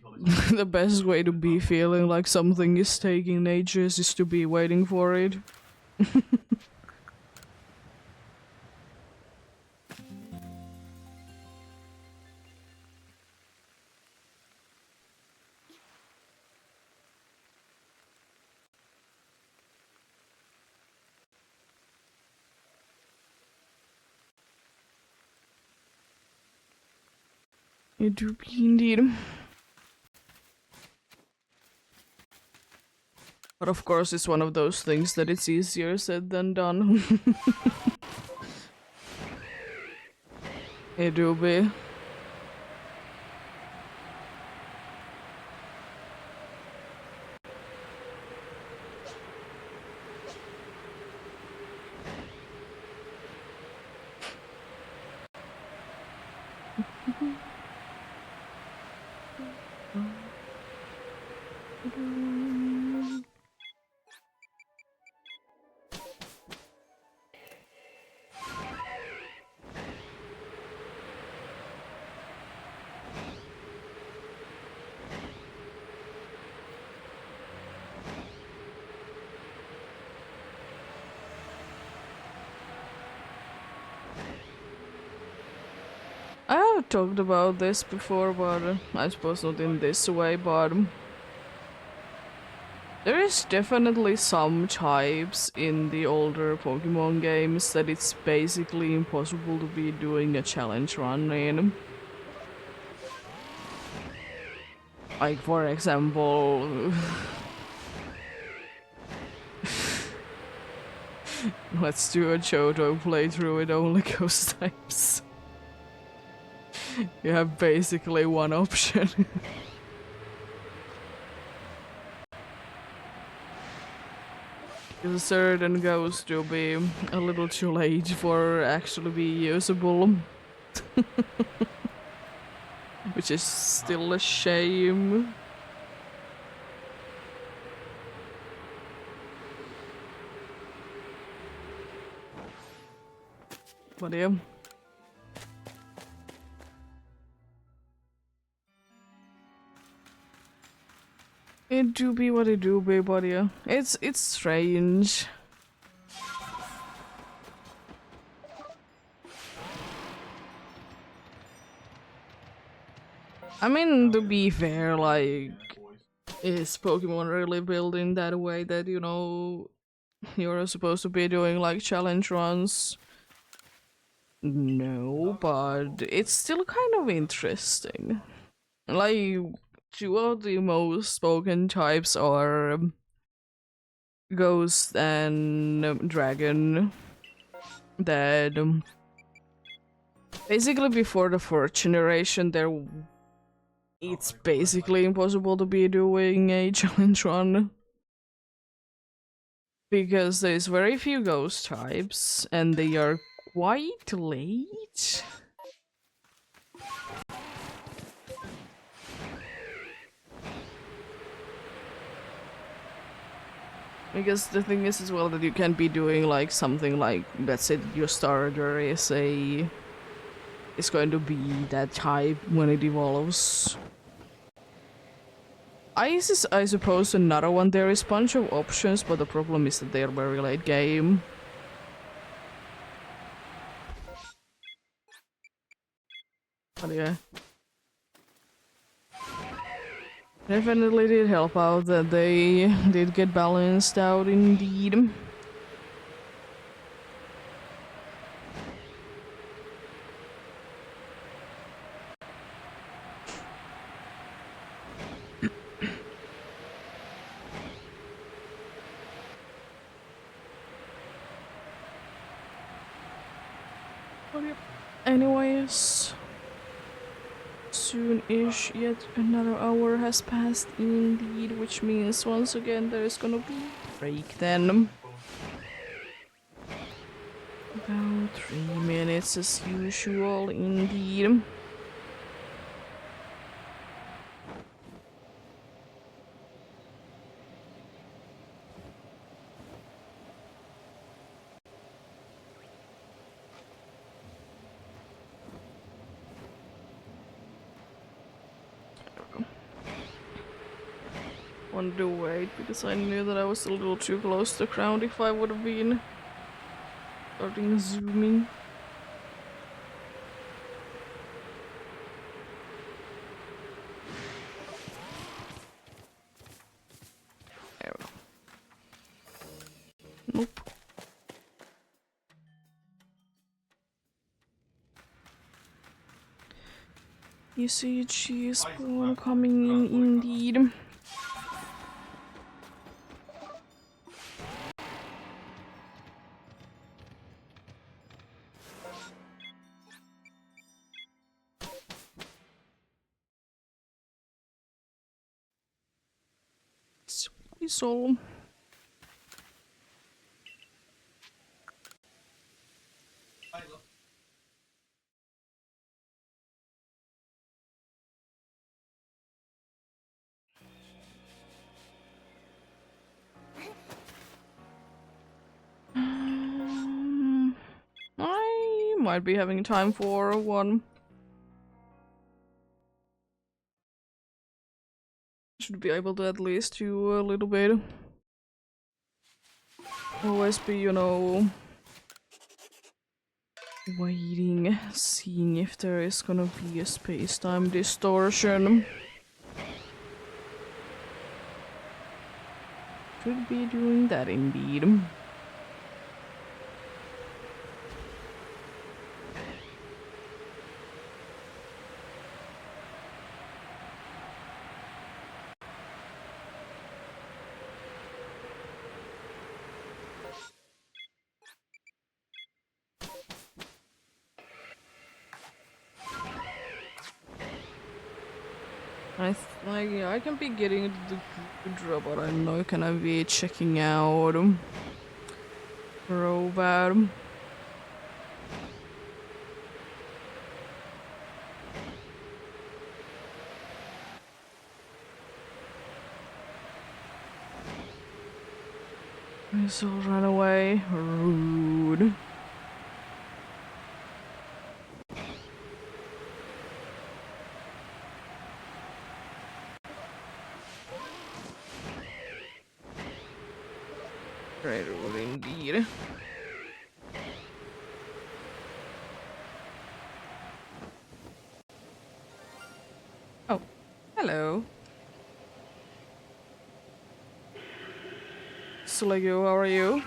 Speaker 1: the best way to be feeling like something is taking ages is to be waiting for it. It do be indeed. But of course it's one of those things that it's easier said than done. It do be. I have talked about this before, but I suppose not in this way, but there is definitely some types in the older Pokemon games that it's basically impossible to be doing a challenge run in. Like, for example, let's do a Johto playthrough, it only ghost types. You have basically one option. Because certain ghosts will be a little too late for actually be usable. Which is still a shame. But yeah. It do be what it do be, but yeah. It's strange. I mean, to be fair, like, is Pokemon really built in that way that, you're supposed to be doing, like, challenge runs? No, but it's still kind of interesting. Like, two of the most spoken types are Ghost and Dragon. That basically before the fourth generation, it's basically impossible to be doing a challenge run. Because there's very few ghost types, and they are quite late. Because the thing is as well that you can be doing like something like, let's say your starter is going to be that type when it evolves. Ice is, I suppose, another one. There is a bunch of options, but the problem is that they are very late game. But yeah. Definitely did help out that they did get balanced out indeed. But yep. Anyways, soon-ish, yet another hour has passed indeed, which means once again there's gonna be a break then. About 3 minutes as usual, indeed. Wanted to wait because I knew that I was a little too close to the ground if I would have been starting zooming. There we go. Nope. You see cheese spawn coming in indeed. Weasel. I might be having time for one. Should be able to at least do a little bit. Always be, you know, waiting, seeing if there is gonna be a space-time distortion. Should be doing that indeed. I can be getting into the Gudra, but I know can I be checking out Robot. This will run away. Rude. Very rude indeed. Oh, hello. Sligo, how are you?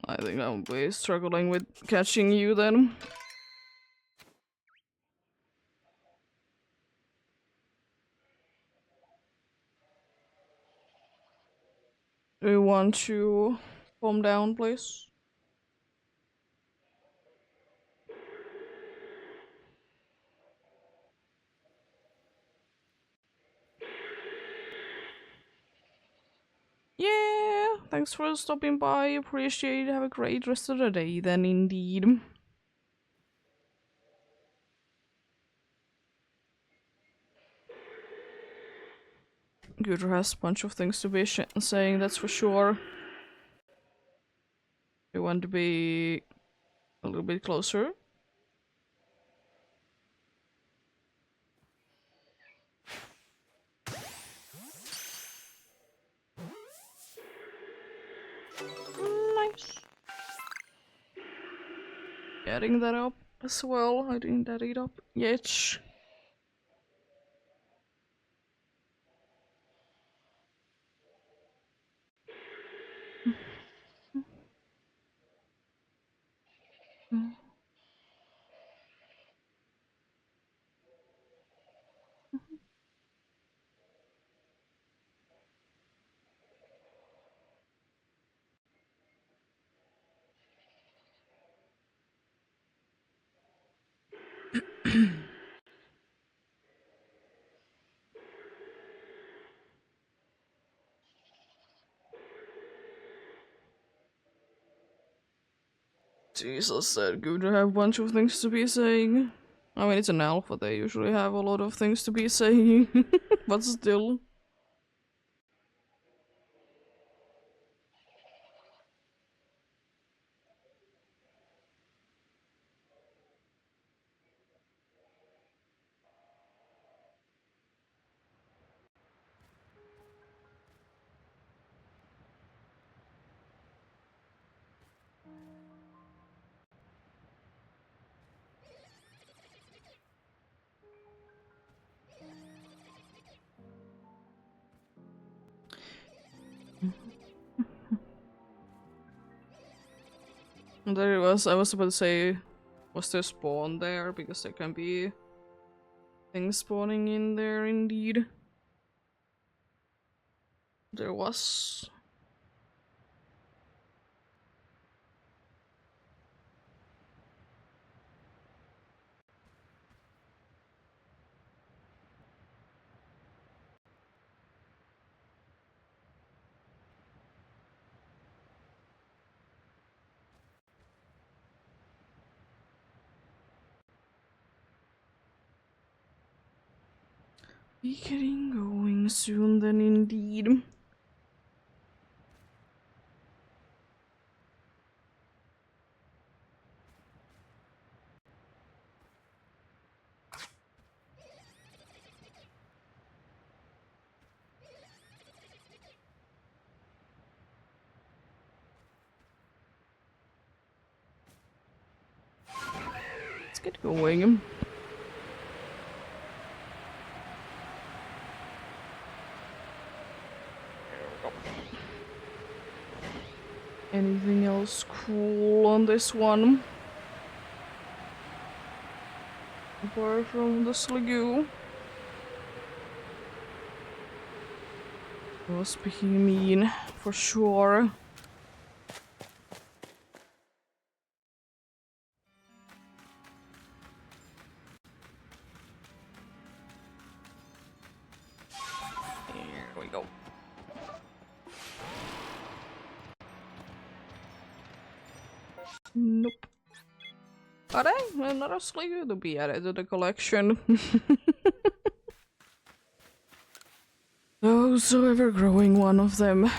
Speaker 1: I think I'll be struggling with catching you then. Do you want to calm down, please? Yeah, thanks for stopping by. Appreciate it. Have a great rest of the day then, indeed. Guder has a bunch of things to be saying, that's for sure. You want to be a little bit closer? Nice. Getting that up. as well. I didn't add it up yet. Jesus said good to have a bunch of things to be saying. I mean, it's an alpha, they usually have a lot of things to be saying, but still. There it was. I was about to say, was there spawn there? Because there can be things spawning in there indeed. There was. Be getting going soon then indeed. Let's get going. Anything else cool on this one? Apart from the Sligoo. It was being mean, for sure. Here we go. Nope. Alright, another Sligoo to be added to the collection. Oh, so ever growing one of them.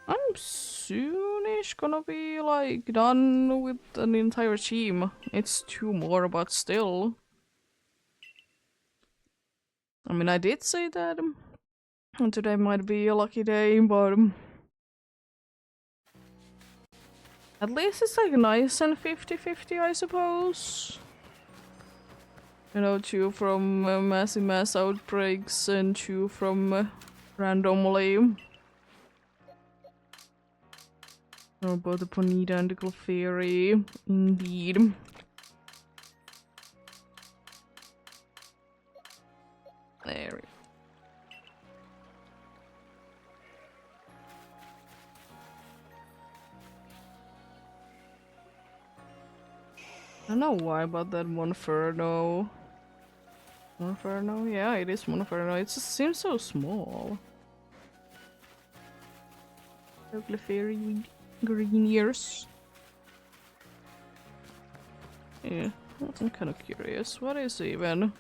Speaker 1: I'm soonish gonna be like done with an entire team. It's two more, but still. I mean, I did say that today might be a lucky day, but at least it's like nice and 50-50, I suppose. You know, two from massive mass outbreaks and two from randomly. Or both the Ponita and the Clefairy, indeed. There we go. I don't know why, but that Monferno. Monferno? Yeah, it is Monferno. It just seems so small. Clefairy green ears. Yeah, I'm kind of curious. What is even?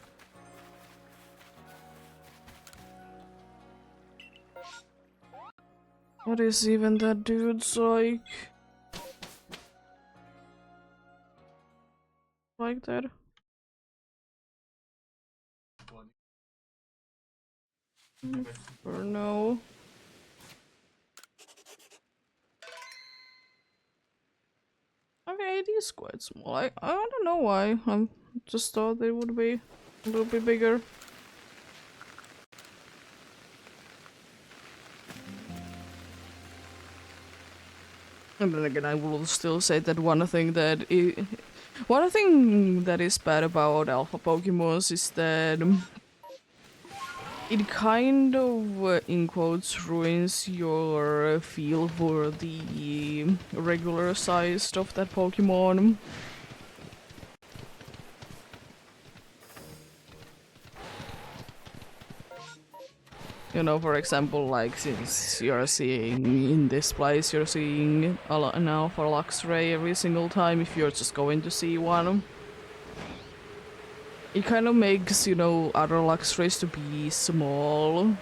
Speaker 1: What is even that dude's like? Like that? Or no? I mean, it is quite small. I don't know why. I just thought they would be a little bit bigger. And then again, I will still say that one thing that is bad about alpha Pokemons is that it kind of, in quotes, ruins your feel for the regular size of that Pokemon. You know, for example, like since you're seeing in this place, you're seeing an Alpha Luxray every single time if you're just going to see one. It kind of makes, you know, other Luxrays to be small.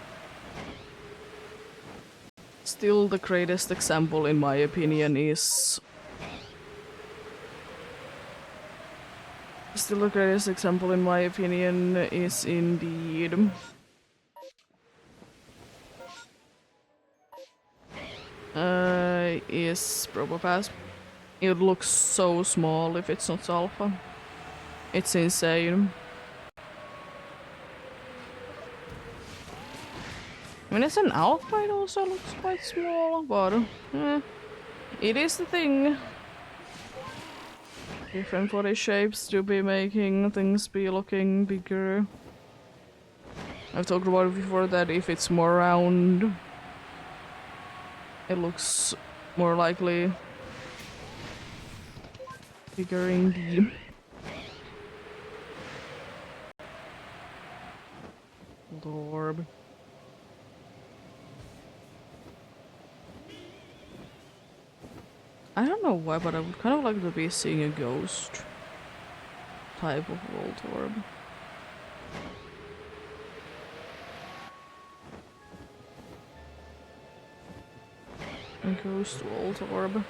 Speaker 1: Still, the greatest example, in my opinion, is... Still, the greatest example, in my opinion, is indeed... is Probopass. It looks so small if it's not Alpha. It's insane. I mean, as an alpha, it also looks quite small, but it is the thing. Different body shapes to be making things be looking bigger. I've talked about it before that if it's more round, it looks more likely bigger indeed. Orb. I don't know why, but I would kind of like to be seeing a ghost type of Volt Orb. A ghost Volt Orb.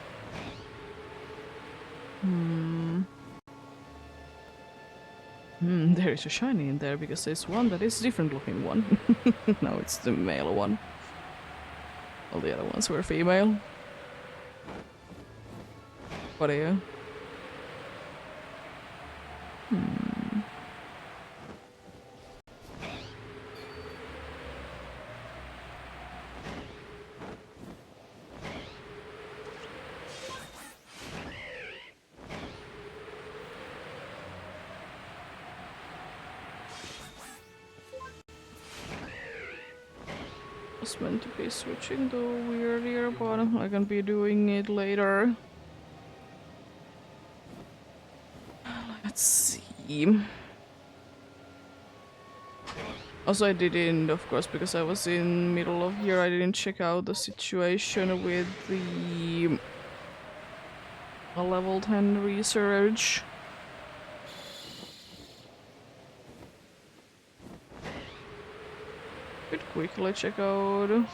Speaker 1: There is a shiny in there because there's one that is different looking one. No, it's the male one. All the other ones were female. But yeah. Was meant to be switching the weird ear, but I can be doing it later. Let's see. Also, I didn't, of course, because I was in middle of year, I didn't check out the situation with the level 10 research. Could quickly check out.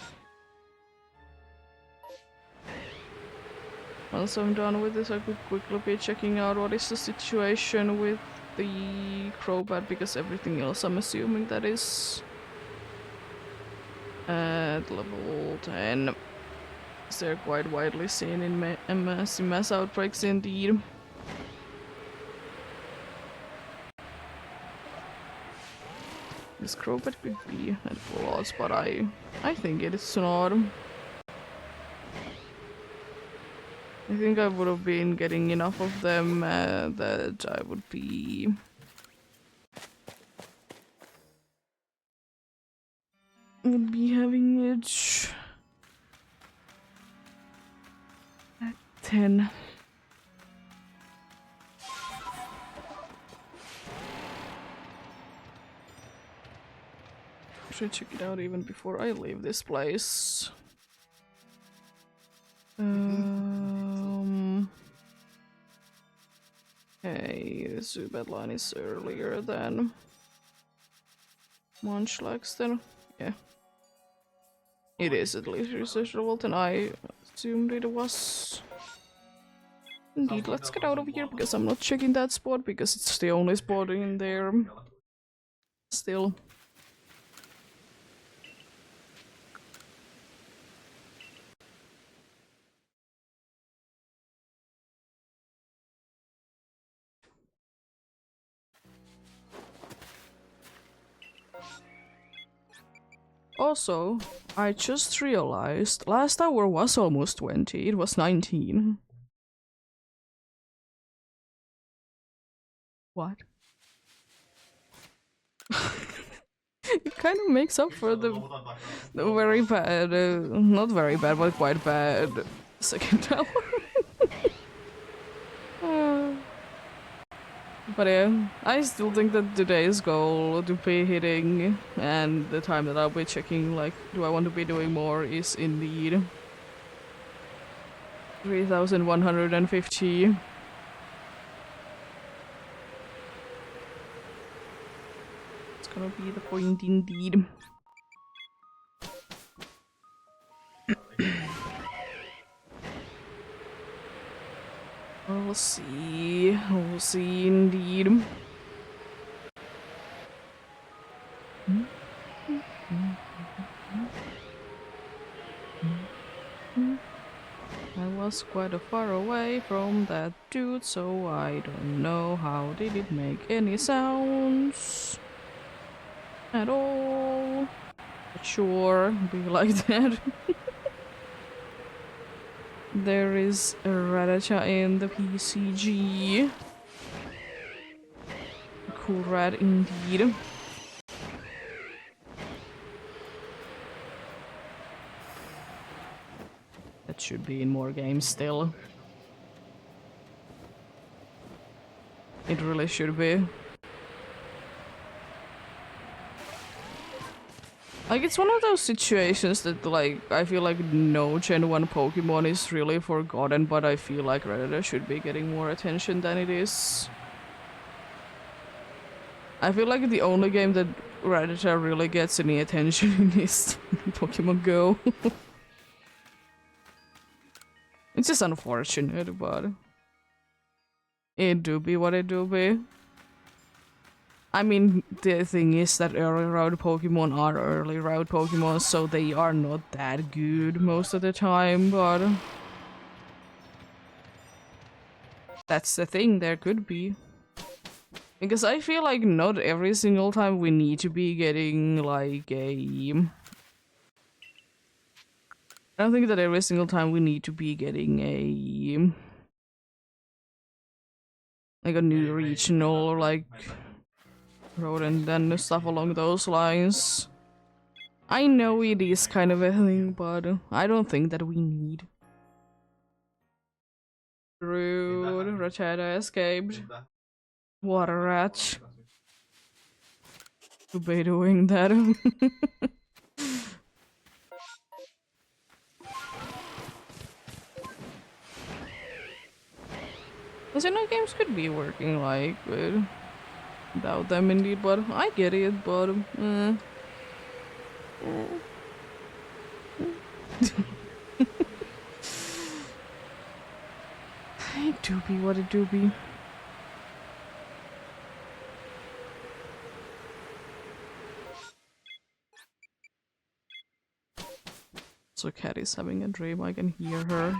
Speaker 1: Once I'm done with this, I could quickly be checking out what is the situation with the Crobat, because everything else I'm assuming that is at level 10. They're quite widely seen in mass outbreaks indeed. This Crobat could be at full odds, but I think it is not. I think I would have been getting enough of them that I would be having it at 10. Should check it out even before I leave this place. Hey, the Zubat line is earlier than Munchlax then. Yeah. It is at least research level 10. I assumed it was. Indeed, let's get out of here because I'm not checking that spot because it's the only spot in there. Still. Also, I just realized last hour was almost 20, it was 19. What? It kind of makes up for the very bad, not very bad, but quite bad second hour. Uh, but yeah, I still think that today's goal to be hitting and the time that I'll be checking, like, do I want to be doing more, is indeed 3,150. It's gonna be the point indeed. We'll see. We'll see indeed. I was quite a far away from that dude, so I don't know how did it make any sounds at all. But sure, be like that. There is a Radacha in the PCG. Cool rat indeed. That should be in more games still. It really should be. Like, it's one of those situations that, like, I feel like no Gen 1 Pokemon is really forgotten, but I feel like Rattata should be getting more attention than it is. I feel like the only game that Rattata really gets any attention in is Pokemon Go. It's just unfortunate, but it do be what it do be. I mean, the thing is that early route Pokemon are early route Pokemon, so they are not that good most of the time, but that's the thing, there could be. Because I feel like not every single time we need to be getting like a... I don't think that every single time we need to be getting a... like a new regional or like road and then stuff along those lines. I know it is kind of a thing, but I don't think that we need. Rude, Racheta escaped. Water rat. To be doing that. Because you know, games could be working like without them indeed, but I get it, but it do be what it do be. So Cat is having a dream, I can hear her.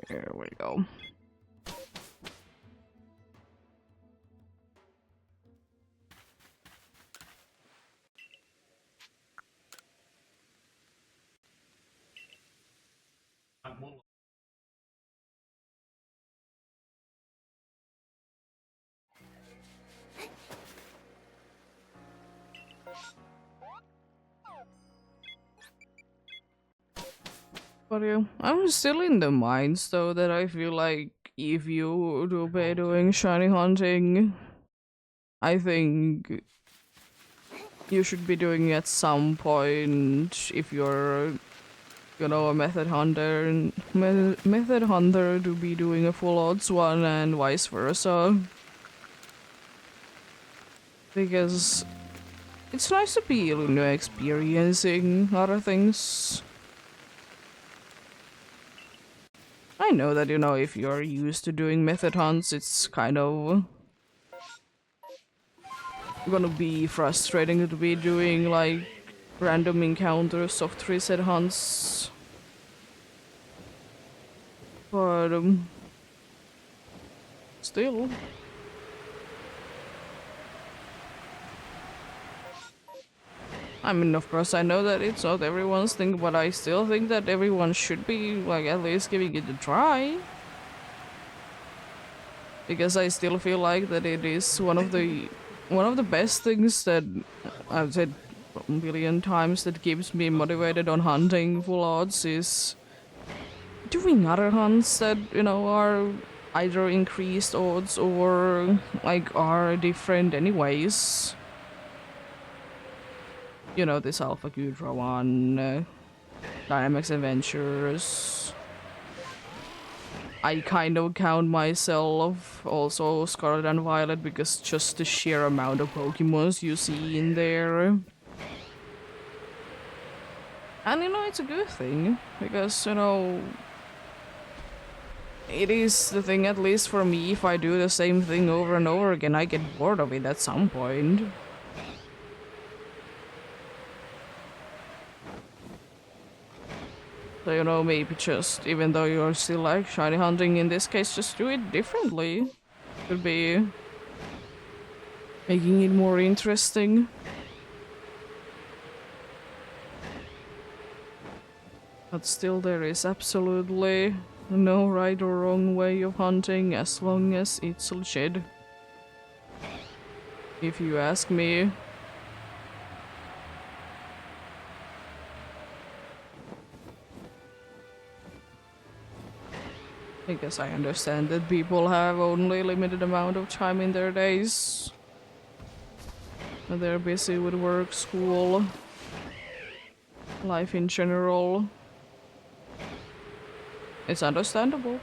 Speaker 1: There we go. But yeah, I'm still in the minds though that I feel like if you do be doing shiny hunting, I think you should be doing it at some point if you're, you know, a method hunter, and method hunter to be doing a full odds one and vice versa. Because it's nice to be, you know, experiencing other things. I know that, you know, if you're used to doing method hunts, it's kind of gonna be frustrating to be doing like random encounters, soft reset hunts. But still. I mean, of course, I know that it's not everyone's thing, but I still think that everyone should be, like, at least giving it a try. Because I still feel like that it is one of the best things that I've said a million times that keeps me motivated on hunting full odds is doing other hunts that, you know, are either increased odds or, like, are different anyways. You know, this Alpha Gudra one, Dynamax Adventures. I kind of count myself also Scarlet and Violet because just the sheer amount of Pokemons you see in there. And you know, it's a good thing because, you know, it is the thing, at least for me, if I do the same thing over and over again, I get bored of it at some point. So, you know, maybe just, even though you're still like shiny hunting in this case, just do it differently. Could be making it more interesting. But still, there is absolutely no right or wrong way of hunting as long as it's legit. If you ask me. I guess I understand that people have only limited amount of time in their days. And they're busy with work, school, life in general. It's understandable.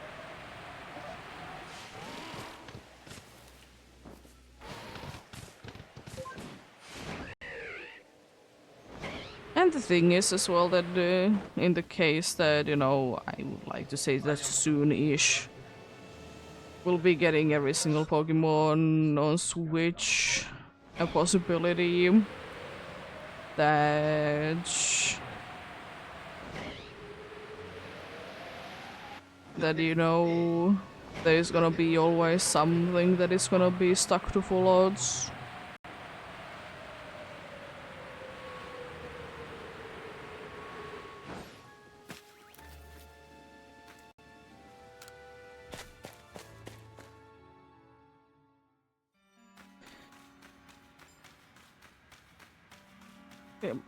Speaker 1: And the thing is as well that in the case that, you know, I would like to say that soon-ish, we'll be getting every single Pokemon on Switch. A possibility that you know, there's gonna be always something that is gonna be stuck to full odds.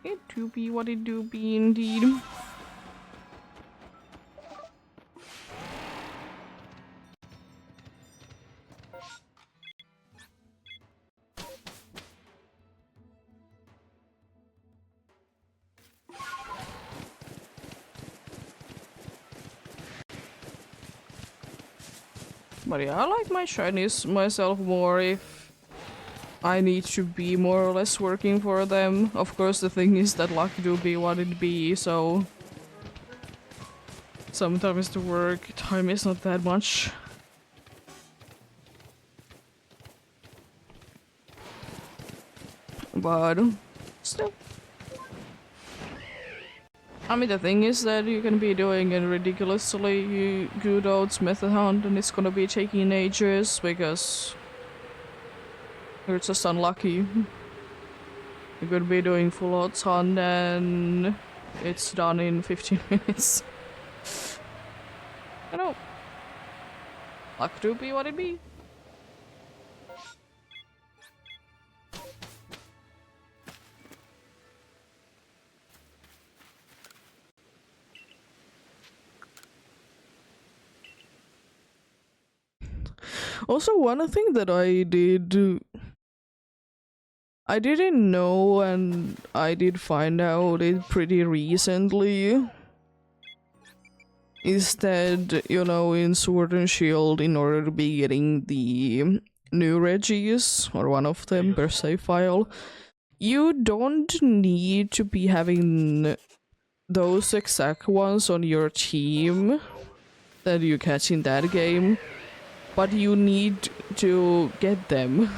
Speaker 1: It do be what it do be indeed. But yeah, I like my shinies myself more if I need to be more or less working for them. Of course, the thing is that luck do be what it be, so sometimes the work time is not that much. But still. I mean, the thing is that you can be doing a ridiculously good odds method hunt and it's gonna be taking ages because you're just unlucky. You could be doing full odds hunt and it's done in 15 minutes. I know. Luck do be what it be. Also, one thing that I didn't know and I did find out it pretty recently is that, you know, in Sword and Shield, in order to be getting the new Regis, or one of them per save file, you don't need to be having those exact ones on your team that you catch in that game, but you need to get them.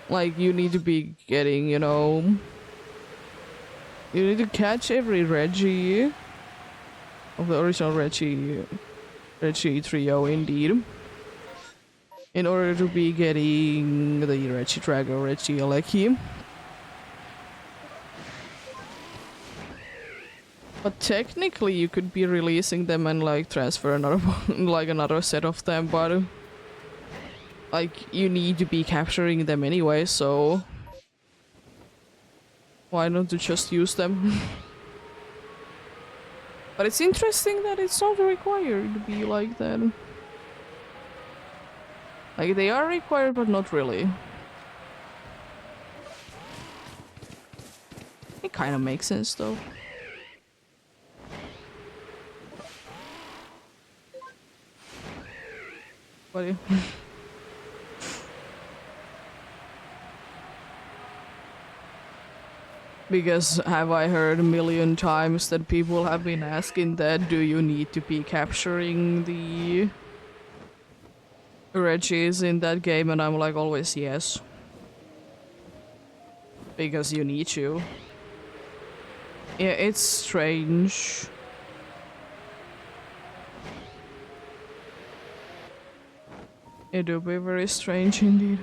Speaker 1: Like, you need to be getting, you know, you need to catch every Reggie of the original Reggie trio indeed, in order to be getting the Reggie Drago, Reggie Aleki. But technically you could be releasing them and like transfer another like another set of them, but like you need to be capturing them anyway, so why not to just use them? But it's interesting that it's not required to be like that. Like, they are required, but not really. It kind of makes sense, though. What? Because have I heard a million times that people have been asking that, do you need to be capturing the Regis in that game? And I'm like, always yes. Because you need to. Yeah, it's strange. It will be very strange indeed.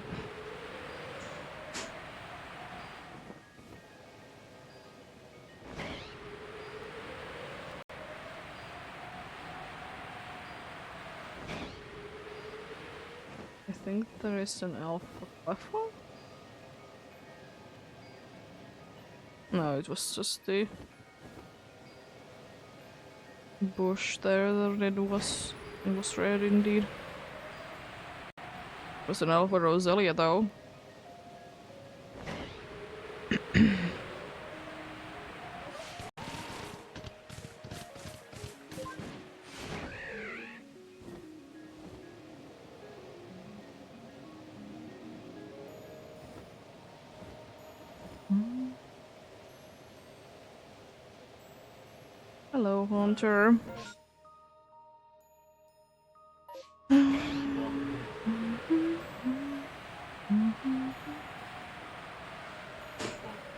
Speaker 1: I think there is an alpha platform? No, it was just the bush there that it was red indeed. It was an alpha Roselia though. Hello, Hunter.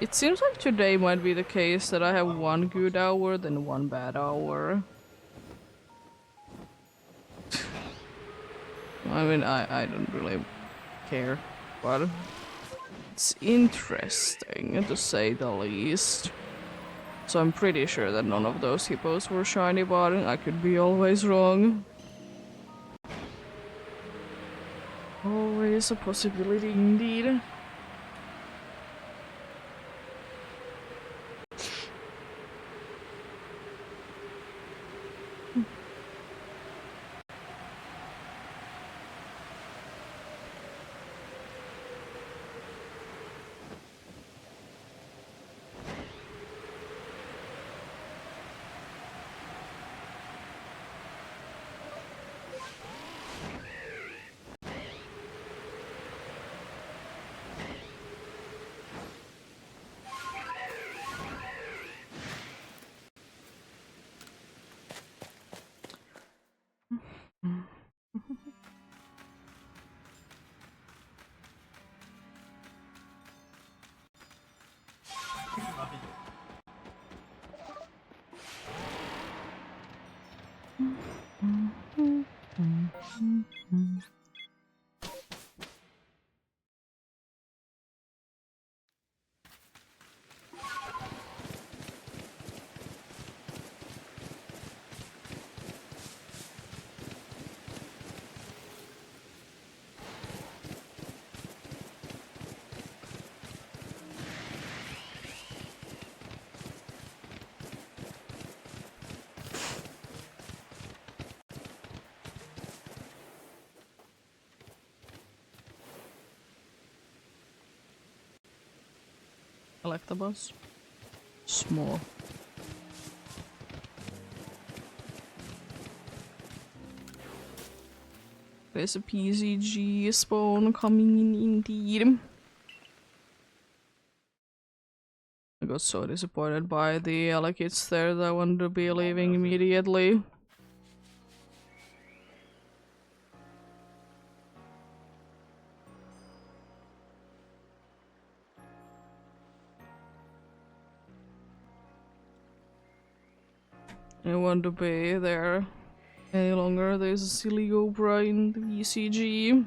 Speaker 1: It seems like today might be the case that I have one good hour, then one bad hour. I mean, I don't really care, but it's interesting to say the least. So I'm pretty sure that none of those hippos were shiny, but I could be always wrong. Always a possibility indeed. Collectibles. Small. There's a PCG spawn coming in indeed. I got so disappointed by the kids there that I wanted to be leaving immediately. I don't want to be there any longer. There's a silly Cobra in the VCG.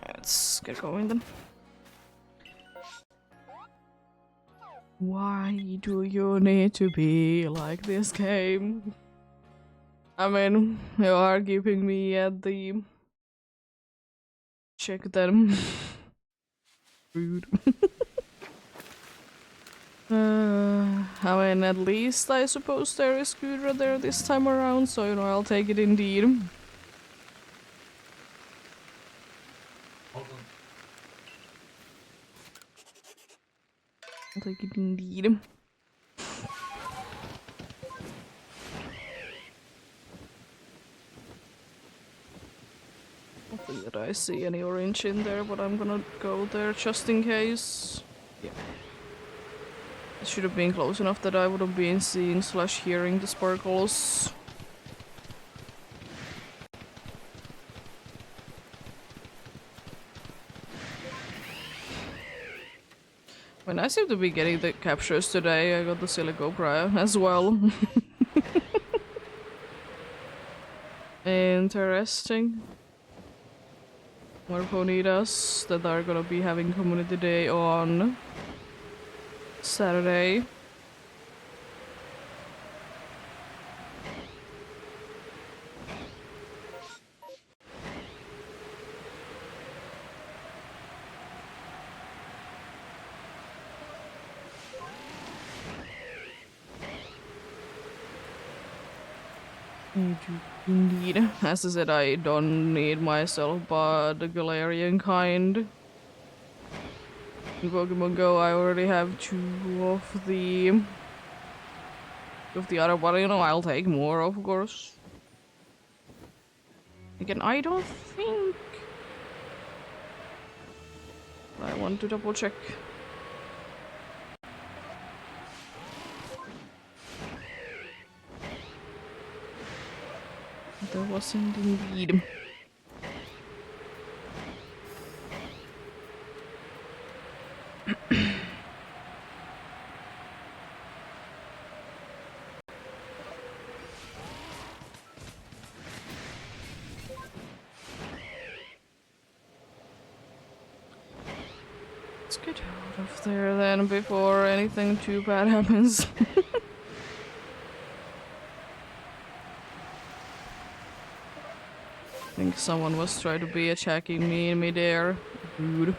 Speaker 1: Let's get going then. Why do you need to be like this game? I mean, you are keeping me at the check them. Rude. I mean, at least I suppose there is Gudra there this time around, so you know, I'll take it indeed.
Speaker 3: Hold on.
Speaker 1: I'll take it indeed. I don't think that I see any orange in there, but I'm gonna go there just in case. Yeah. It should have been close enough that I would have been seeing slash hearing the sparkles. When I seem to be getting the captures today, I got the Silico Prior as well. Interesting. More ponitas that are gonna be having community day on Saturday. Indeed. As I said, I don't need myself, but the Galarian kind. In Pokemon Go, I already have 2 of the other, but you know, I'll take more, of course. Again, I don't think I want to double check. There wasn't indeed. Let's get out of there then before anything too bad happens. I think someone was trying to be attacking me in midair. Rude.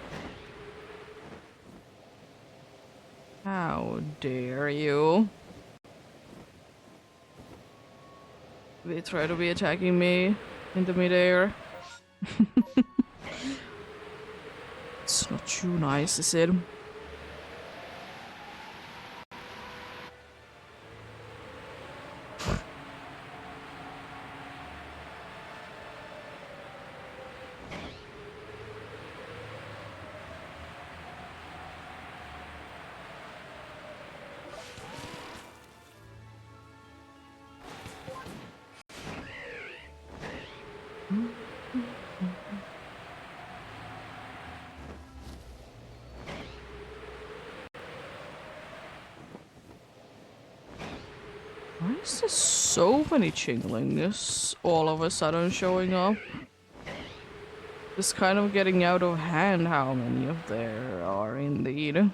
Speaker 1: How dare you? They try to be attacking me in the midair. It's not too nice, is it? Why is there so many chinglings all of a sudden showing up? It's kind of getting out of hand how many of there are indeed.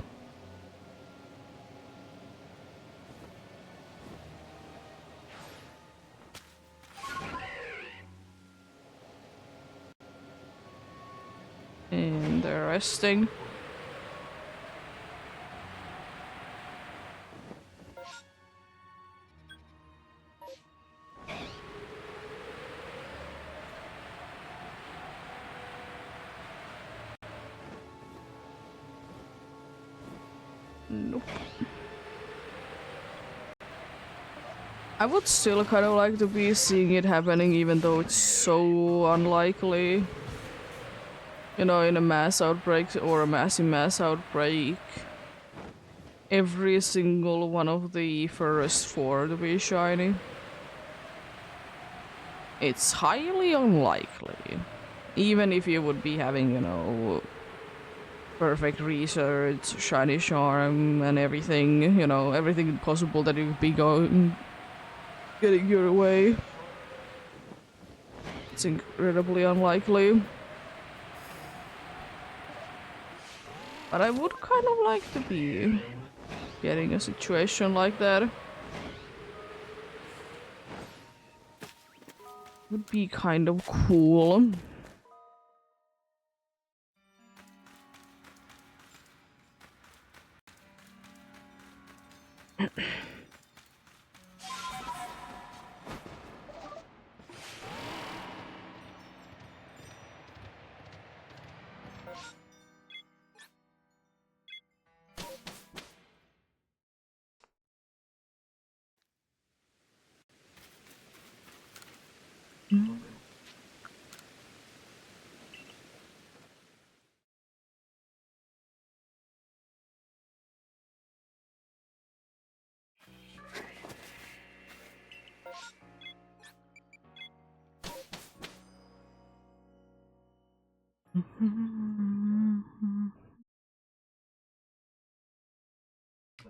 Speaker 1: interesting. Nope. I would still kind of like to be seeing it happening, even though it's so unlikely. You know, in a mass outbreak or a mass outbreak, every single one of the first four to be shiny. It's highly unlikely. Even if you would be having, you know, perfect research, shiny charm, and everything, you know, everything possible that you could be getting your way. It's incredibly unlikely. But I would kind of like to be getting a situation like that. Would be kind of cool.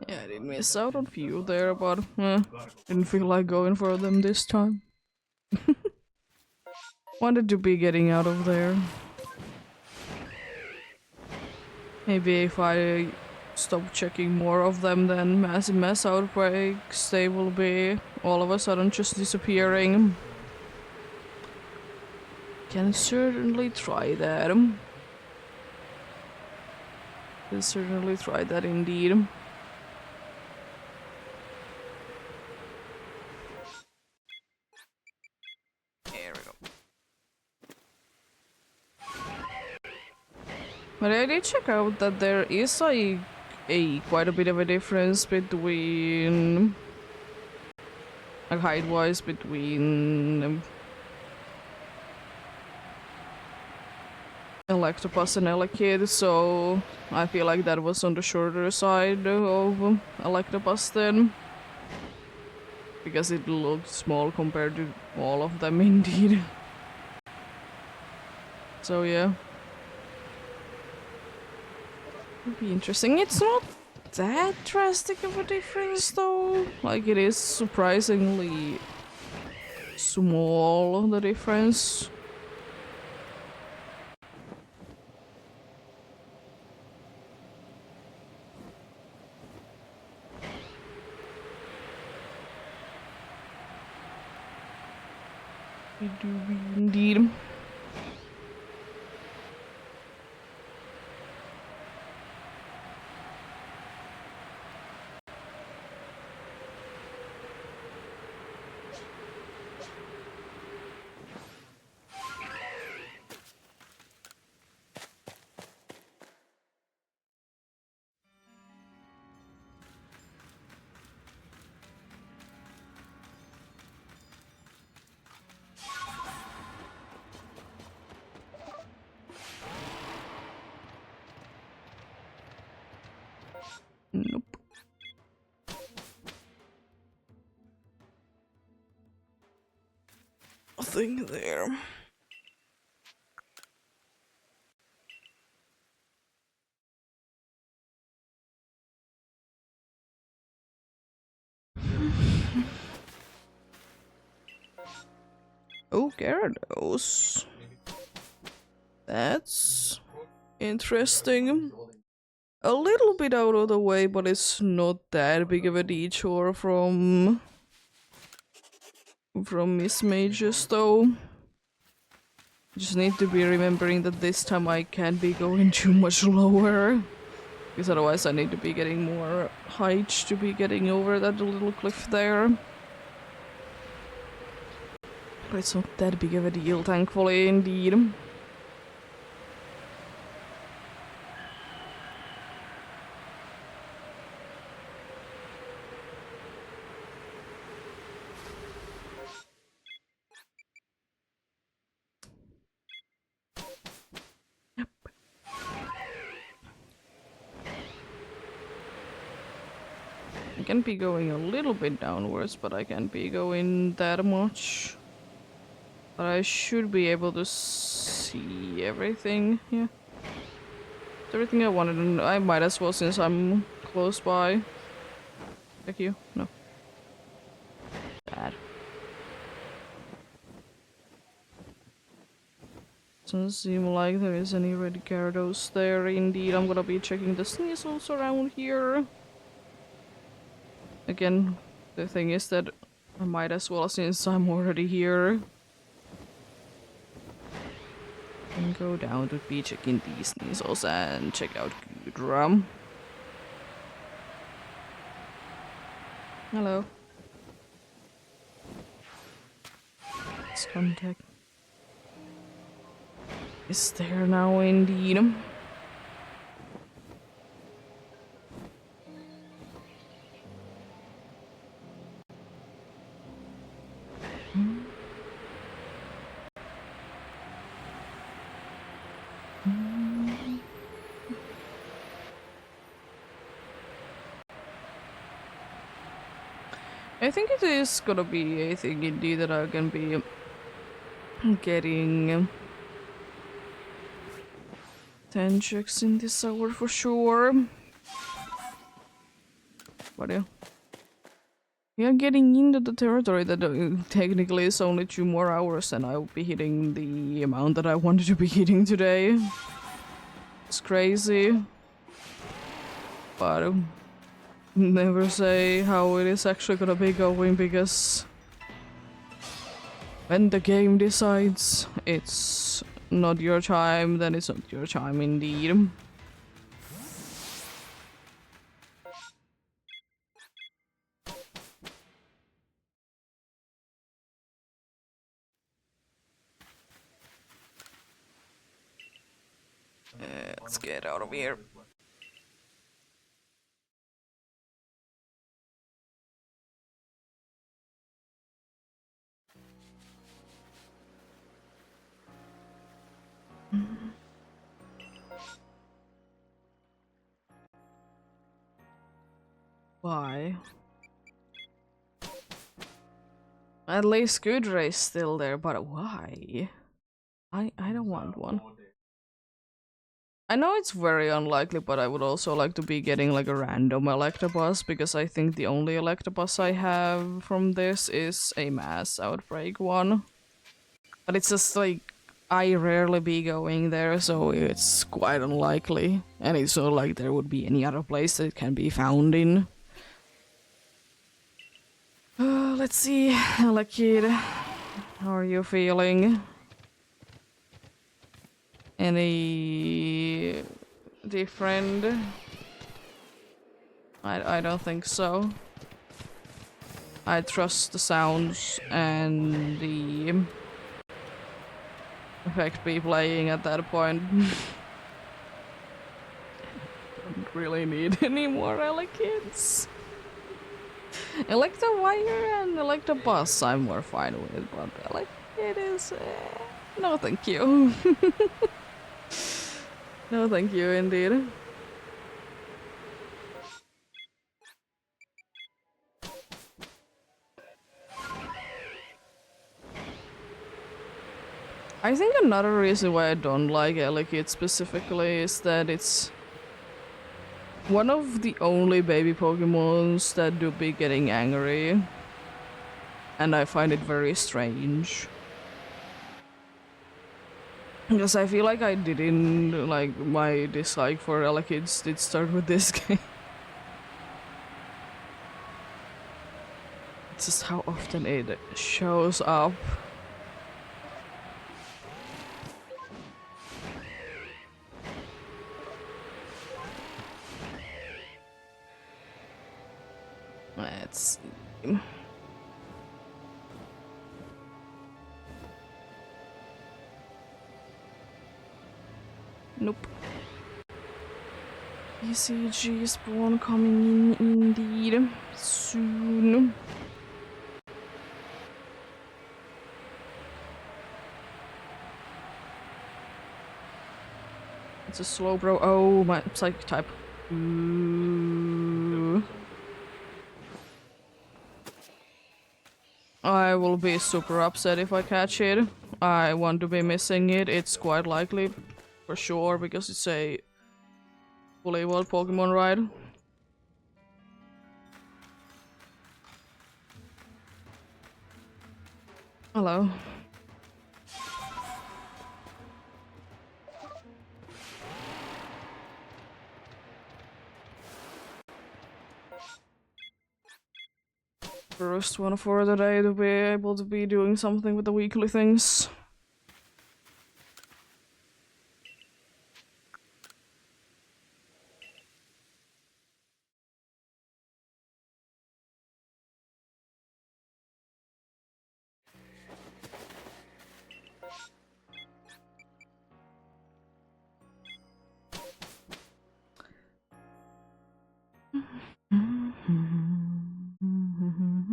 Speaker 1: Yeah, I did miss out on few there, but didn't feel like going for them this time. Wanted to be getting out of there. Maybe if I stop checking more of them, then massive mass outbreaks, they will be all of a sudden just disappearing. Can certainly try that. Can certainly try that indeed.
Speaker 2: There we go.
Speaker 1: But I did check out that there is a quite a bit of a difference between, like height-wise, between Electabuzz and Elekid, so I feel like that was on the shorter side of Electabuzz then. Because it looked small compared to all of them indeed. So yeah. Would be interesting. It's not that drastic of a difference though. Like it is surprisingly small, the difference. We do indeed. Nope. Nothing there. Oh, Gyarados. That's interesting. A little bit out of the way, but it's not that big of a detour from Miss Mages though. Just need to be remembering that this time I can't be going too much lower. Because otherwise I need to be getting more height to be getting over that little cliff there. But it's not that big of a deal, thankfully, indeed. I can be going a little bit downwards, but I can't be going that much. But I should be able to see everything. Yeah. It's everything I wanted, and I might as well since I'm close by. Thank you. No. Bad. Doesn't seem like there is any red Gyarados there. Indeed, I'm gonna be checking the Sneasels around here. Again, the thing is that I might as well since I'm already here. And go down to be checking these Sneasels and check out Gudra. Hello. Let's contact. Is there now indeed? I think it is gonna be a thing indeed that I can be getting 10 checks in this hour for sure. But yeah. We are getting into the territory that technically is only 2 more hours and I'll be hitting the amount that I wanted to be hitting today. It's crazy. But never say how it is actually gonna be going because when the game decides it's not your time, then it's not your time indeed. Let's get out of here. Why? At least Gudra is still there, but why? I don't want one. I know it's very unlikely, but I would also like to be getting like a random Electabuzz because I think the only Electabuzz I have from this is a mass outbreak one. But it's just like I rarely be going there, so it's quite unlikely. And it's not like there would be any other place that it can be found in. Let's see, Alakid, how are you feeling? Any different? I don't think so. I trust the sounds and the effect be playing at that point. Don't really need any more Alakids. Electivire and Electabuzz I'm more fine with, but Alakid is... no thank you. No thank you indeed. I think another reason why I don't like Elekid specifically is that it's one of the only baby Pokemons that do be getting angry. And I find it very strange. Because I feel like I didn't, like, my dislike for Elekids did start with this game. It's just how often it shows up. Let's see. Nope. ECG spawn coming in indeed. Soon. It's a slow bro. Oh, my psychic type. Ooh. I will be super upset if I catch it. I want to be missing it. It's quite likely, for sure, because it's a fully evolved Pokemon, right? Hello. First one for the day to be able to be doing something with the weekly things.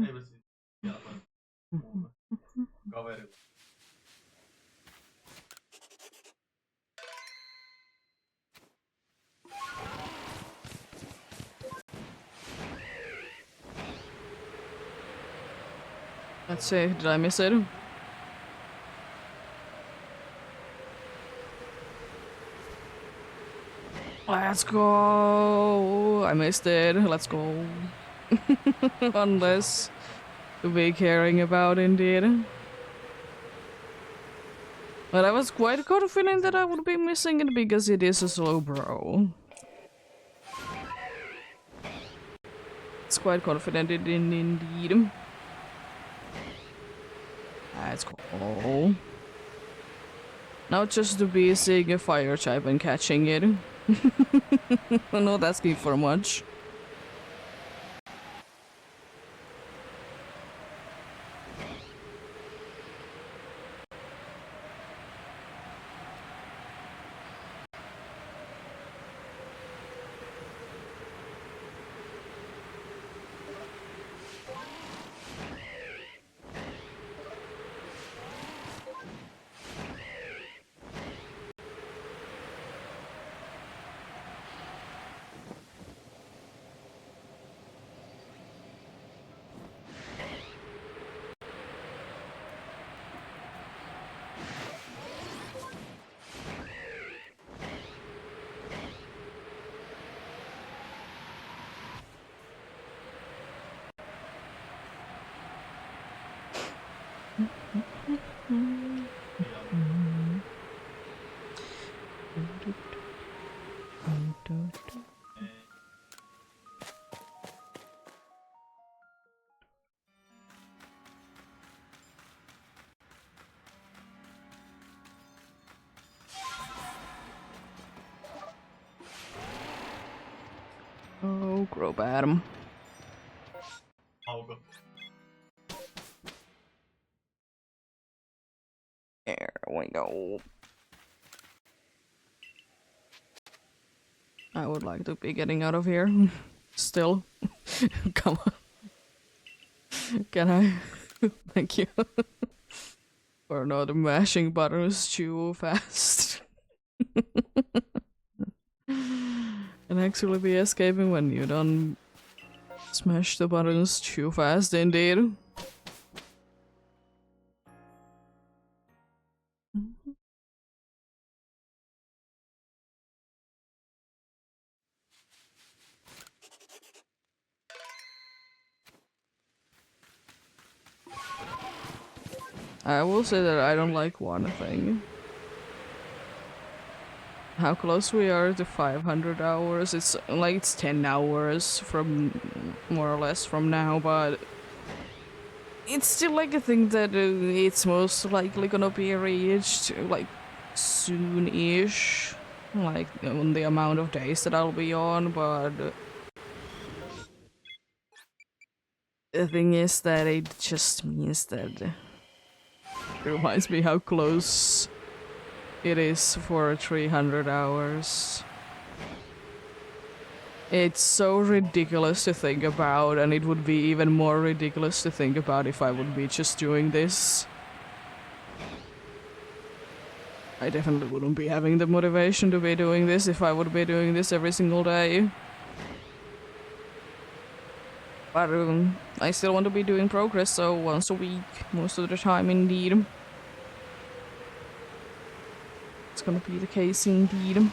Speaker 3: Eipä siis jalkaan muuta kaverilla.
Speaker 1: Let's see, did I miss it? Let's go! I missed it. Let's go. Unless to be caring about indeed. But I was quite confident that I would be missing it because it is a slow bro. It's quite confident it indeed. Let's go. Now just to be seeing a fire type and catching it. Not asking for much. Oh, grow Adam.
Speaker 3: Auko.
Speaker 1: There we go. I would like to be getting out of here. Still. Come on. Can I? Thank you. For not mashing buttons too fast. And actually be escaping when you don't smash the buttons too fast indeed. I will say that I don't like one thing. How close we are to 500 hours. It's like it's 10 hours from more or less from now, but it's still like a thing that it's most likely gonna be reached like soon-ish, like on the amount of days that I'll be on, but The thing is that it just means that it reminds me how close it is for 300 hours. It's so ridiculous to think about, and it would be even more ridiculous to think about if I would be just doing this. I definitely wouldn't be having the motivation to be doing this if I would be doing this every single day. But I still want to be doing progress, so once a week, most of the time indeed. It's gonna be the case indeed.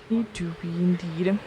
Speaker 1: Need to be indeed.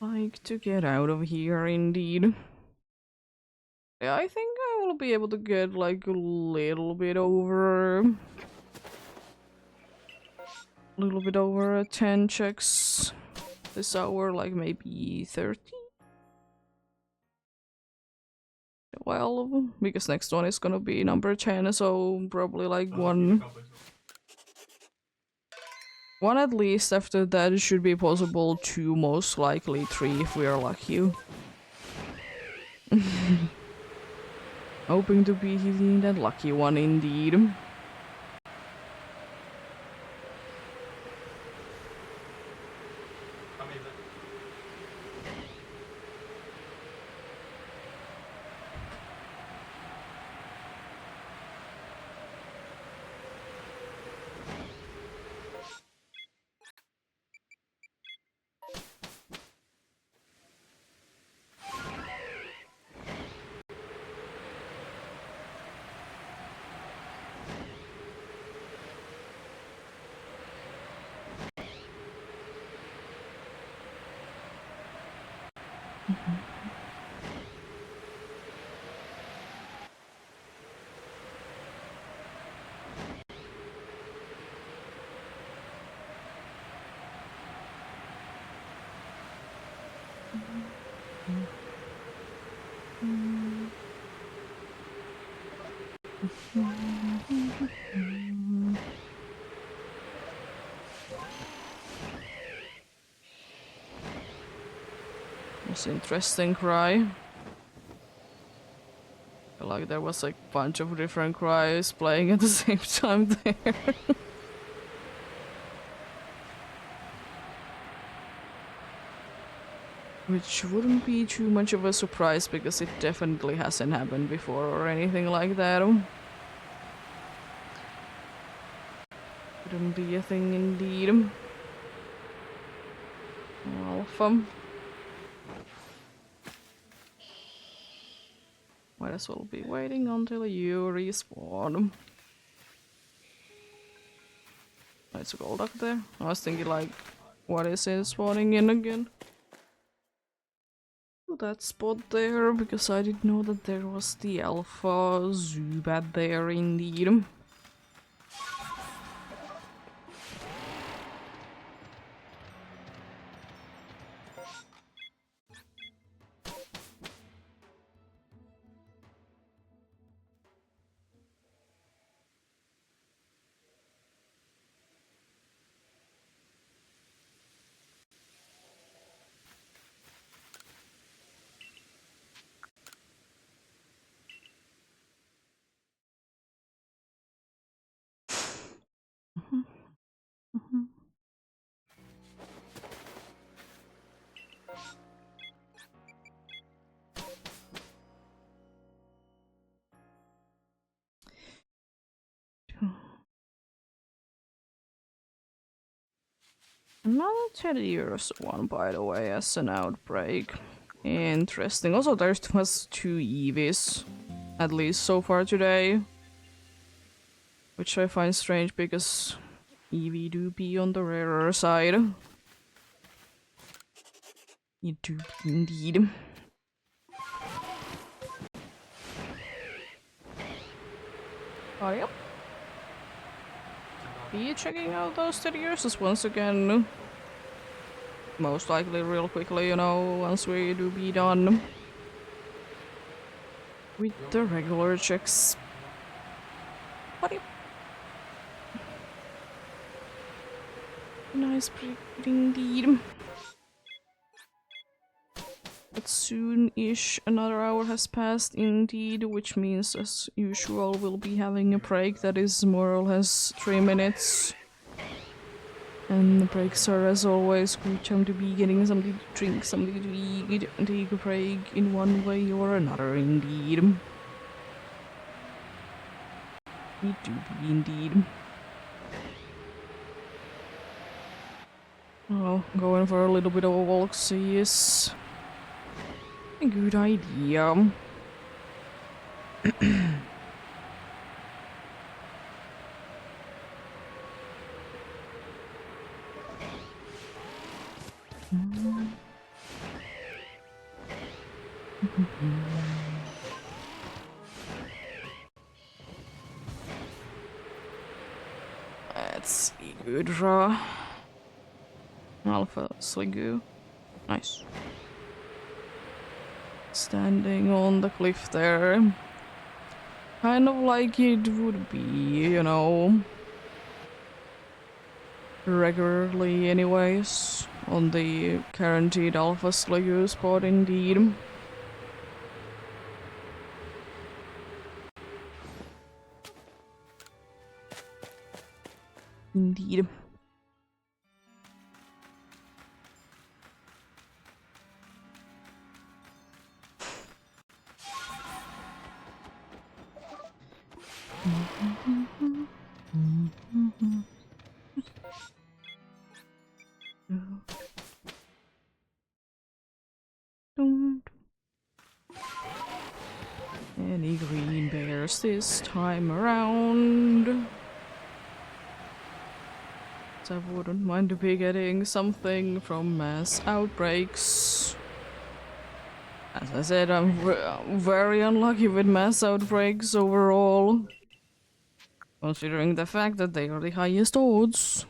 Speaker 1: Like to get out of here indeed. Yeah, I think I will be able to get like a little bit over 10 checks this hour, like maybe 30. Well, because next one is gonna be number 10, so probably like one at least after that should be possible, 2 most likely, 3 if we are lucky. Hoping to be that lucky one indeed. It's interesting cry. I feel like there was like a bunch of different cries playing at the same time there. Which wouldn't be too much of a surprise because it definitely hasn't happened before or anything like that. Wouldn't be a thing indeed. Alpha. Might as well be waiting until you respawn. Oh, it's a gold up there. I was thinking like, what is it spawning in again? That spot there, because I didn't know that there was the alpha Zubat there indeed. Another 10 years one, by the way, as an outbreak. Interesting. Also, there's was 2 EVs, at least so far today. Which I find strange because EV do be on the rarer side. You do be indeed. Oh, yep. Be checking out those 10 years once again. Most likely real quickly, you know, once we do be done with the regular checks. But yep. Nice break indeed. But soon-ish another hour has passed indeed, which means as usual we'll be having a break that is more or less 3 minutes. And the breaks are as always good time to be getting something to drink, something to eat, and take a break in one way or another indeed. We do be indeed. Well, going for a little bit of a walk is a good idea. Let's see, good draw. Alpha Sligu. Nice. Standing on the cliff there. Kind of like it would be, you know. Regularly anyways. On the guaranteed Alpha Sligu spot indeed. Indeed. Any green bears this time around? I wouldn't mind to be getting something from mass outbreaks. As I said, I'm very unlucky with mass outbreaks overall. Considering the fact that they are the highest odds.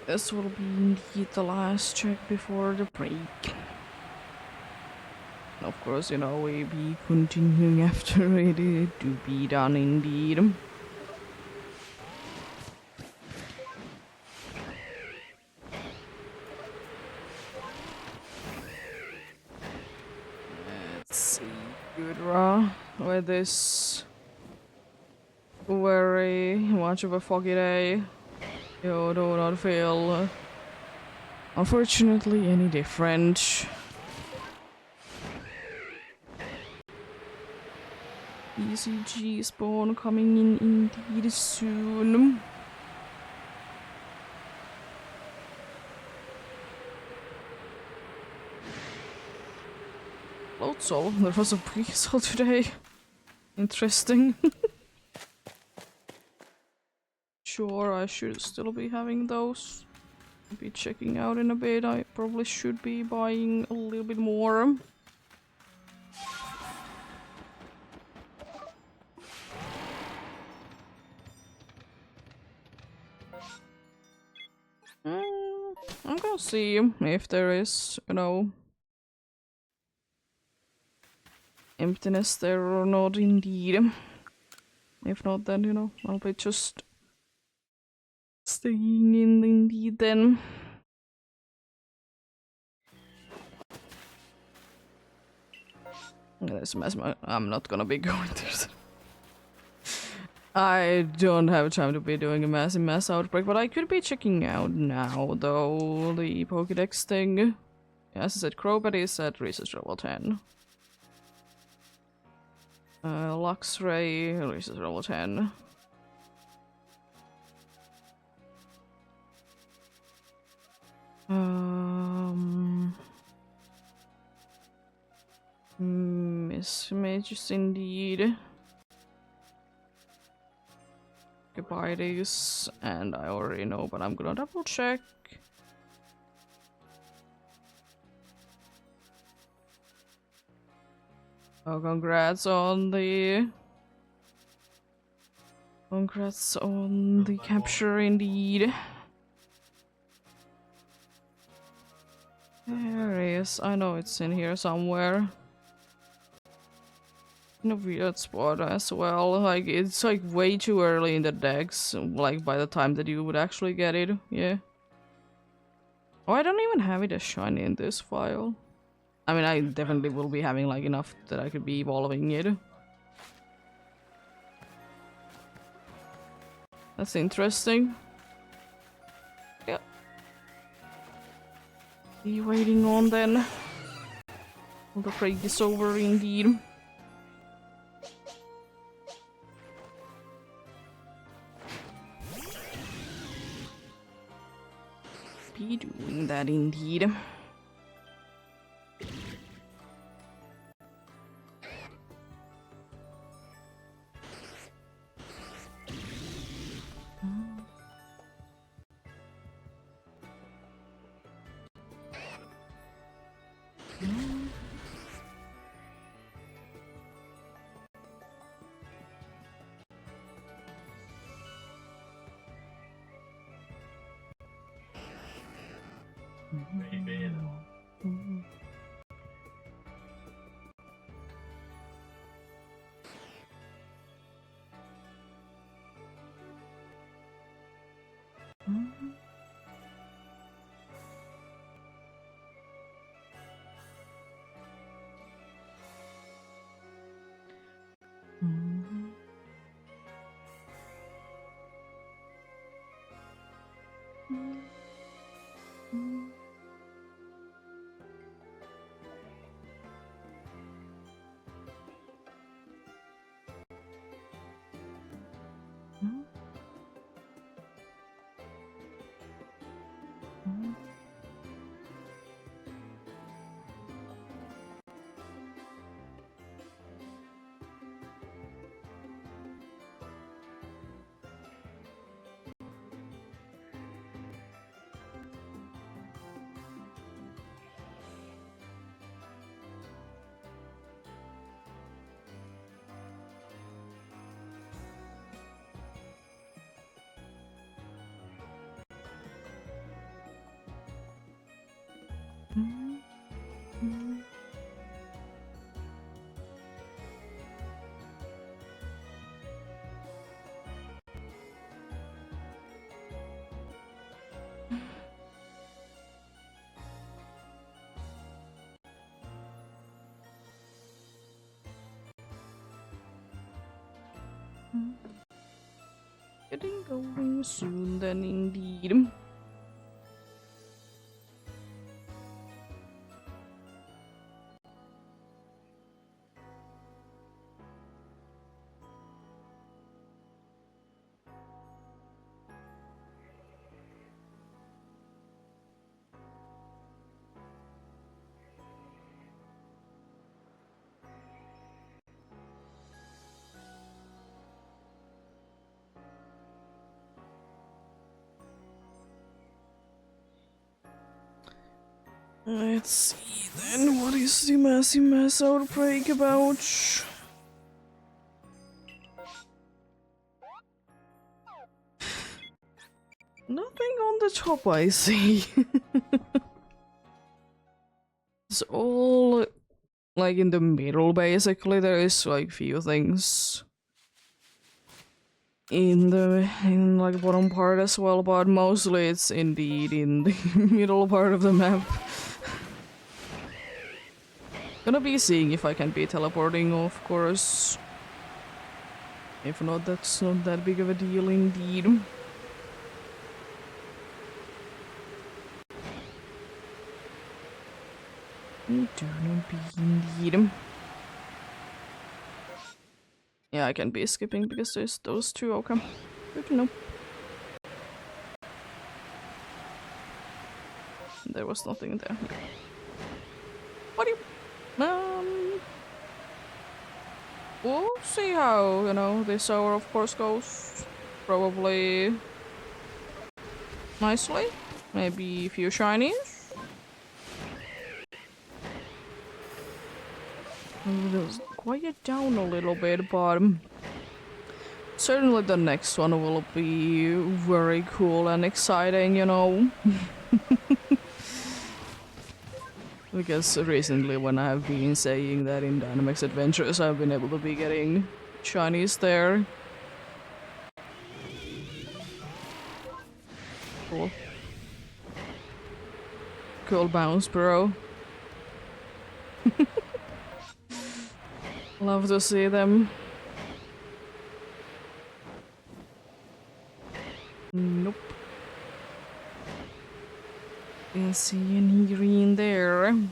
Speaker 1: This will be indeed the last check before the break. Of course, you know, we'll be continuing after it to be done indeed. Let's see, good raw with this very much of a foggy day. You do not feel, unfortunately, any different. ECG spawn coming in indeed soon. Load soul. There was a pre-soul today. Interesting. Sure, I should still be having those. Be checking out in a bit. I probably should be buying a little bit more. I'm gonna see if there is, you know, emptiness there or not indeed. If not, then, you know, I'll be just staying in indeed then. This mess, I'm not gonna be going there. I don't have time to be doing a massive mass outbreak, but I could be checking out now, though, the Pokédex thing. As I said, Crobat is at research level 10. Luxray, research level 10. Miss Mages indeed. Buy these, and I already know, but I'm gonna double check. Oh, congrats on the capture indeed. There it is. I know it's in here somewhere. In a weird spot as well. Like, it's like way too early in the decks, like by the time that you would actually get it. Yeah. Oh, I don't even have it as shiny in this file. I mean, I definitely will be having like enough that I could be evolving it. That's interesting. Yeah. Be waiting on then. The break is over indeed. Be doing that indeed. Getting going soon then indeed. Let's see then, what is the massive mass outbreak about? Nothing on the top I see. It's all like in the middle basically. There is like few things in like bottom part as well, but mostly it's indeed in the middle part of the map. Gonna be seeing if I can be teleporting, of course. If not, that's not that big of a deal indeed. Indeed. Yeah, I can be skipping because there's those two. Okay, good to know. There was nothing there. What do you... We'll see how, you know, this hour of course goes. Probably nicely. Maybe a few shinies. Just quiet down a little bit, but certainly the next one will be very cool and exciting, you know. Because recently when I have been saying that in Dynamax Adventures I've been able to be getting shinies there. Cool. Cool bounce, bro. Love to see them. Nope. Didn't see any green there. Nope.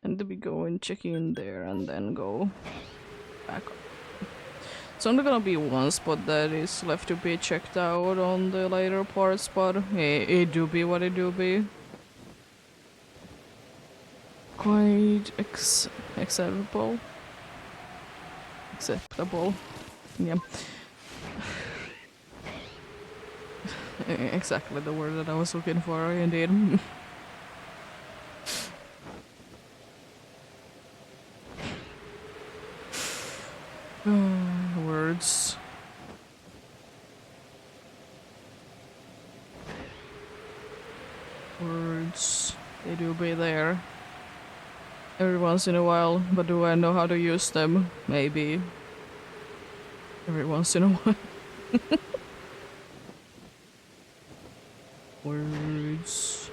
Speaker 1: And we go and check in there and then go back up. It's only gonna be one spot that is left to be checked out on the later parts, but it do be what it do be. Quite acceptable. Acceptable. Yeah. Exactly the word that I was looking for, indeed. Words. Words. They do be there. Every once in a while, but do I know how to use them? Maybe. Every once in a while. Words.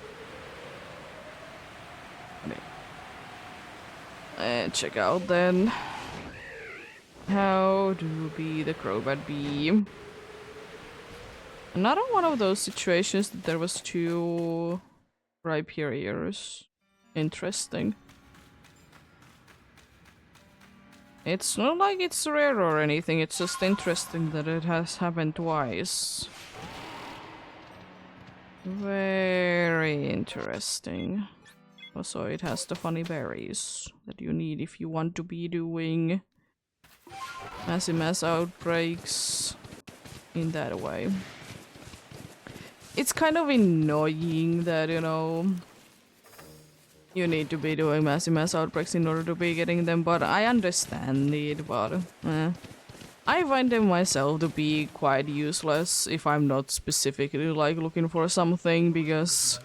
Speaker 1: And check out then. How do be the Crobat be? Another one of those situations that there was two Rhyperiors. Interesting. It's not like it's rare or anything, it's just interesting that it has happened twice. Very interesting. Also, it has the funny berries that you need if you want to be doing massive mass outbreaks in that way. It's kind of annoying that, you know, you need to be doing massive mass outbreaks in order to be getting them, but I understand it, but I find them myself to be quite useless if I'm not specifically like looking for something, because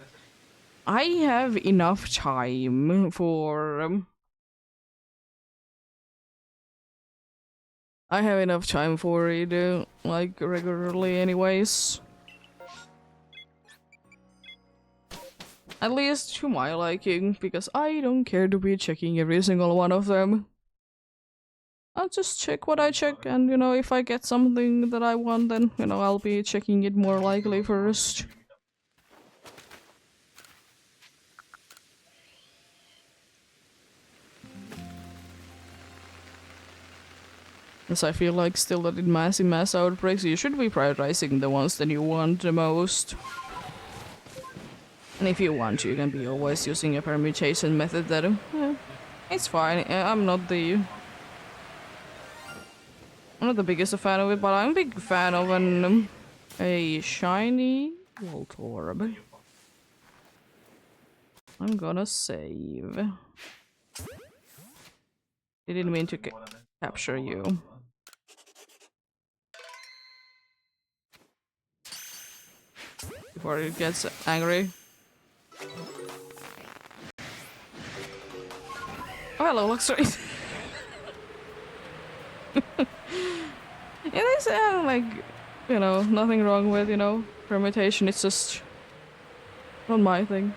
Speaker 1: I have enough time for I have enough time for it like regularly anyways. At least to my liking, because I don't care to be checking every single one of them. I'll just check what I check, and you know, if I get something that I want, then you know, I'll be checking it more likely first. As I feel like still that in mass outbreaks, you should be prioritizing the ones that you want the most. And if you want to, you can be always using a permutation method that, it's fine. I'm not the biggest fan of it, but I'm a big fan of a shiny Volt Orb. I'm gonna save. Didn't mean to capture you. Before it gets angry. Oh, hello, Luxury. Yeah, they say, like, you know, nothing wrong with, you know, permutation. It's just not my thing.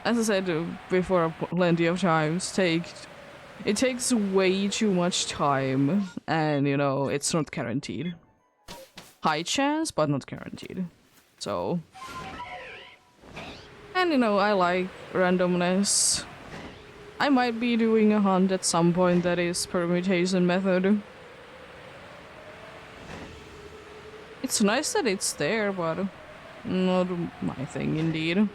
Speaker 1: As I said before plenty of times, it takes way too much time, and, you know, it's not guaranteed. High chance, but not guaranteed. So... And, you know, I like randomness. I might be doing a hunt at some point that is permutation method. It's nice that it's there, but not my thing indeed.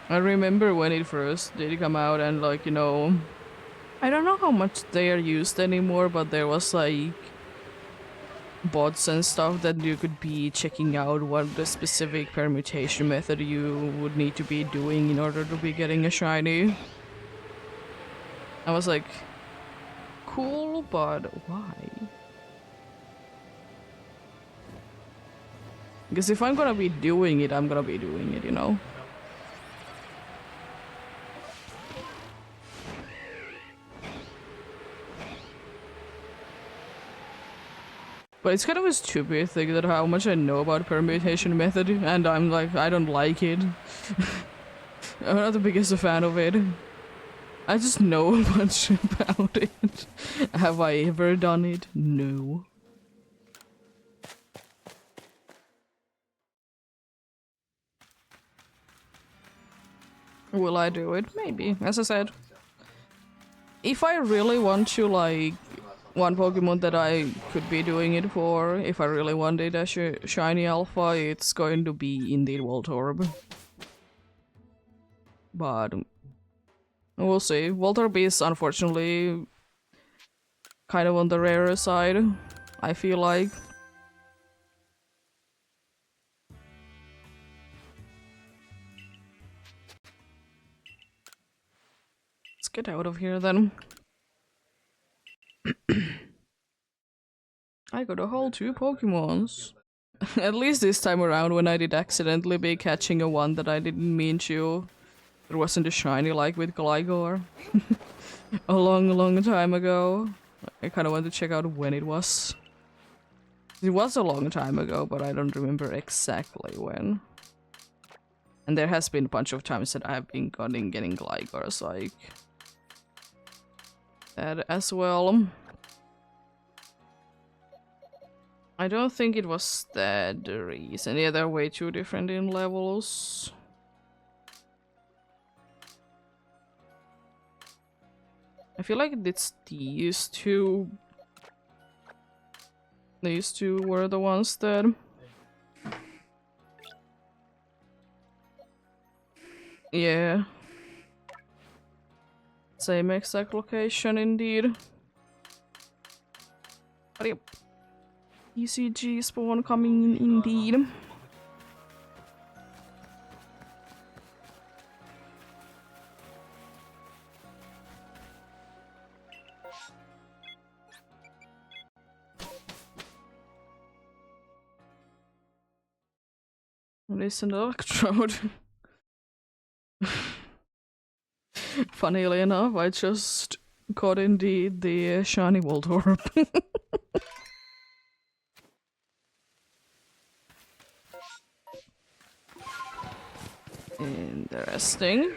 Speaker 1: I remember when it first did come out and like, you know, I don't know how much they are used anymore, but there was like bots and stuff that you could be checking out what the specific permutation method you would need to be doing in order to be getting a shiny. I was like, cool, but why? Because if I'm gonna be doing it, I'm gonna be doing it, you know? But it's kind of a stupid thing that how much I know about permutation method, and I'm like, I don't like it. I'm not the biggest fan of it. I just know much about it. Have I ever done it? No. Will I do it? Maybe. As I said, if I really want to, like, one Pokemon that I could be doing it for, if I really wanted a shiny alpha, it's going to be indeed Voltorb. But we'll see. Voltorb is unfortunately kind of on the rarer side, I feel like. Let's get out of here then. I got a whole 2 Pokemons. At least this time around when I did accidentally be catching a one that I didn't mean to. It wasn't a shiny like with Gligar. A long time ago. I kinda want to check out when it was. It was a long time ago, but I don't remember exactly when. And there has been a bunch of times that I've been getting Gligars like that as well. I don't think it was that the reason. Yeah, they're way too different in levels. I feel like it's these two. These two were the ones that... Yeah. Same exact location indeed. But yep. ECG spawn coming in indeed. It's an electrode. Funnily enough, I just got indeed the shiny Voltorb. Interesting.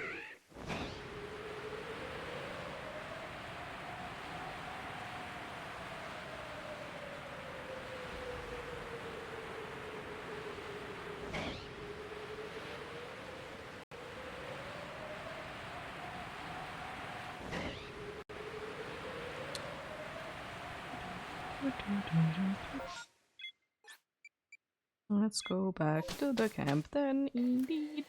Speaker 1: Let's go back to the camp then, indeed.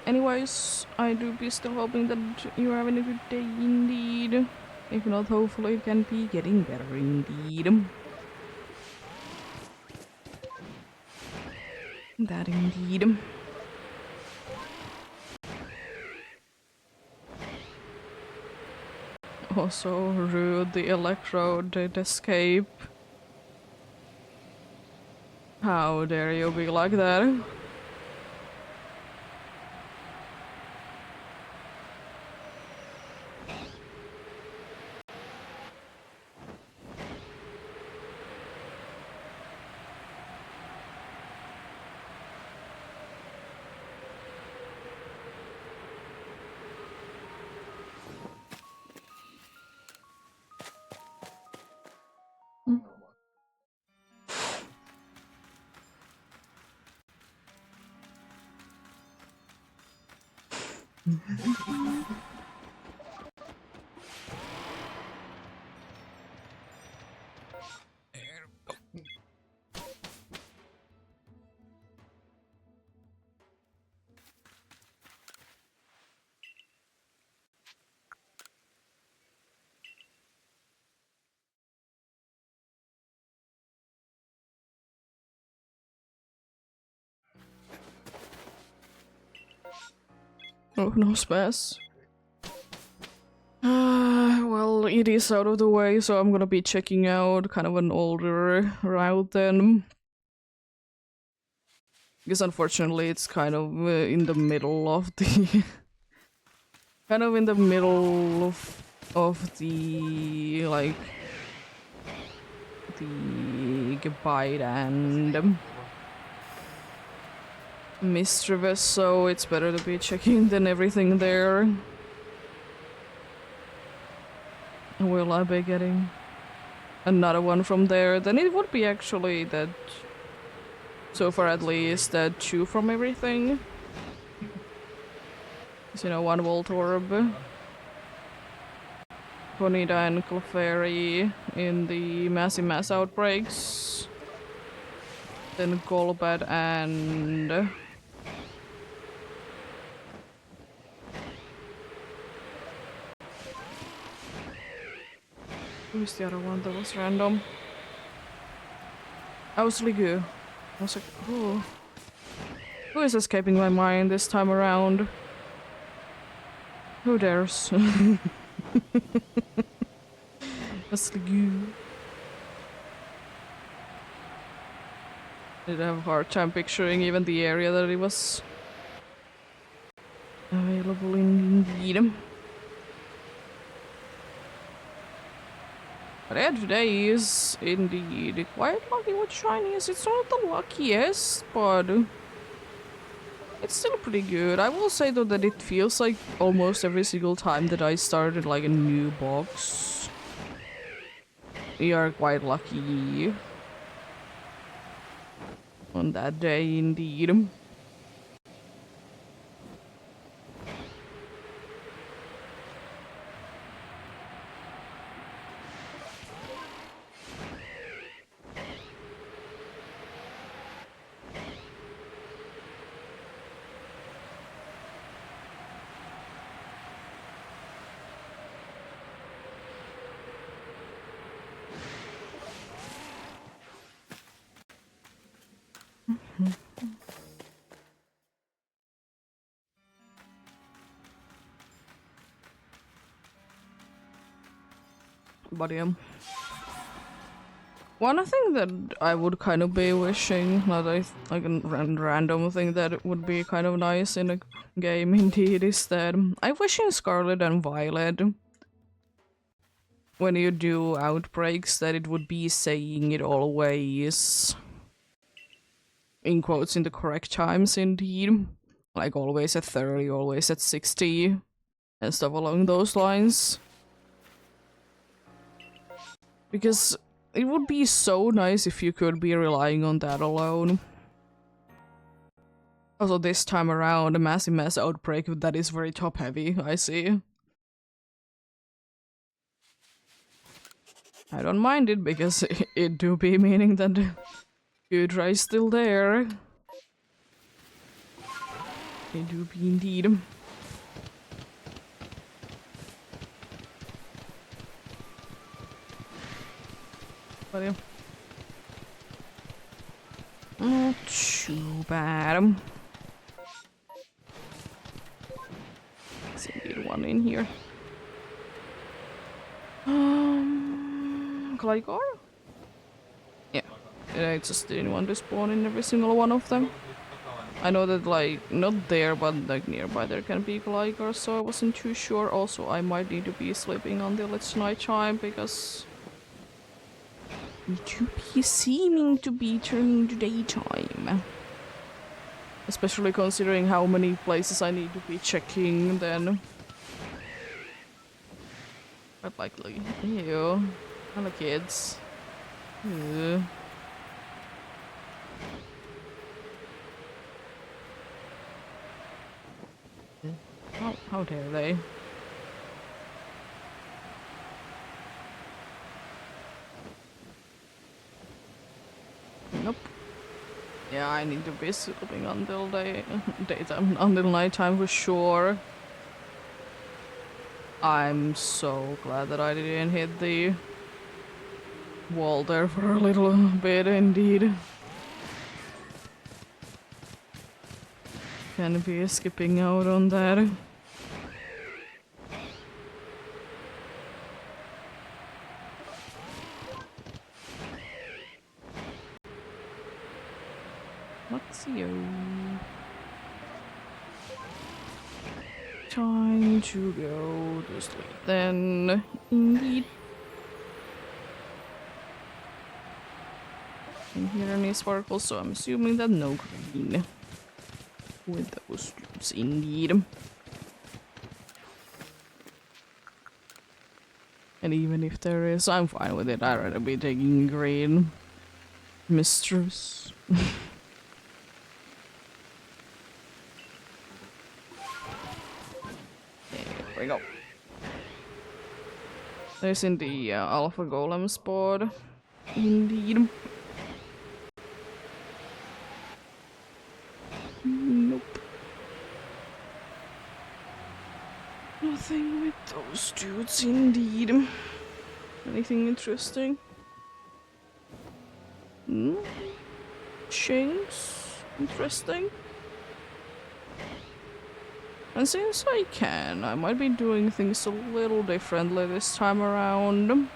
Speaker 1: Anyways, I do be still hoping that you're having a good day indeed. If not, hopefully it can be getting better indeed. That indeed. Also rude, the electrode did escape. How dare you be like that? Oh, no space. Well, it is out of the way, so I'm gonna be checking out kind of an older route then. Because unfortunately it's kind of in the middle of the... kind of in the middle of the, like... the Gebite and... Mischievous, so it's better to be checking than everything there. Will I be getting another one from there? Then it would be actually that, so far at least, that 2 from everything. You know, 1 Voltorb, Bonita and Clefairy in the massive mass outbreaks. Then Golbat and... who's the other one that was random? I was Ligu. I was like, who is escaping my mind this time around? Who dares? That's Ligu. Did have a hard time picturing even the area that it was available in indeed. But yeah, today is indeed quite lucky with shinies. It's not the luckiest, but it's still pretty good. I will say though that it feels like almost every single time that I started like a new box, we are quite lucky on that day indeed. But yeah. One thing that I would kind of be wishing, that like a random thing that would be kind of nice in a game indeed, is that I wish in Scarlet and Violet, when you do outbreaks, that it would be saying it always, in quotes, in the correct times indeed. Like always at 30, always at 60, and stuff along those lines. Because it would be so nice if you could be relying on that alone. Also, this time around, a massive mass outbreak that is very top heavy, I see. I don't mind it because it do be meaning that the Hydra is still there. It do be indeed. But yeah. Not too bad. There's indeed one in here. Glycor? Yeah. I just didn't want to spawn in every single one of them. I know that, like, not there, but like nearby there can be Glycor, so I wasn't too sure. Also, I might need to be sleeping until it's nighttime, because it should be seeming to be turning to daytime. Especially considering how many places I need to be checking then. But like, ew. Hello kids. Ew. How dare they? Nope. Yeah, I need to be sleeping until daytime, until nighttime for sure. I'm so glad that I didn't hit the wall there for a little bit indeed. Can be skipping out on that. Let's see. Time to go to sleep then, indeed. Can't hear any sparkles, so I'm assuming that no green. With those tubes, indeed. And even if there is, I'm fine with it. I'd rather be taking green. Mistress. There we go. There's in the Alpha Golem spot. Indeed. Nope. Nothing with those dudes, indeed. Anything interesting? Chains? Interesting. And since I can, I might be doing things a little differently this time around.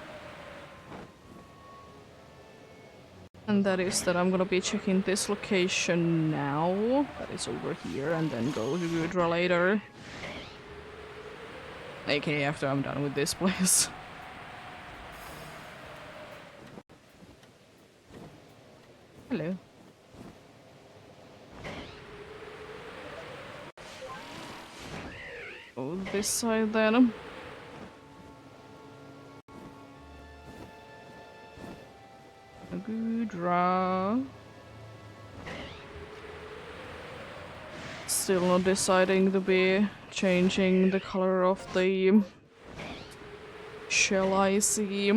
Speaker 1: And that is that I'm gonna be checking this location now. That is over here, and then go to Gudra later. AKA after I'm done with this place. Hello. Go this side then. Gudra. Still not deciding to be changing the color of the shell I see.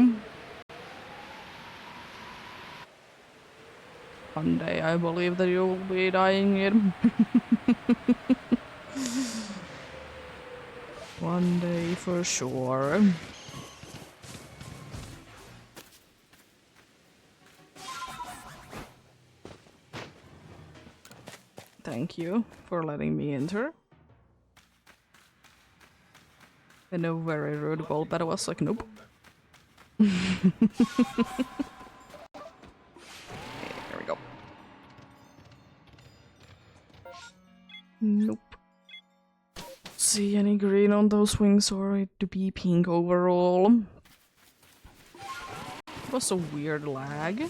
Speaker 1: One day I believe that you'll be dying it. One day for sure. Thank you for letting me enter. I know, very rude goal, but I was like, nope.
Speaker 2: Here we go.
Speaker 1: Nope. See any green on those wings or it to be pink overall. It was a weird lag.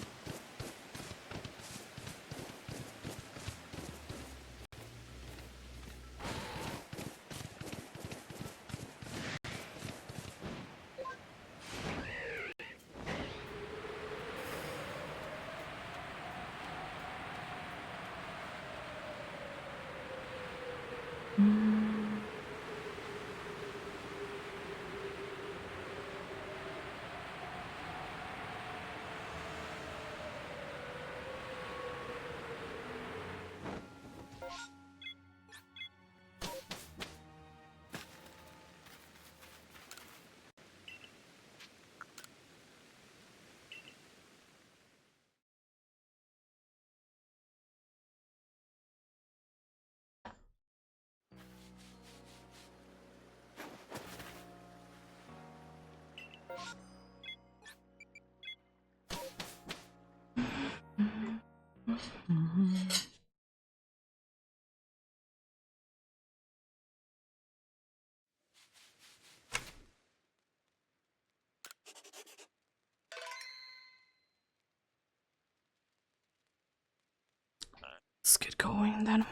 Speaker 1: Let's get going then.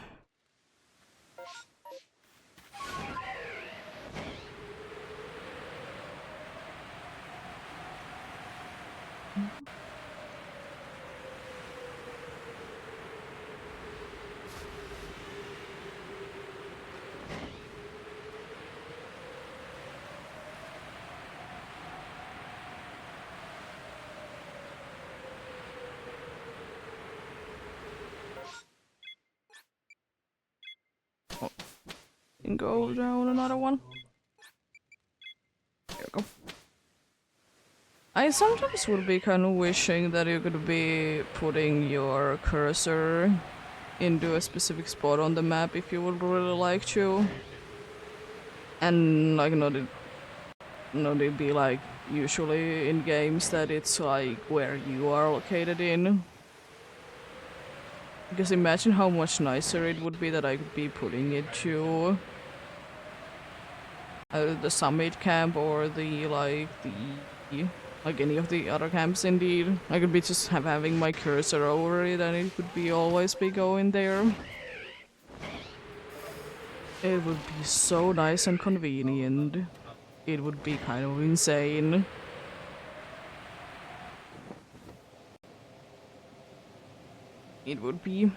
Speaker 1: And go down another one. There we go. I sometimes would be kind of wishing that you could be putting your cursor into a specific spot on the map if you would really like to. And like not it be like usually in games that it's like where you are located in. Because imagine how much nicer it would be that I could be putting it to either the summit camp or the like any of the other camps indeed. I could be just having my cursor over it and it could be always be going there. It would be so nice and convenient. It would be kind of insane. It would be.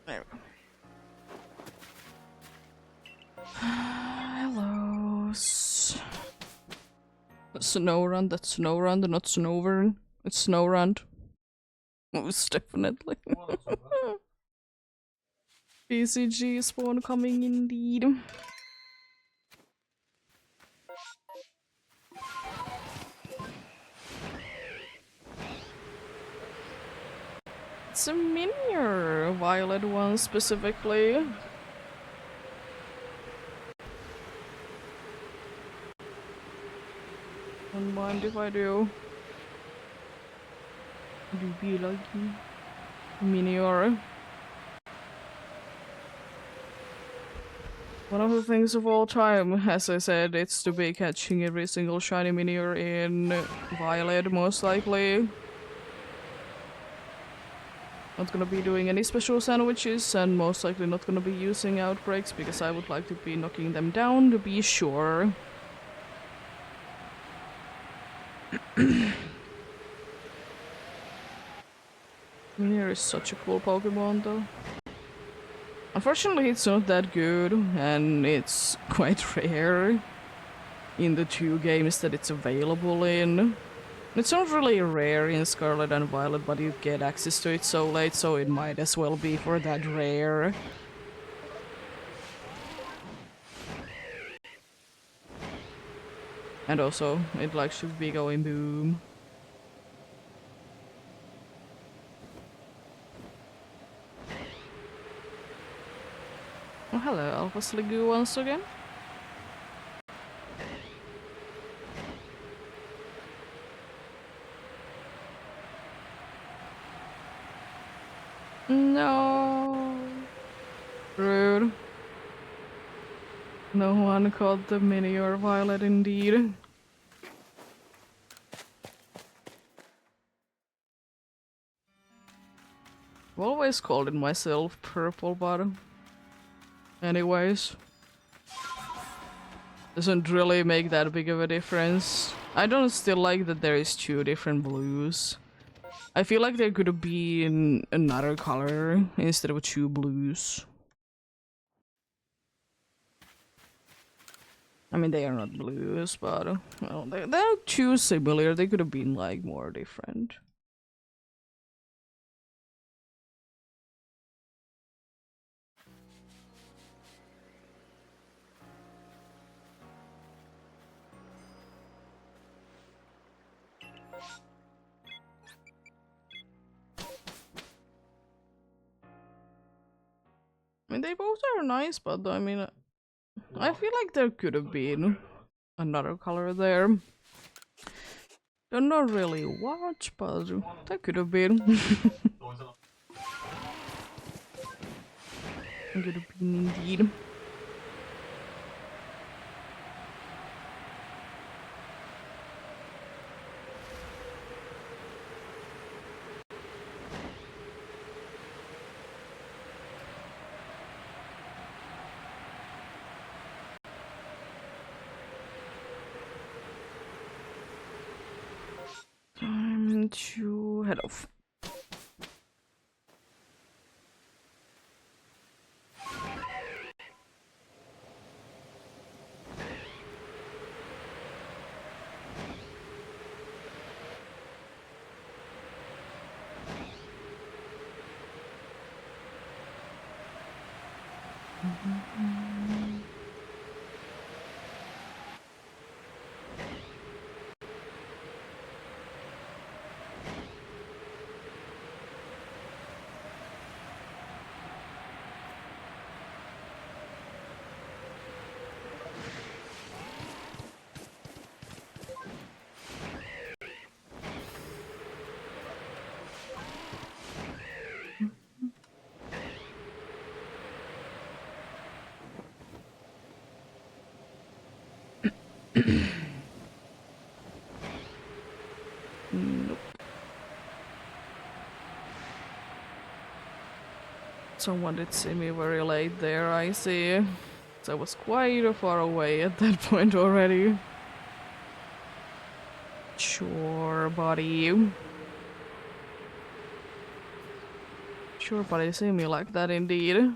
Speaker 2: There we go.
Speaker 1: Hello. Snow run, that's snow run, not snowvern. It's snow run. Most definitely. BCG spawn coming indeed. It's a minier violet one specifically. Don't mind if I do. Do be lucky. Minior. One of the things of all time, as I said, it's to be catching every single shiny minior in Violet, most likely. Not gonna be doing any special sandwiches, and most likely not gonna be using outbreaks, because I would like to be knocking them down to be sure. Minior is such a cool Pokemon, though. Unfortunately, it's not that good, and it's quite rare in the 2 games that it's available in. It's not really rare in Scarlet and Violet, but you get access to it so late, so it might as well be for that rare. And also, it like should be going boom. Oh, hello, Alpha Sliggoo once again. No. Rude. No one caught the mini or Violet indeed. I've always called it myself purple, but anyways. Doesn't really make that big of a difference. I don't still like that there is 2 different blues. I feel like there could have been another color instead of 2 blues. I mean, they are not blues, but well, they're too similar. They could have been like more different. I mean, they both are nice, but I mean, I feel like there could have been another color there. Don't know really what, but there could have been. Could have been indeed. Time to head off. Nope. Someone did see me very late there, I see. So I was quite far away at that point already. Sure, buddy. Sure, buddy, see me like that indeed.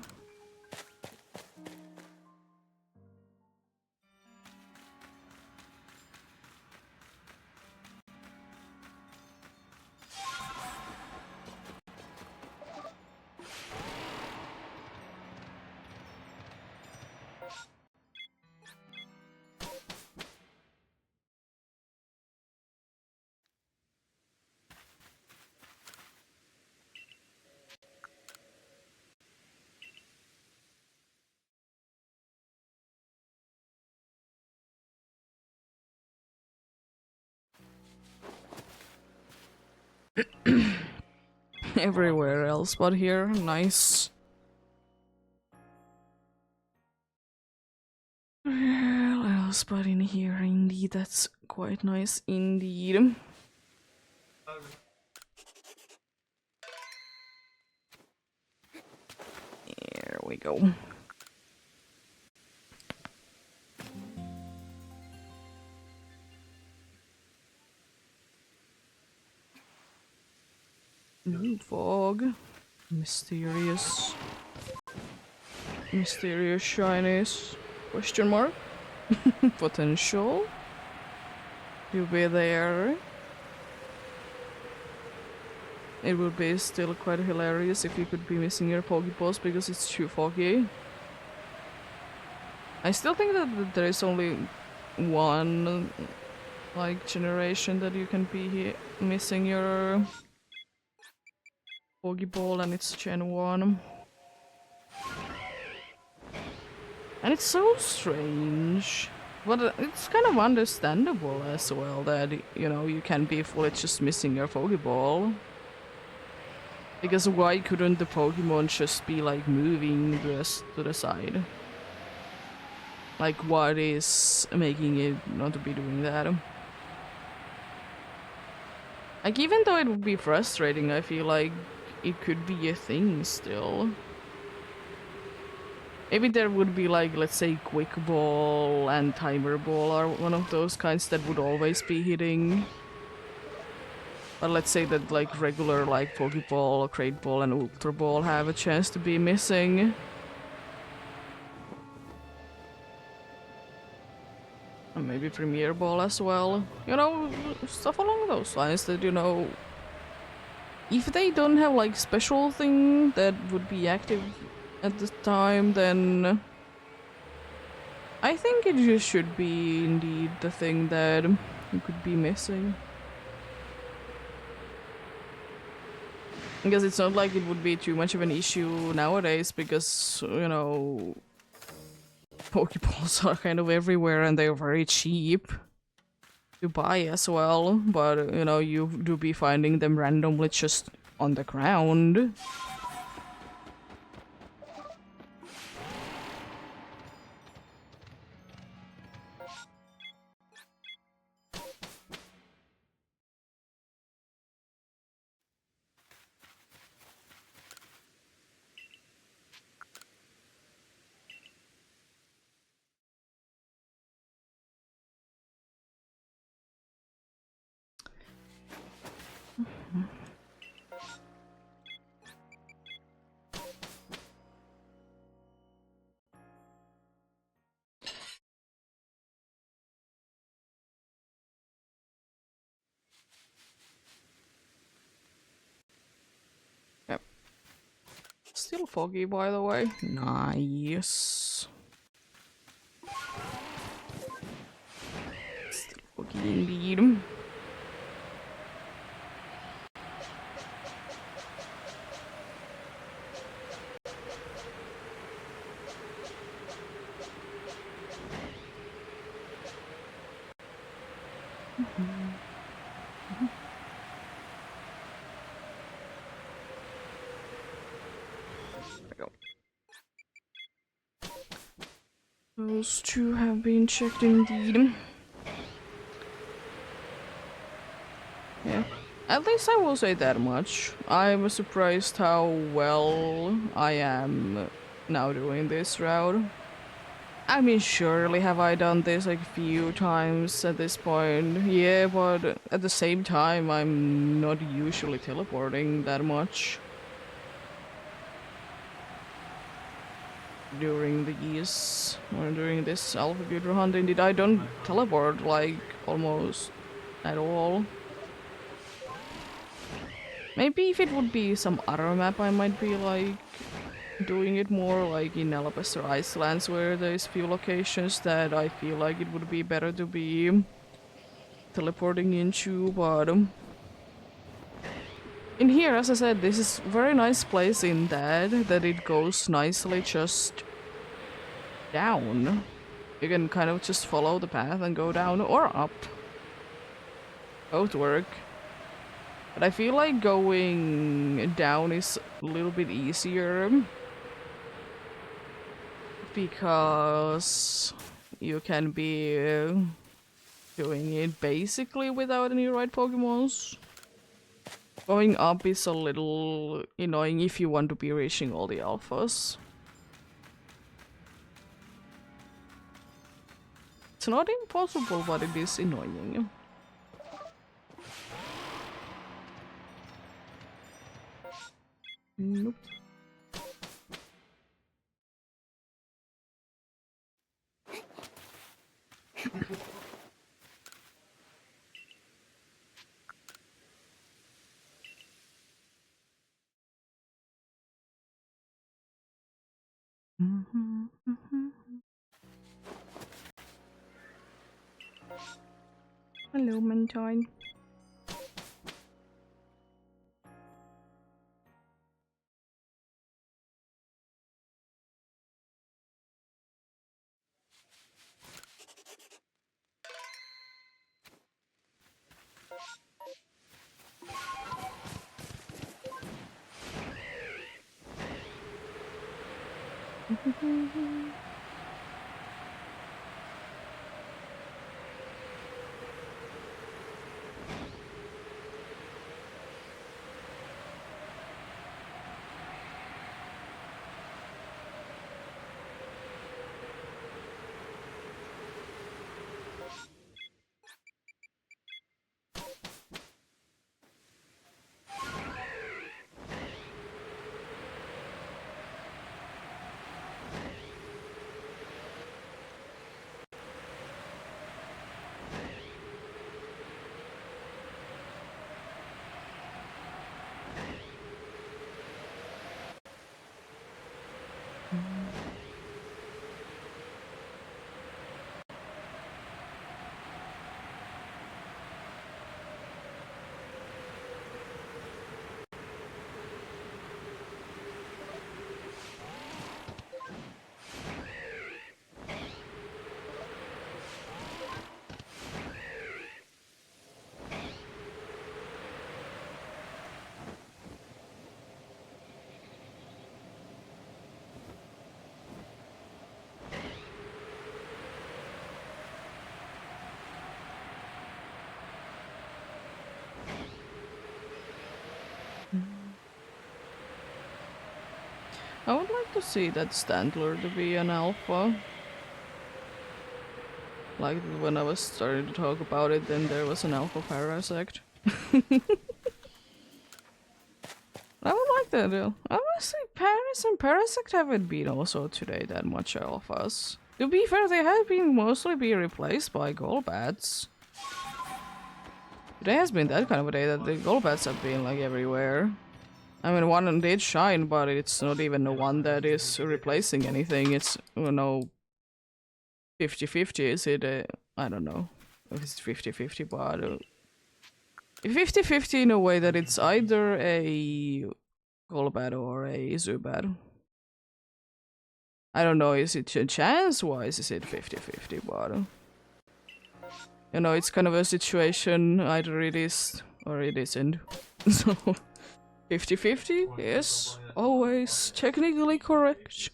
Speaker 1: Everywhere else but here, nice. Well, else but in here, indeed, that's quite nice indeed. There we go. Fog. Mysterious. Mysterious shinies. Question mark? Potential. You'll be there. It would be still quite hilarious if you could be missing your Pokeballs because it's too foggy. I still think that there is only one like generation that you can be missing your Pokeball, and it's Gen 1. And it's so strange. But it's kind of understandable as well that, you know, you can be fully just missing your Pokeball. Because why couldn't the Pokemon just be like moving to the side? Like, what is making it not to be doing that? Like, even though it would be frustrating, I feel like it could be a thing still. Maybe there would be like, let's say, Quick Ball and Timer Ball are one of those kinds that would always be hitting. But let's say that like regular like Pokeball, Great Ball and Ultra Ball have a chance to be missing. And maybe Premier Ball as well. You know, stuff along those lines that, you know, if they don't have like special thing that would be active at the time, then I think it just should be indeed the thing that you could be missing. Because it's not like it would be too much of an issue nowadays because, you know, Pokeballs are kind of everywhere and they're very cheap to buy as well, but, you know, you do be finding them randomly just on the ground. Yep. Still foggy, by the way. Nice. Still foggy indeed. Those two have been checked indeed. Yeah. At least I will say that much. I was surprised how well I am now doing this route. I mean, surely have I done this like a few times at this point. Yeah, but at the same time, I'm not usually teleporting that much. During these, or during this alpha builder hunt, indeed, I don't teleport like almost at all. Maybe if it would be some other map, I might be like doing it more, like in Alabaster Icelands, where there's few locations that I feel like it would be better to be teleporting into, but in here, as I said, this is very nice place in that it goes nicely just down. You can kind of just follow the path and go down or up. Both work. But I feel like going down is a little bit easier because you can be doing it basically without any right Pokemons. Going up is a little annoying if you want to be reaching all the alphas. It's not impossible, but it is annoying. Nope. Hello, Mantine. I would like to see that Standler to be an alpha. Like when I was starting to talk about it, then there was an alpha Parasect. I would like that. Honestly, Paris and Parasect haven't been also today that much alphas. To be fair, they have been mostly replaced by Golbats. Today has been that kind of a day that the Golbats have been like everywhere. I mean, one did shine, but it's not even the one that is replacing anything. It's, 50-50, is it? I don't know if it's 50-50, but 50-50 in a way that it's either a Golbat or a Zubat. I don't know, is it chance-wise, is it 50-50, but it's kind of a situation, either it is or it isn't. So 50-50 is always technically correct.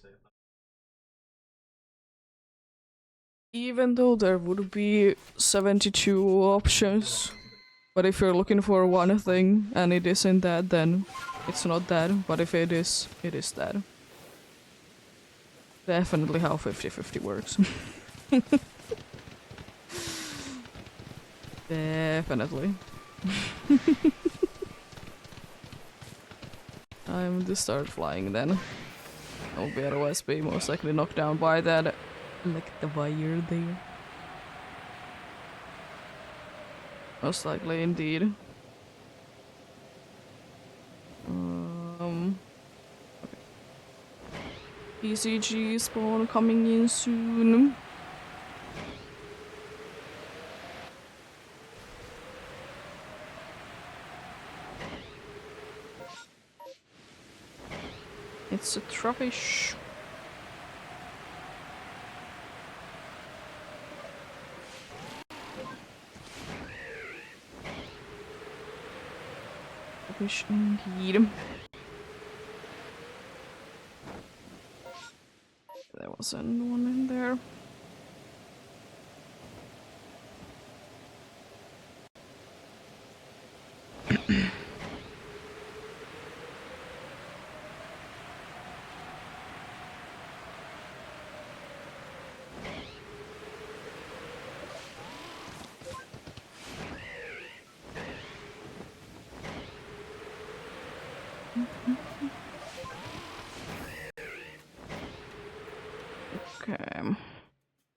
Speaker 1: Even though there would be 72 options. But if you're looking for one thing and it isn't that, then it's not that. But if it is that. Definitely how 50-50 works. Definitely. Time to start flying then. I'll be otherwise be most likely knocked down by that wire there. Most likely indeed. Okay. PCG spawn coming in soon. It's a Trubbish. Trubbish indeed. There wasn't one in there. Okay.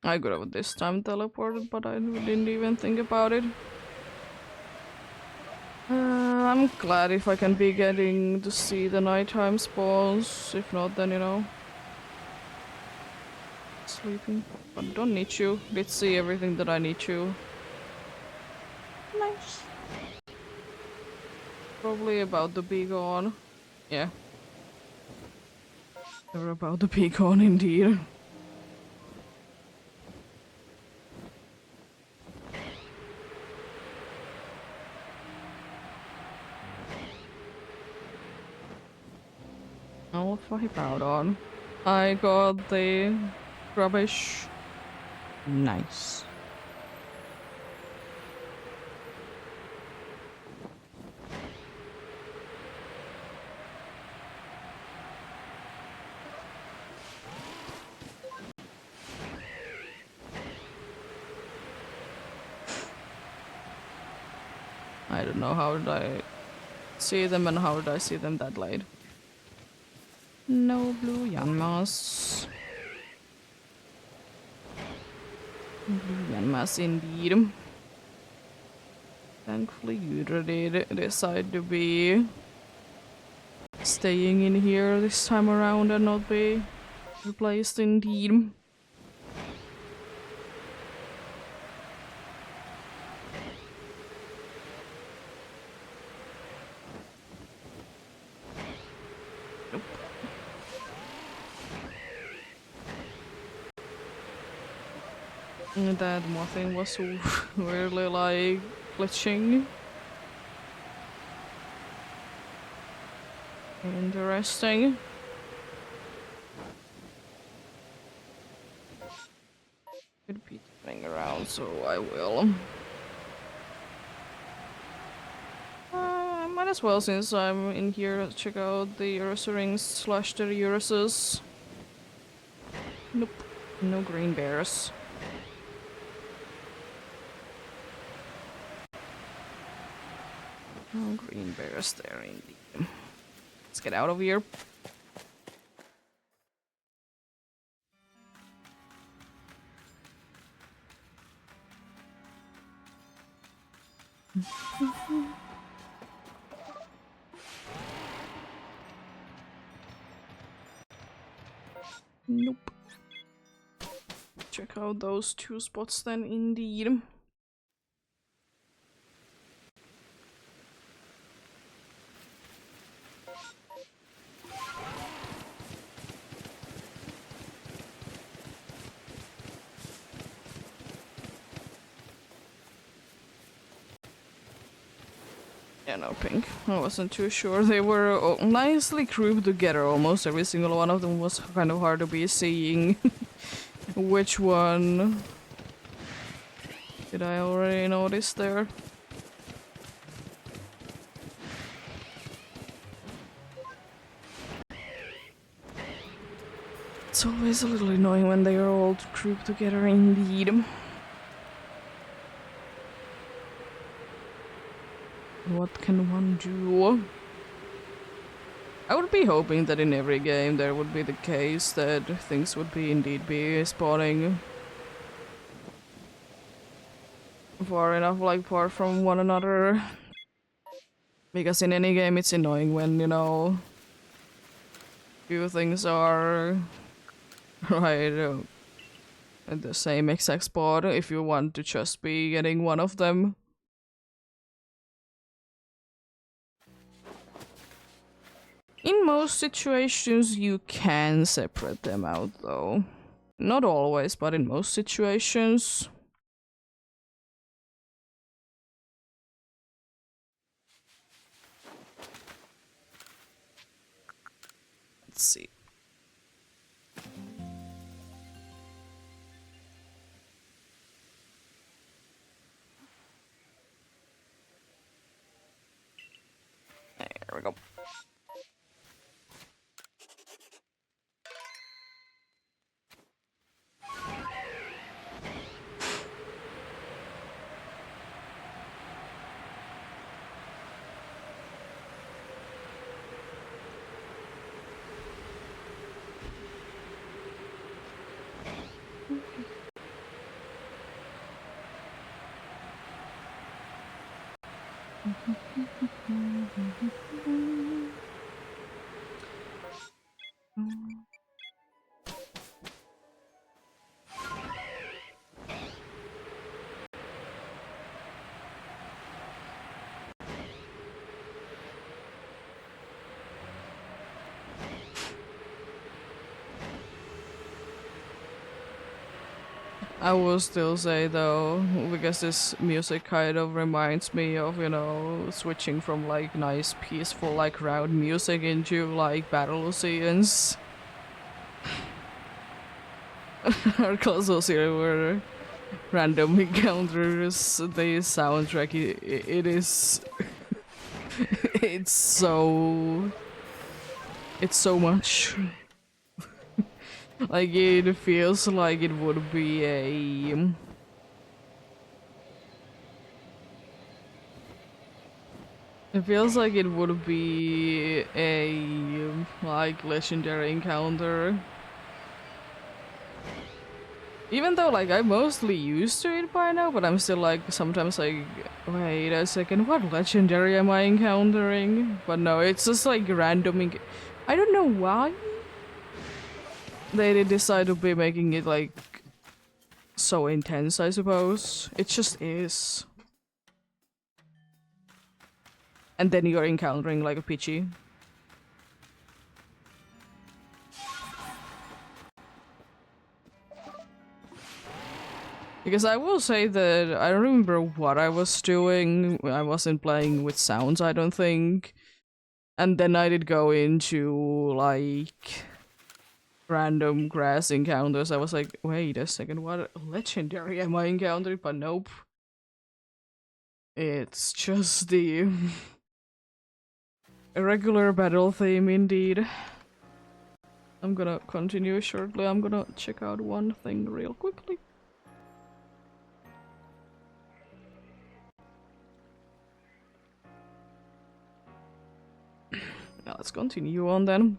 Speaker 1: I could have this time teleported, but I didn't even think about it. I'm glad if I can be getting to see the nighttime spawns. If not, then you know, sleeping. But don't need you. Let's see everything that I need to. Nice. Probably about to be gone. Yeah. They're about to be gone indeed. I'll wipe out on. I got the rubbish. Nice. I don't know how did I see them and how did I see them that late. No blue Yanmas. Blue Yanmas indeed. Thankfully you did decide to be staying in here this time around and not be replaced indeed. That morphing was really like glitching. Interesting. Could be turning around, so I will. Might as well since I'm in here check out the Ursa slash the Uruses. Nope. No green bears. No green bears there indeed. Let's get out of here. Nope. Check out those two spots then indeed. Yeah, no pink. I wasn't too sure. They were nicely grouped together. Almost every single one of them was kind of hard to be seeing which one did I already notice there. It's always a little annoying when they are all grouped together indeed. What can one do? I would be hoping that in every game there would be the case that things would be indeed be spawning far enough like apart from one another. Because in any game it's annoying when, you know, few things are right at the same exact spot if you want to just be getting one of them. In most situations you can separate them out though. Not always, but in most situations. Let's see. I will still say though, because this music kind of reminds me of, you know, switching from like nice peaceful like round music into like battle scenes. Or close here where random encounters, the soundtrack, it is it's so much. Like it feels like it would be a it feels like it would be a like legendary encounter. Even though like I'm mostly used to it by now, but I'm still like sometimes like wait a second, what legendary am I encountering? But no, it's just like random I don't know why they did decide to be making it like so intense, I suppose. It just is. And then you're encountering like a Pidgey. Because I will say that I don't remember what I was doing. I wasn't playing with sounds, I don't think. And then I did go into like random grass encounters. I was like, wait a second, what legendary am I encountering? But nope. It's just the irregular battle theme indeed. I'm gonna continue shortly. I'm gonna check out one thing real quickly. Now let's continue on then.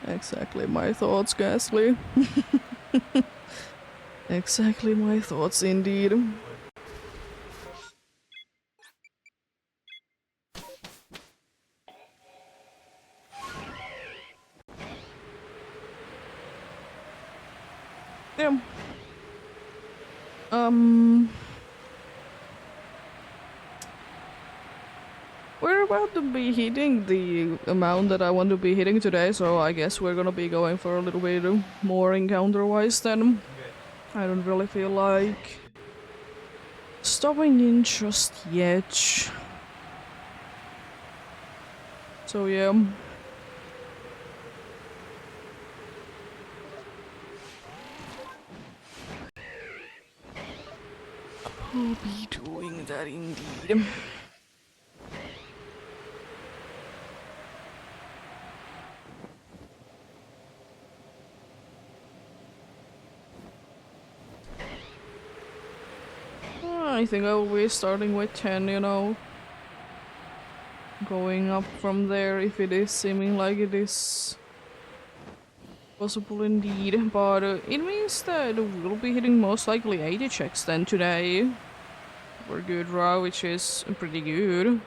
Speaker 1: Exactly my thoughts, Ghastly. Exactly my thoughts indeed. Yeah. Um we're about to be hitting the amount that I want to be hitting today, so I guess we're gonna be going for a little bit more encounter-wise then. I don't really feel like stopping in just yet. So yeah. We'll be doing that indeed. I think I will be starting with 10, you know. Going up from there if it is seeming like it is possible indeed. But it means that we'll be hitting most likely 80 checks then today. For good raw, which is pretty good.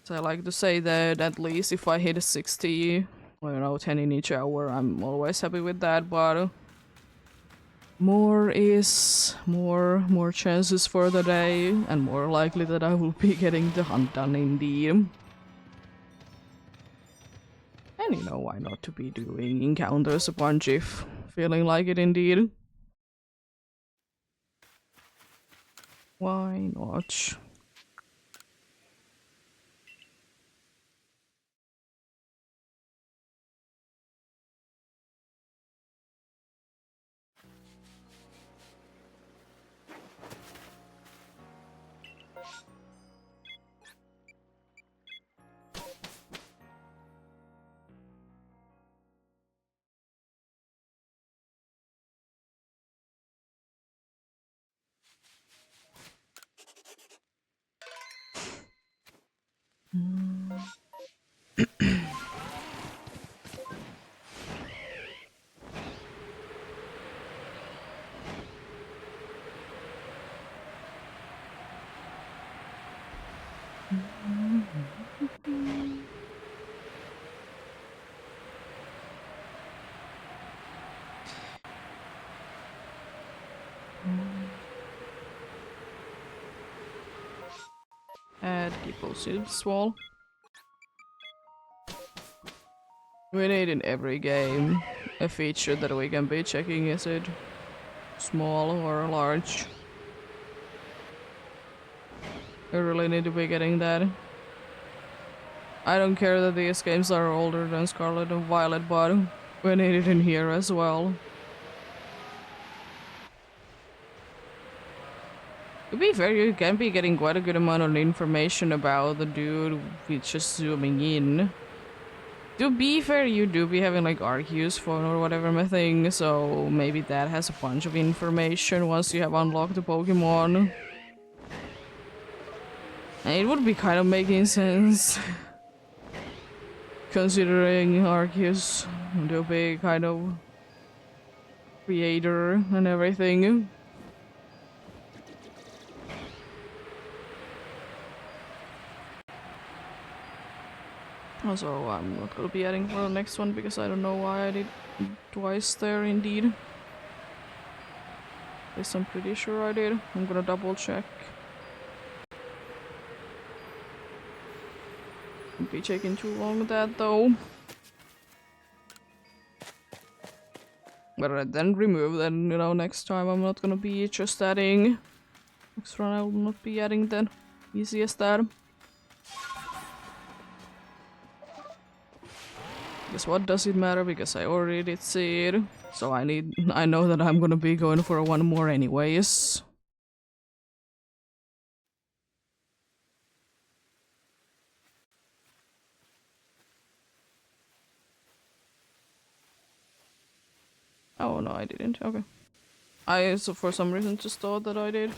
Speaker 1: So I like to say that at least if I hit a 60, I don't know, 10 in each hour, I'm always happy with that, but more is more chances for the day, and more likely that I will be getting the hunt done indeed. And you know, why not to be doing encounters a bunch if feeling like it indeed. Why not? Add deposit wall. We need in every game a feature that we can be checking, is it small or large? We really need to be getting that. I don't care that these games are older than Scarlet and Violet, but we need it in here as well. To be fair, you can be getting quite a good amount of information about the dude with just zooming in. To be fair, you do be having like Arceus phone or whatever my thing, so maybe that has a bunch of information once you have unlocked the Pokemon. And it would be kind of making sense. Considering Arceus to be kind of creator and everything. Also, I'm not gonna be adding for the next one because I don't know why I did twice there indeed. At least I'm pretty sure I did. I'm gonna double check. Won't be taking too long with that though. But then remove, then you know, next time I'm not gonna be just adding. Next run I will not be adding then. Easy as that. Guess what, does it matter because I already did see it. So I know that I'm gonna be going for one more anyways. Oh no, I didn't. Okay. I so for some reason just thought that I did.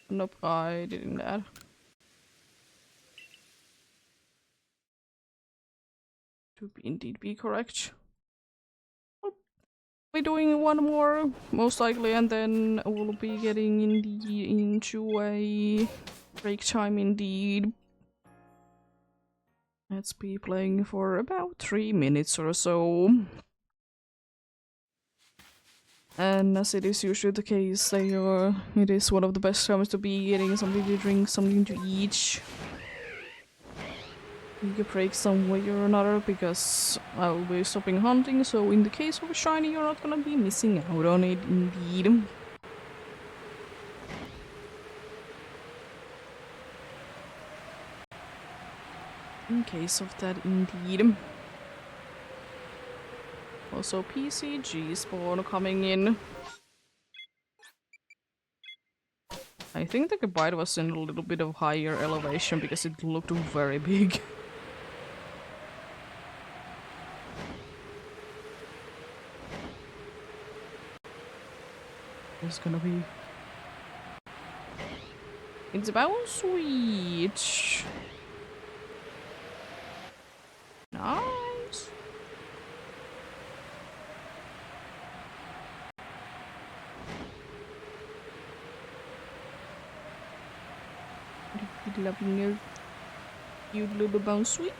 Speaker 1: Nope, I didn't add. To be indeed be correct. I'll be doing one more, most likely, and then we'll be getting into a break time indeed. Let's be playing for about 3 minutes or so. And as it is usually the case, it is one of the best times to be getting something to drink, something to eat. Take a break some way or another because I will be stopping hunting, so in the case of a shiny you're not gonna be missing out on it indeed. In case of that indeed. Also PCG spawn coming in. I think the Goodbye was in a little bit of higher elevation because it looked very big. It's gonna be... It's about sweet. Nice. Loving your cute little bounce sweet.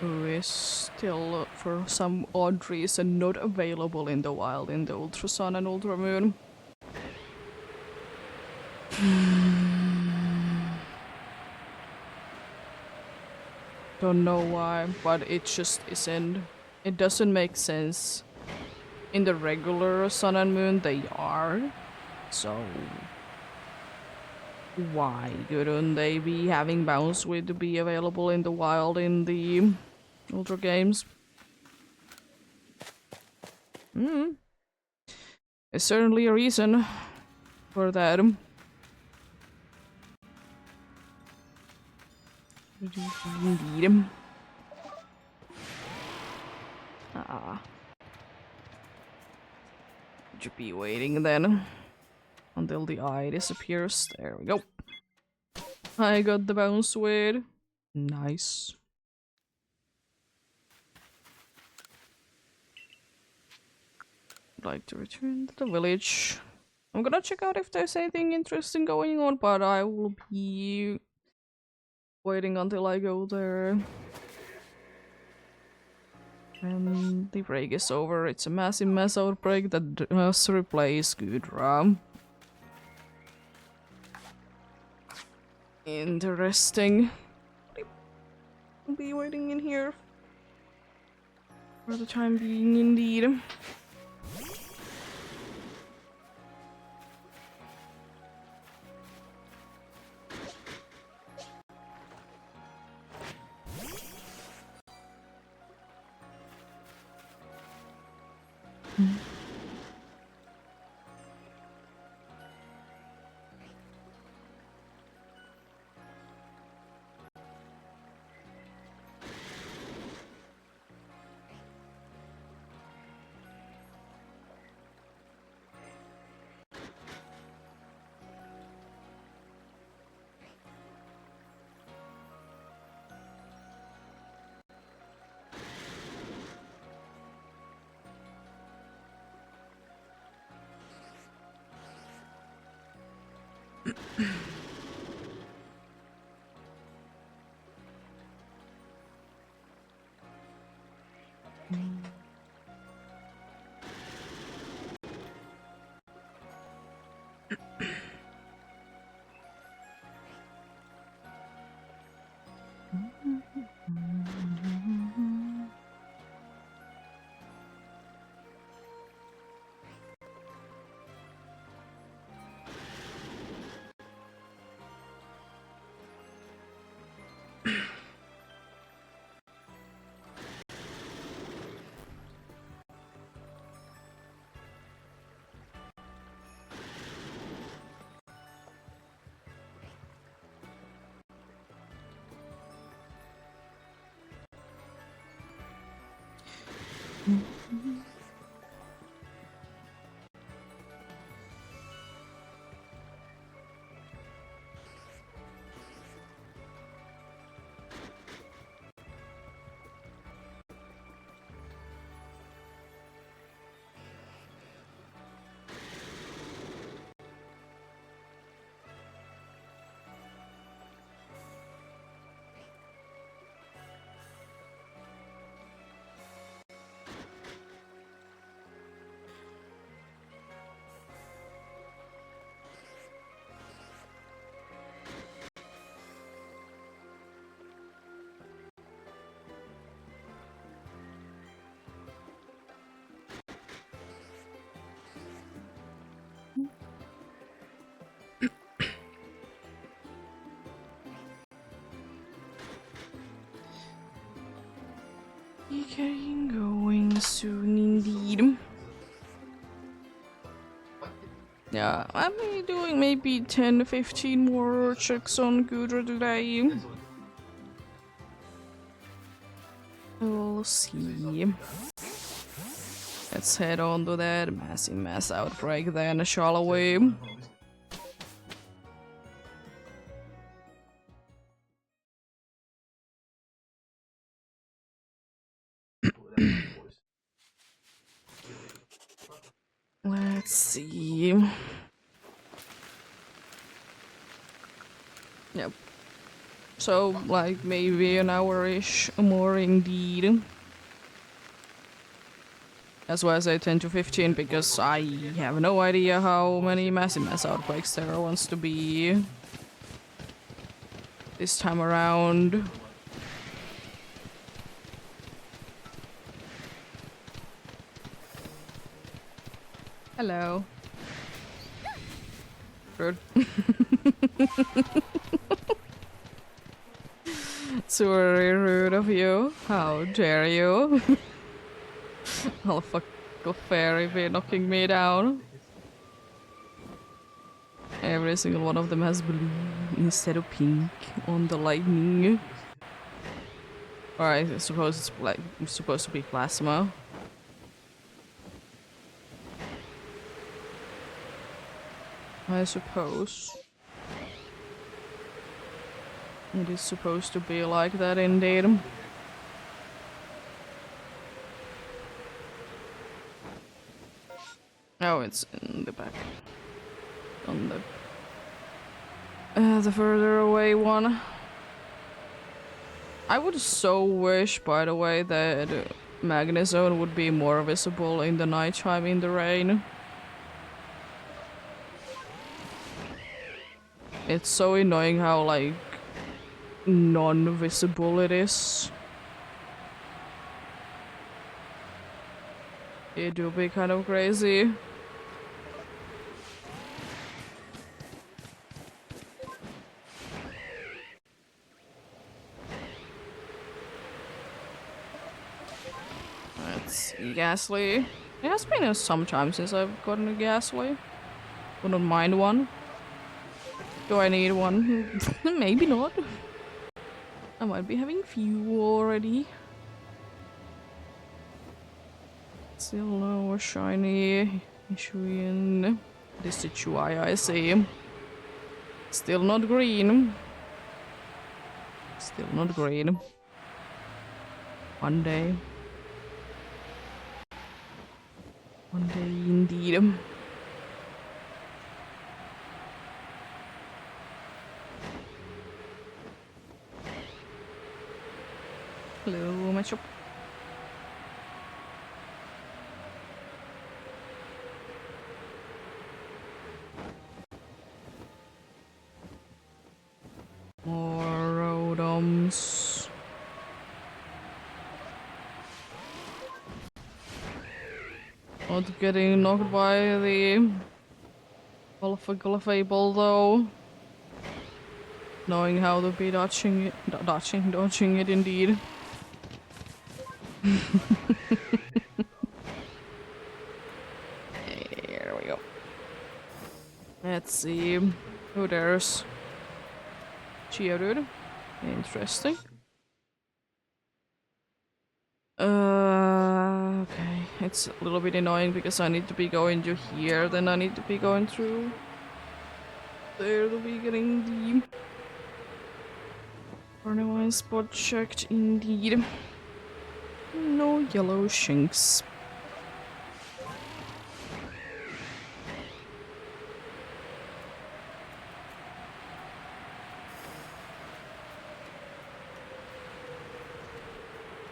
Speaker 1: Who is still, for some odd reason, not available in the wild in the Ultra Sun and Ultra Moon. Don't know why, but it just isn't. It doesn't make sense. In the regular Sun and Moon, they are. So why couldn't they be having Bounce With to be available in the wild in the Ultra games? There's certainly a reason for that. Indeed. Should be waiting then until the eye disappears. There we go. I got the bounce with. Nice. like to return to the village. I'm gonna check out if there's anything interesting going on, but I will be waiting until I go there. And the break is over. It's a massive mass outbreak that does replace Gudra. Interesting. I'll be waiting in here for the time being, indeed. Getting going soon, indeed. Yeah, I'll be doing maybe 10-15 more checks on Gudra today. We'll see. Let's head on to that massive mass outbreak then, shall we? Let's see. Yep. So, like, maybe an hour-ish more indeed. That's why I say 10 to 15, because I have no idea how many massive mass outbreaks there wants to be this time around. Hello. Rude. It's very rude of you. How dare you? I'll fuck a fairy be knocking me down. Every single one of them has blue instead of pink on the lightning. Alright, I suppose it's like supposed to be plasma. I suppose. It is supposed to be like that indeed. Oh, it's in the back. On the further away one. I would so wish, by the way, that Magnezone would be more visible in the nighttime in the rain. It's so annoying how, like, non-visible it is. It do be kind of crazy. That's Ghastly. It has been some time since I've gotten a Ghastly. Wouldn't mind one. Do I need one? Maybe not. I might be having few already. Still no shiny Ishuian. This is Chui I see. Still not green. Still not green. One day. One day indeed. Hello, matchup. More Rodoms. Not getting knocked by the Gulfable though. Knowing how to be dodging it, dodging it indeed. There we go. Let's see. Oh, there's Geodude. Interesting. Okay. It's a little bit annoying because I need to be going to here, then I need to be going through there to be getting the Carnivine spot checked indeed. No yellow shinks.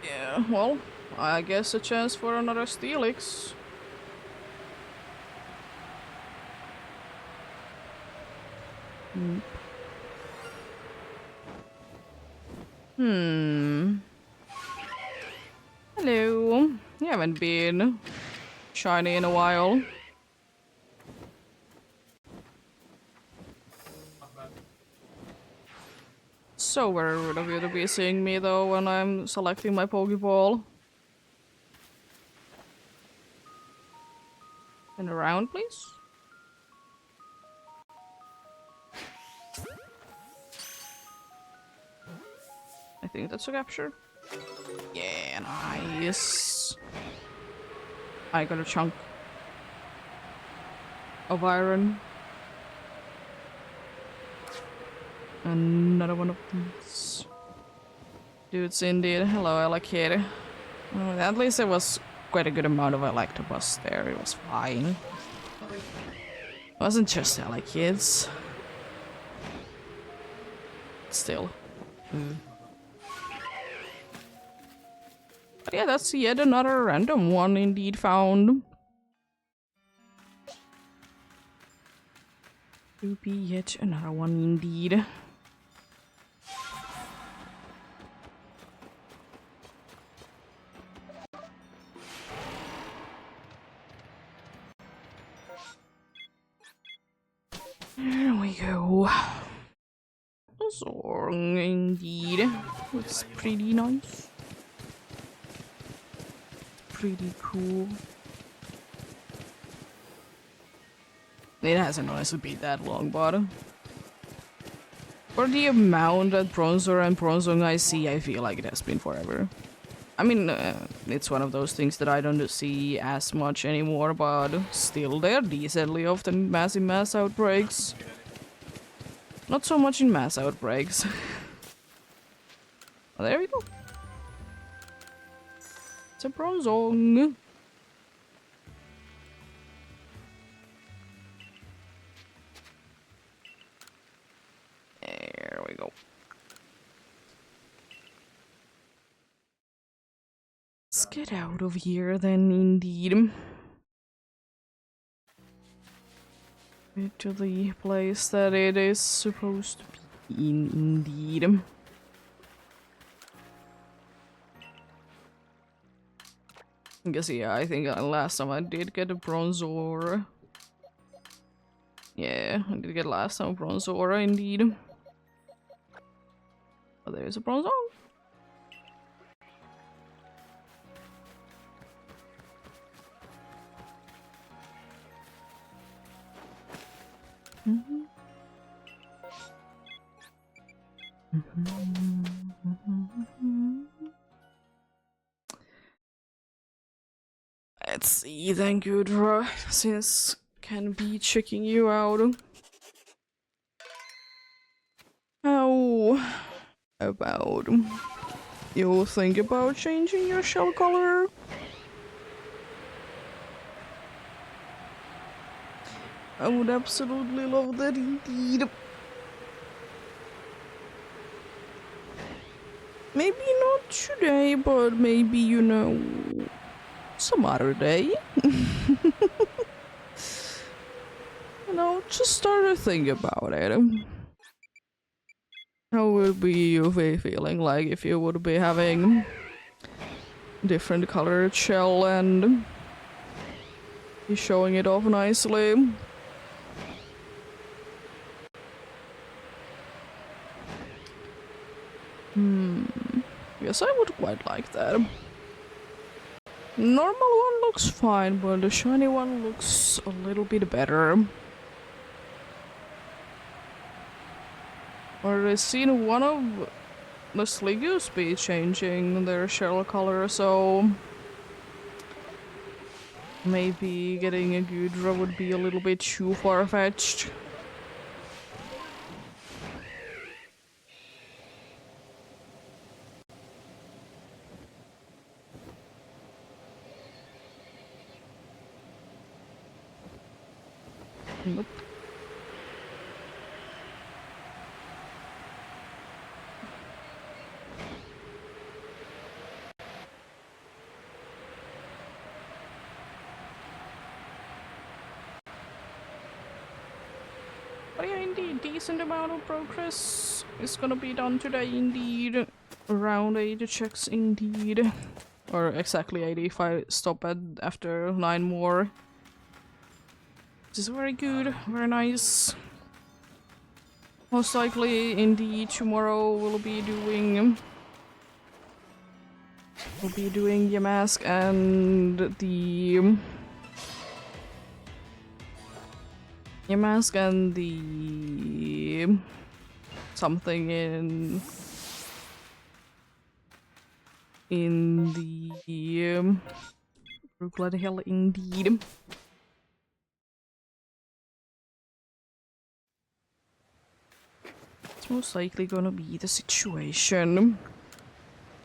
Speaker 1: Yeah, well, I guess a chance for another Steelix. Hello. You haven't been shiny in a while. So very rude of you to be seeing me though when I'm selecting my Pokeball. And around, please. I think that's a capture. Yeah, nice. I got a chunk of iron. Another one of these. Dudes indeed. Hello, alligator. Well, at least there was quite a good amount of Electabuzz there. It was fine. It wasn't just alligators. Still. But yeah, that's yet another random one indeed found. To be yet another one indeed. There we go. Zorn indeed. It's pretty nice. Pretty cool. It hasn't honestly been that long, but for the amount that Bronzor and Bronzong I see, I feel like it has been forever. I mean, it's one of those things that I don't see as much anymore, but still they're decently often massive mass outbreaks. Not so much in mass outbreaks. Oh, there we go. It's a Bronzong. get out of here then, indeed. To the place that it is supposed to be in, indeed. Because yeah, I think last time I did get a bronze ore. Yeah, I did get last time a bronze ore indeed. Oh, there's a bronze ore. Let's see, thank you, Dra, since can be checking you out. How about you think about changing your shell color? I would absolutely love that indeed. Maybe not today, but maybe, you know, some other day. You know, just start to think about it. How would be you feeling like if you would be having different colored shell and be showing it off nicely? Yes, I would quite like that. Normal one looks fine, but the shiny one looks a little bit better. Or I've seen one of the Sligus be changing their shell color, so maybe getting a Gudra would be a little bit too far-fetched. Nope. But yeah, indeed, decent amount of progress is gonna be done today, indeed. Around 80 checks, indeed. Or exactly 80 if I stop at after 9 more. Which is very good, very nice. Most likely, indeed, tomorrow we'll be doing the mask and the something in the bloody hell, indeed. It's most likely gonna be the situation.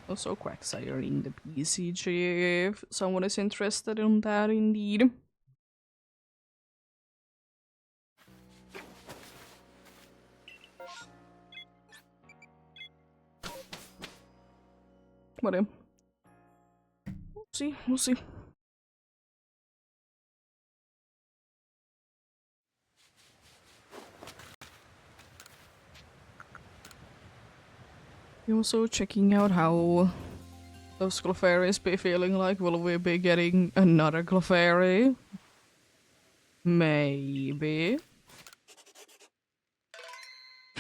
Speaker 1: Also, Quagsire in the PCG if someone is interested in that, indeed. But we'll see, we'll see. You're also checking out how those Clefairies be feeling like. Will we be getting another Clefairy? Maybe.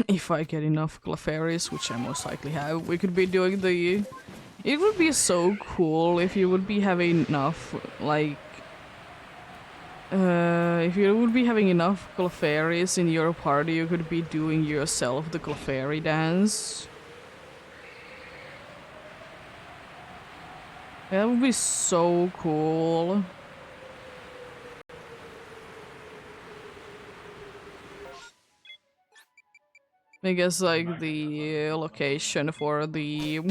Speaker 1: If I get enough Clefairies, which I most likely have, we could be doing the... It would be so cool if you would be having enough, like... if you would be having enough Clefairies in your party, you could be doing yourself the Clefairy dance. That would be so cool. Because, like, the location for the...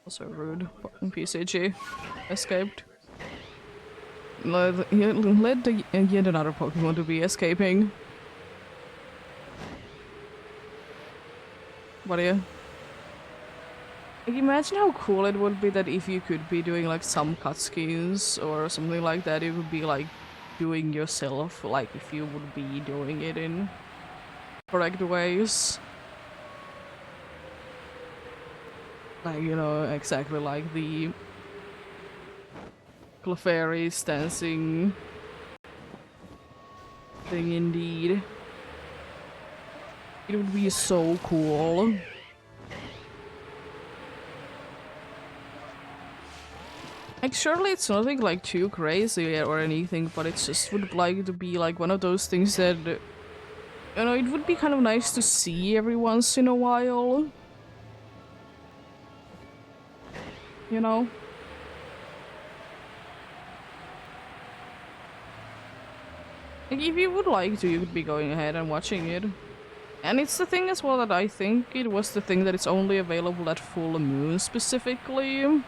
Speaker 1: Also rude PCG escaped. Let yet another Pokemon to be escaping. What are you? Like, imagine how cool it would be that if you could be doing like some cutscenes or something like that, it would be like doing yourself, like if you would be doing it in correct ways. Like, you know, exactly like the Clefairies dancing thing indeed. It would be so cool. Like, surely it's nothing like too crazy or anything, but it just would like to be like one of those things that, you know, it would be kind of nice to see every once in a while. You know? Like, if you would like to, you could be going ahead and watching it. And it's the thing as well that I think it was the thing that it's only available at full moon specifically.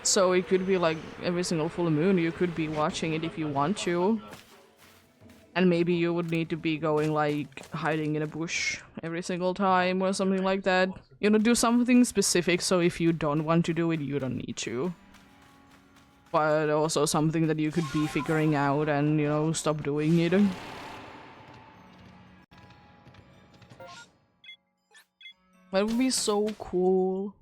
Speaker 1: So it could be like every single full moon you could be watching it if you want to. And maybe you would need to be going like hiding in a bush every single time or something like that. You know, do something specific so if you don't want to do it, you don't need to. But also something that you could be figuring out and, you know, stop doing it. That would be so cool.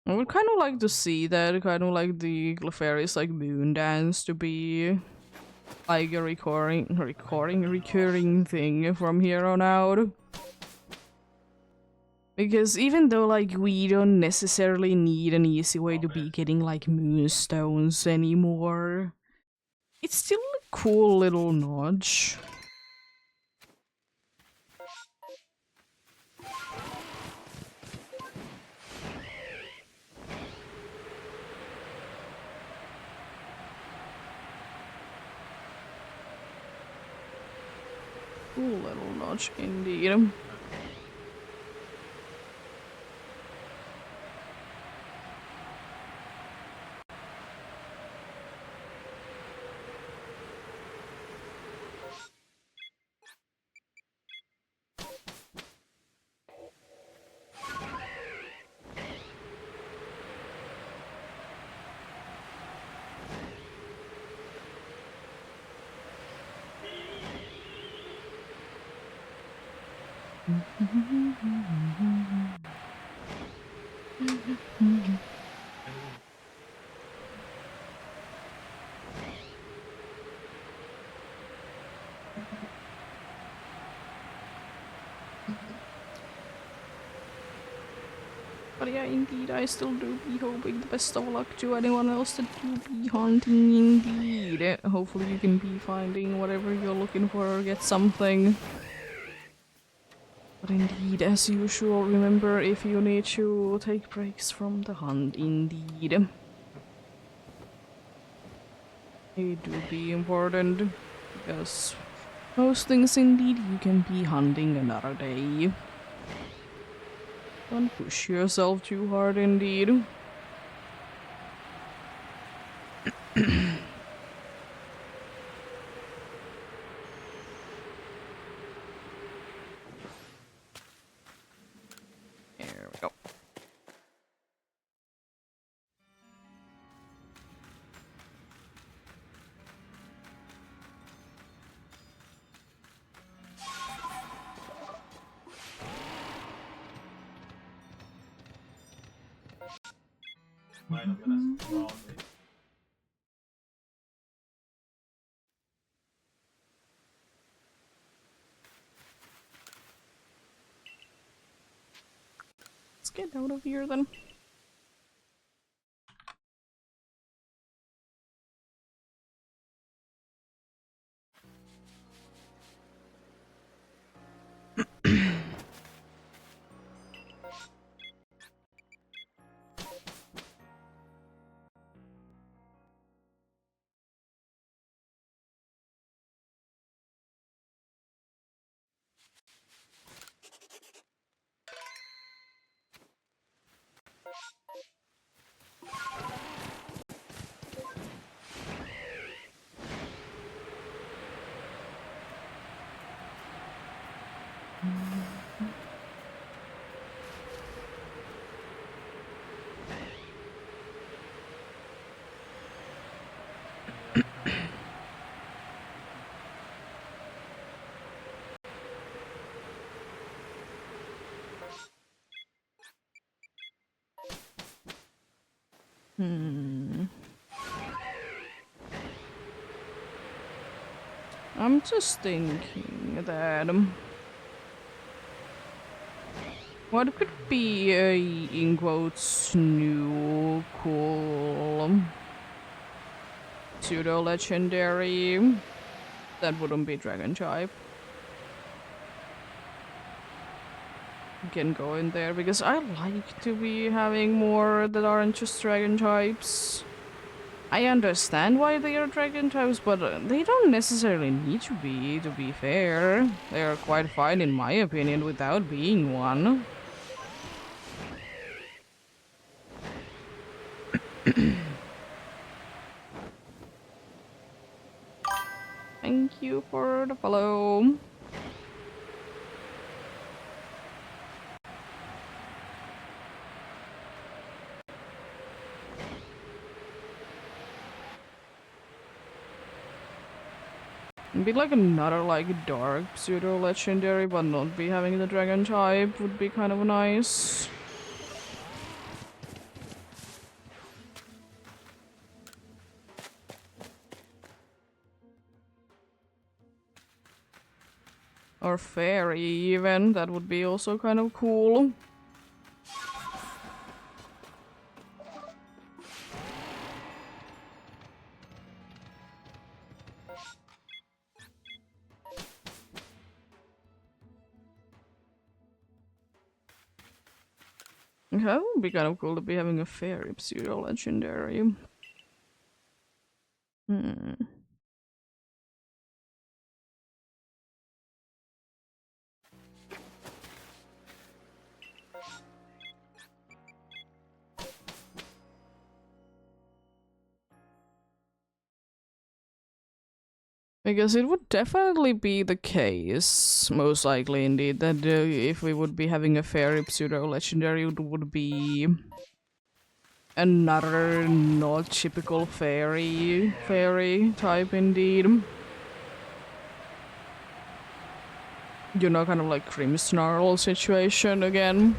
Speaker 1: I would kind of like to see that, kind of like the Clefairies like moon dance to be like a recurring thing from here on out. Because even though like we don't necessarily need an easy way to be getting like moonstones anymore, it's still a cool little notch. Cool little notch indeed. But yeah, indeed, I still do be hoping the best of luck to anyone else that you be hunting indeed. Hopefully you can be finding whatever you're looking for or get something. But indeed, as usual, remember if you need to take breaks from the hunt, indeed. It do be important, because most things indeed you can be hunting another day. Don't push yourself too hard indeed. There we go.
Speaker 3: Aina vielä sitten valmiin.
Speaker 1: Let's get out of here then. Hmm. I'm just thinking that what could be a in quotes new cool pseudo legendary that wouldn't be dragon type? You can go in there because I like to be having more that aren't just dragon types. I understand why they are dragon types, but they don't necessarily need to be fair. They are quite fine in my opinion without being one. Thank you for the follow. Be like another like dark pseudo legendary, but not be having the dragon type would be kind of nice. Or fairy even, that would be also kind of cool. Okay, that would be kind of cool to be having a fairy pseudo legendary. Hmm. Because it would definitely be the case, most likely indeed, that if we would be having a fairy pseudo legendary, it would be another not typical fairy type indeed. You know, kind of like Grimmsnarl situation again.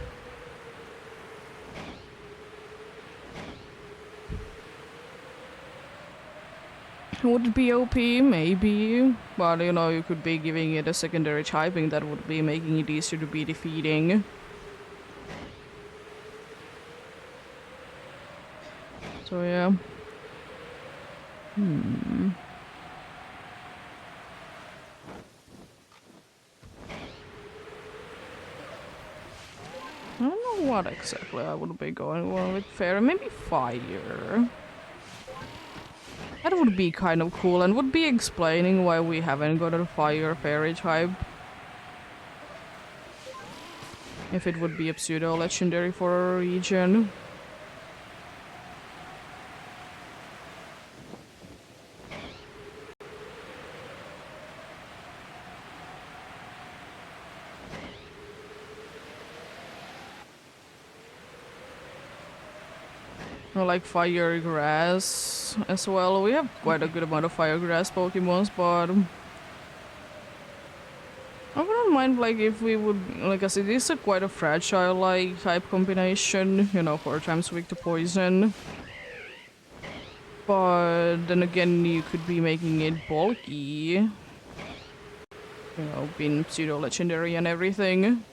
Speaker 1: Would it be OP? Maybe. But you know, you could be giving it a secondary typing that would be making it easier to be defeating. So yeah. I don't know what exactly I would be going with fairy. Maybe fire. That would be kind of cool and would be explaining why we haven't got a fire fairy type. If it would be a pseudo legendary for a region. Or like fire grass as well. We have quite a good amount of fire grass Pokemons, but I wouldn't mind like if we would like as it is a quite a fragile like type combination, you know, 4 times weak to poison. But then again you could be making it bulky. You know, being pseudo legendary and everything.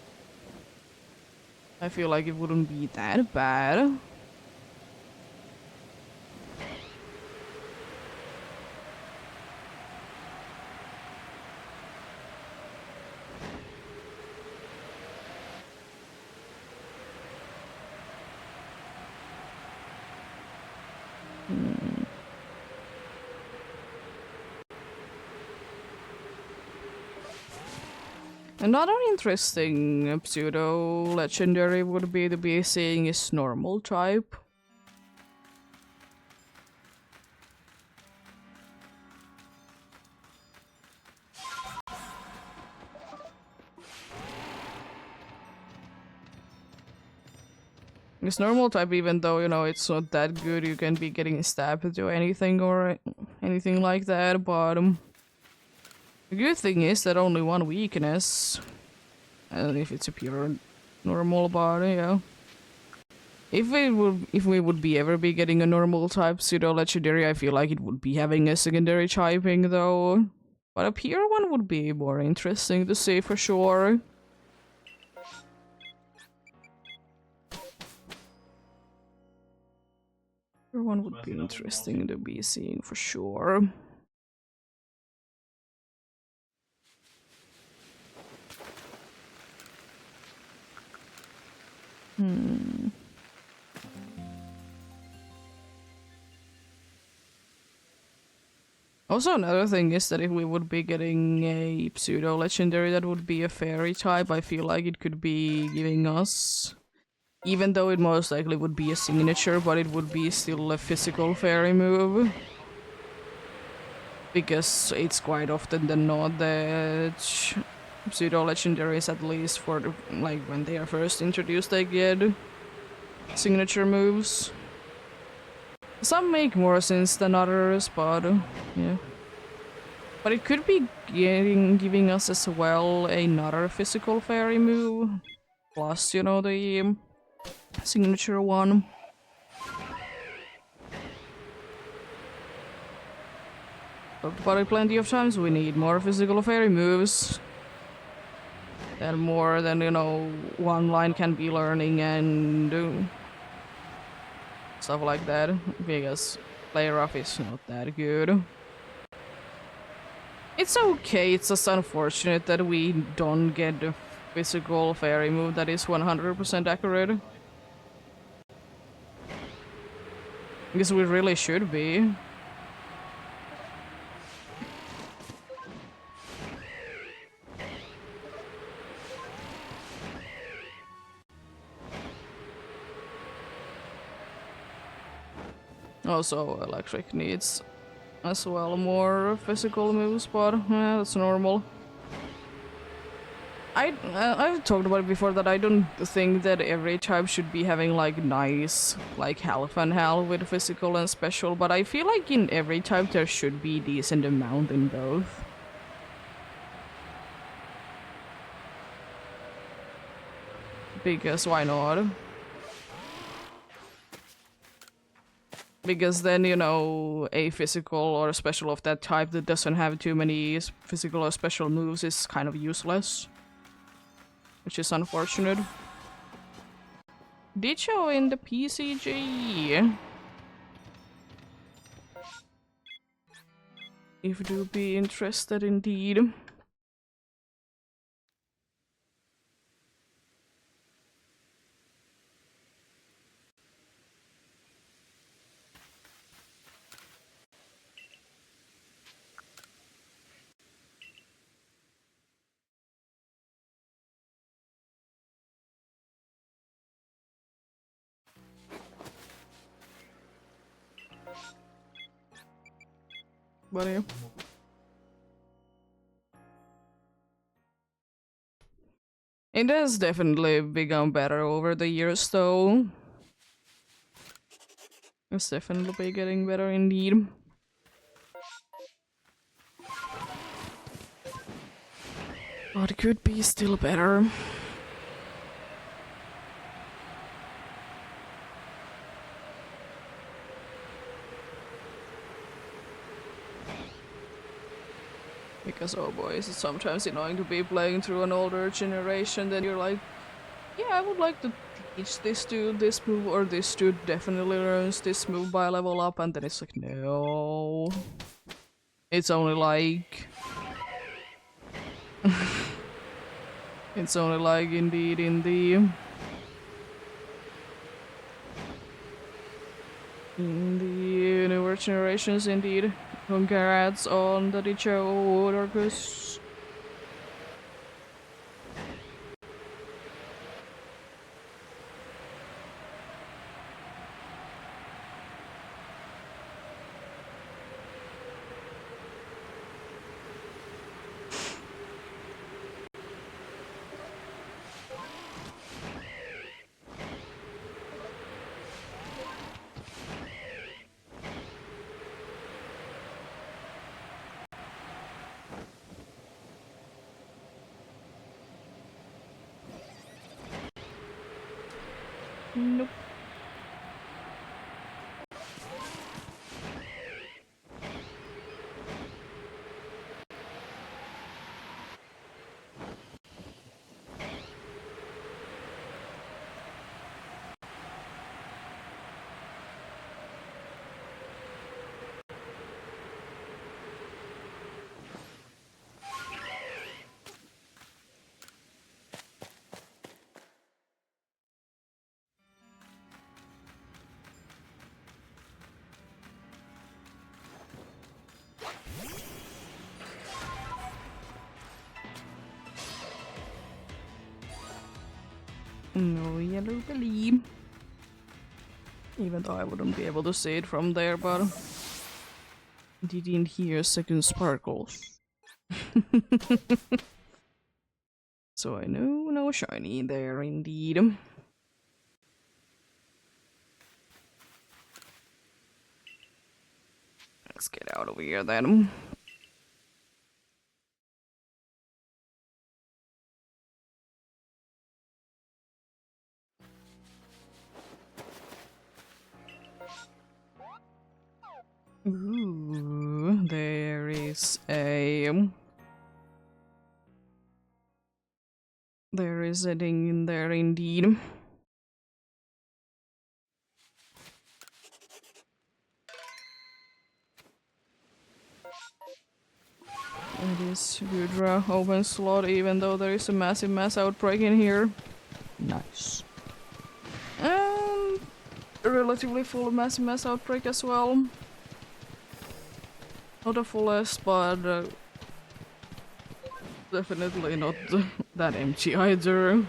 Speaker 1: I feel like it wouldn't be that bad. Another interesting pseudo legendary would be to be seeing is normal type. It's normal type even though, you know, it's not that good, you can be getting stabbed to anything or anything like that, but the good thing is that only one weakness. And if it's a pure normal body, yeah. If we would be ever be getting a normal type pseudo legendary, I feel like it would be having a secondary typing though. But a pure one would be more interesting to see for sure. Pure one would be interesting to be seeing for sure. Also, another thing is that if we would be getting a pseudo legendary that would be a fairy type, I feel like it could be giving us, even though it most likely would be a signature, but it would be still a physical fairy move. Because it's quite often than not that pseudo legendaries, at least for the, like when they are first introduced, they get signature moves. Some make more sense than others, but yeah. But it could be giving us as well another physical fairy move, plus, you know, the signature one. Talked about it plenty of times, we need more physical fairy moves. And more than, you know, one line can be learning and stuff like that, because play rough is not that good. It's okay, it's just unfortunate that we don't get the physical fairy move that is 100% accurate. Because we really should be. Also, electric needs as well more physical moves, but yeah, that's normal. I've talked about it before that I don't think that every type should be having like nice like half and half with physical and special, but I feel like in every type there should be decent amount in both. Because why not? Because then, you know, a physical or a special of that type that doesn't have too many physical or special moves is kind of useless. Which is unfortunate. Dicho in the PCG. If you be interested indeed. But yeah. It has definitely become better over the years though. It's definitely getting better indeed. But it could be still better. Because oh boy, is it sometimes annoying to be playing through an older generation, then you're like, yeah, I would like to teach this dude this move, or this dude definitely learns this move by level up, and then it's like, no. It's only like... it's only like, indeed, in the... in the newer generations, indeed. Congrats on the Dicho Darkus. Nope. No yellow belly. Even though I wouldn't be able to see it from there, but didn't hear second sparkles. So I know no shiny there indeed. Let's get out of here then. Ooh, there is a... There is a ding in there indeed. It is Gudra open slot, even though there is a massive mass outbreak in here. Nice. And a relatively full massive mass outbreak as well. Not the fullest, but definitely not that empty either.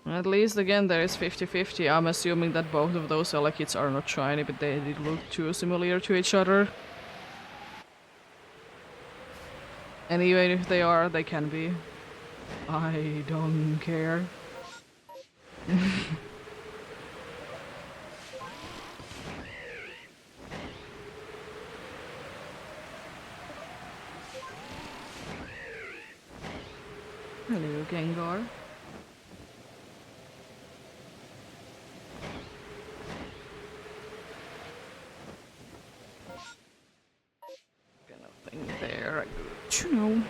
Speaker 1: At least again there is 50-50. I'm assuming that both of those Elekits are not shiny, but they did look too similar to each other. And even if they are, they can be. I don't care. Hello, Gengar. Nothing there. Good to know.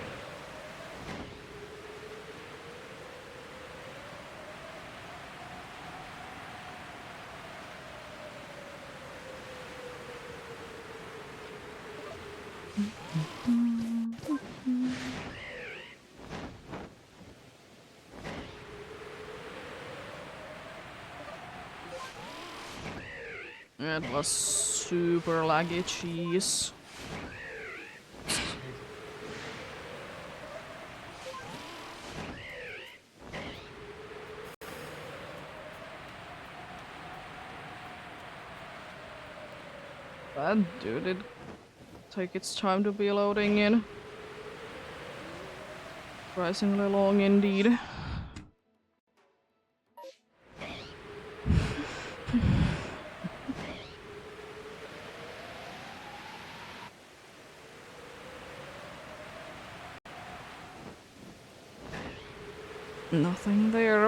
Speaker 1: It was super laggy cheese. That dude did take its time to be loading in. Surprisingly long indeed. Nothing there.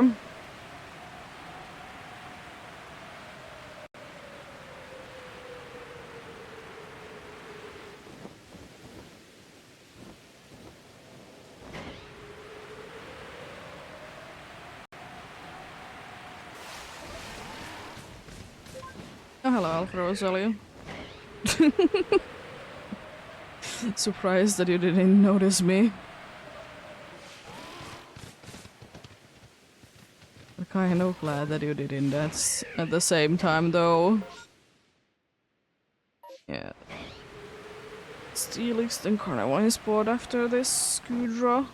Speaker 1: Oh, hello, Alpha Rosalia. Surprised that you didn't notice me. I'm kind of glad that you didn't. That's at the same time, though. Yeah. Steelix and Carnivine spot after this Gudra.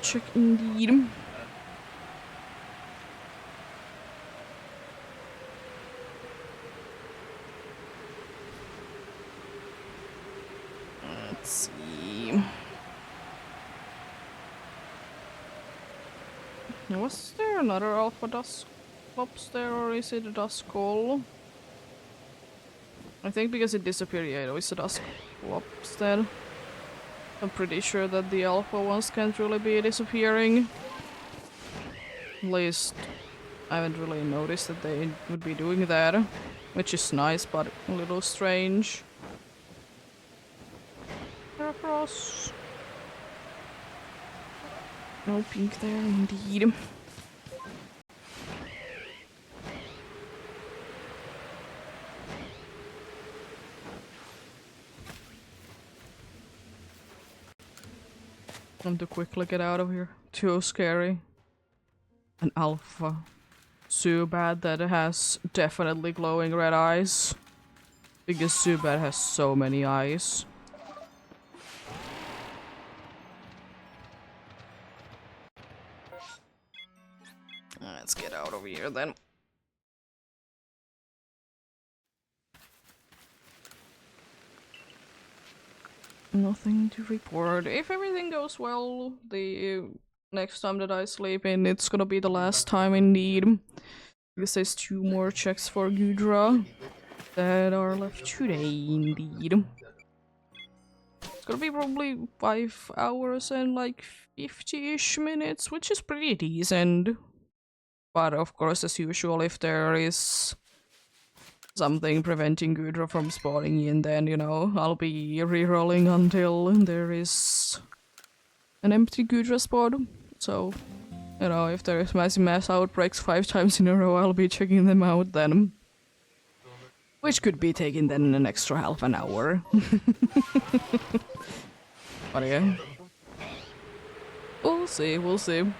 Speaker 1: Check indeed. Let's see. Was there another Alpha Dusclops there, or is it a Duskull? I think because it disappeared, yeah, it's a Dusclops then. I'm pretty sure that the Alpha ones can't really be disappearing. At least I haven't really noticed that they would be doing that, which is nice but a little strange. Across. No pink there indeed. Time to quickly get out of here. Too scary. An alpha. Zubat that has definitely glowing red eyes. Because Zubat has so many eyes. Let's get out of here then. Nothing to report. If everything goes well, the next time that I sleep in, it's gonna be the last time indeed. This is 2 more checks for Gudra that are left today indeed. It's gonna be probably 5 hours and like 50-ish minutes, which is pretty decent. But of course, as usual, if there is something preventing Gudra from spawning in, then, you know, I'll be rerolling until there is an empty Gudra spawn. So, you know, if there is massive mass outbreaks 5 times in a row, I'll be checking them out then. Which could be taking then an extra half an hour. But yeah. We'll see, we'll see.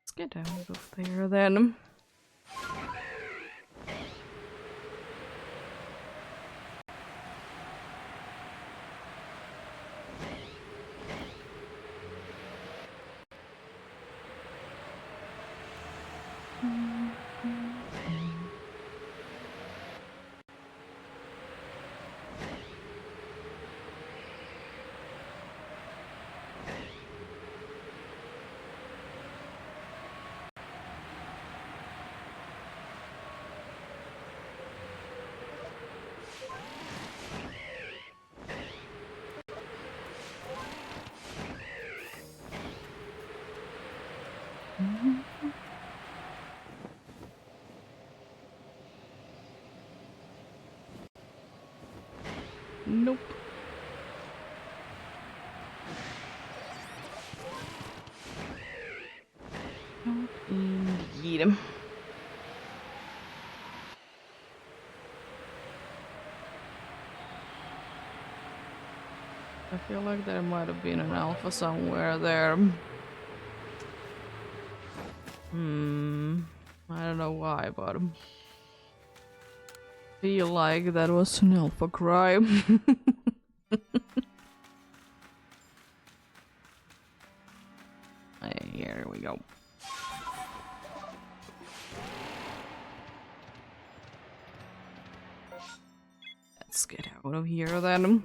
Speaker 1: Let's get out of there then. Nope. Not indeed. I feel like there might have been an alpha somewhere there. I don't know why, but feel like that was an alpha crime. Here we go. Let's get out of here then.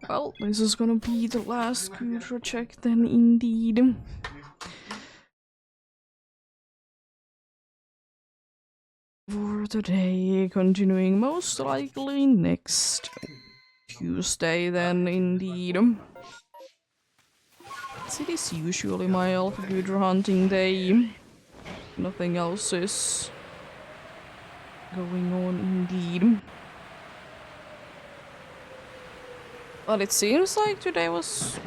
Speaker 1: Well, this is gonna be the last Gudra check then indeed. For today, continuing most likely next Tuesday then indeed. It is usually my Alpha Gudra hunting day. Nothing else is going on indeed. But it seems like today was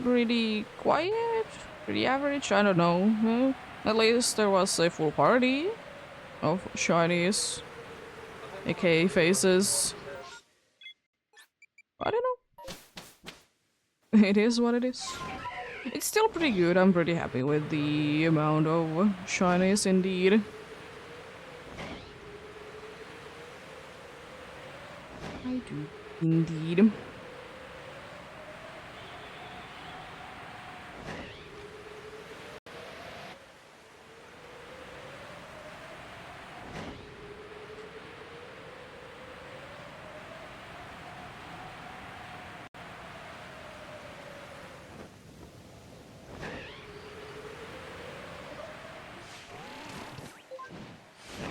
Speaker 1: pretty quiet, pretty average, I don't know. At least there was a full party of shinies, aka faces. I don't know. It is what it is. It's still pretty good, I'm pretty happy with the amount of shinies indeed. I do. Indeed.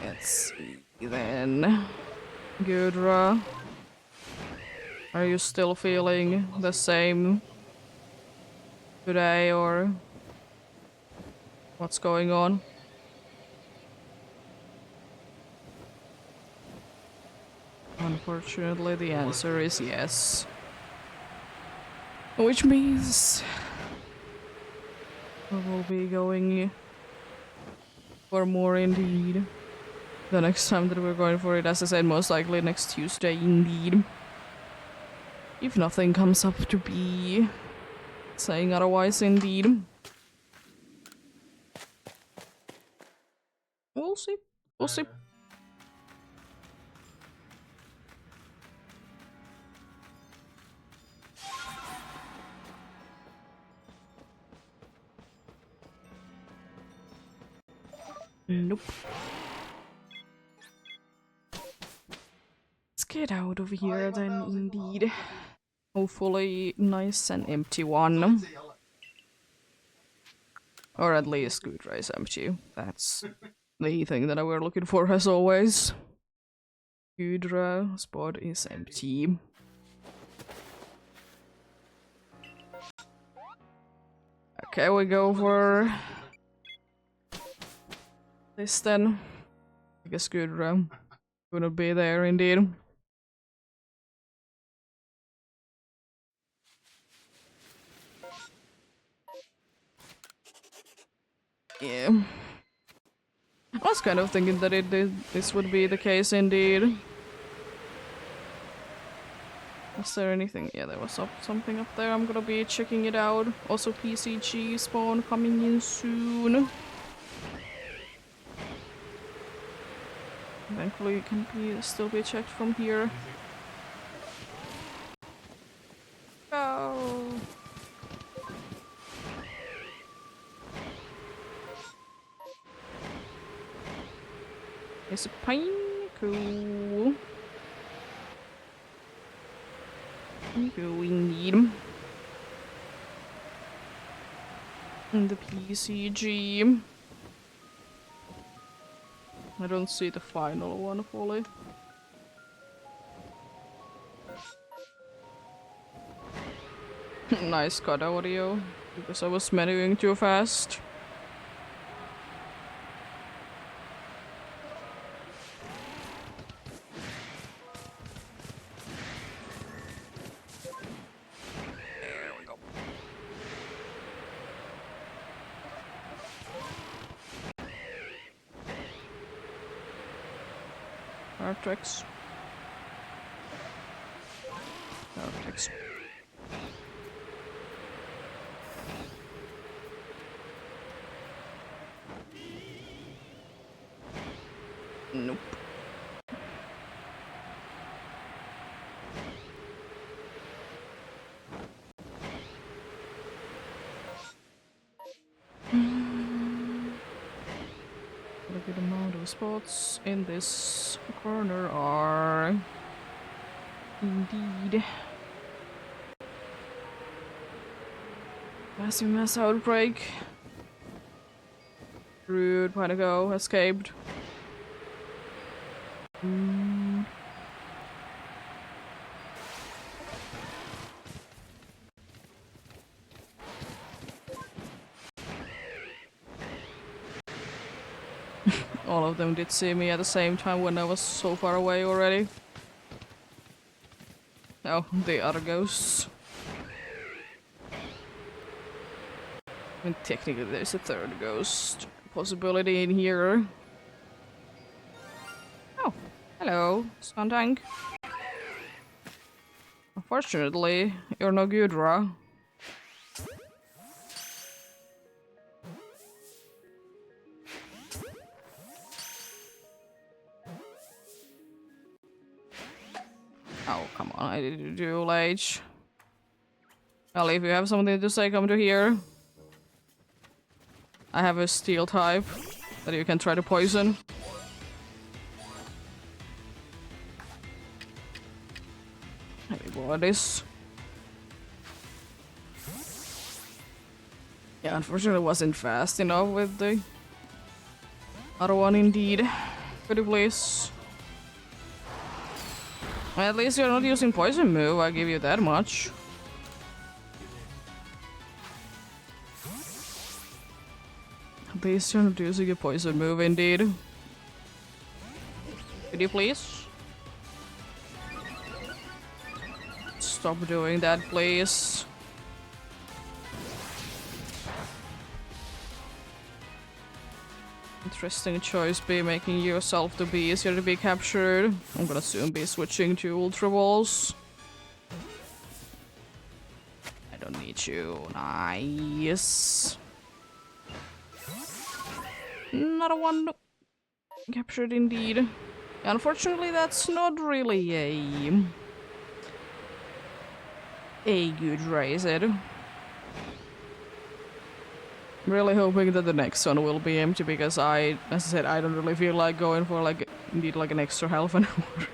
Speaker 1: Let's see then. Gudra. Are you still feeling the same today, or what's going on? Unfortunately, the answer is yes. Which means I will be going for more indeed. The next time that we're going for it, as I said, most likely next Tuesday indeed. If nothing comes up to be saying otherwise indeed. We'll see. We'll see. Nope. Let's get out of here then, indeed. Hopefully nice and empty one. Or at least Gudra is empty. That's the thing that we're looking for as always. Gudra spot is empty. Okay, we go for this then. I guess Gudra gonna be there indeed. Yeah. I was kind of thinking that this would be the case indeed. Was there anything? Yeah, there was something up there. I'm gonna be checking it out. Also PCG spawn coming in soon. Thankfully it can still be checked from here. Go! It's a pine. Cool. We need and the PCG. I don't see the final one fully. Nice cut audio, because I was menuing too fast.
Speaker 2: There we go.
Speaker 1: Artrix. Artrix. Nope. A good amount of spots in this corner are indeed massive mass outbreak. Rude, Panago escaped. All of them did see me at the same time when I was so far away already. Oh, the other ghosts. And technically there's a third ghost possibility in here. Oh, hello, Skuntank. Unfortunately, you're no Gudra. Oh, come on, I did do late. Well, if you have something to say, come to here. I have a steel type that you can try to poison. Maybe blow this. Yeah, unfortunately it wasn't fast enough with the other one indeed. Could you please? Well, at least you're not using poison move, I give you that much. At least you're not using a poison move indeed. Could you please? stop doing that, please. Interesting choice, be making yourself to be easier to be captured. I'm gonna soon be switching to Ultra Balls. I don't need you. Nice. Another one captured indeed. Unfortunately, that's not really a good race. Really hoping that the next one will be empty because as I said, I don't really feel like going for like need like an extra half an hour.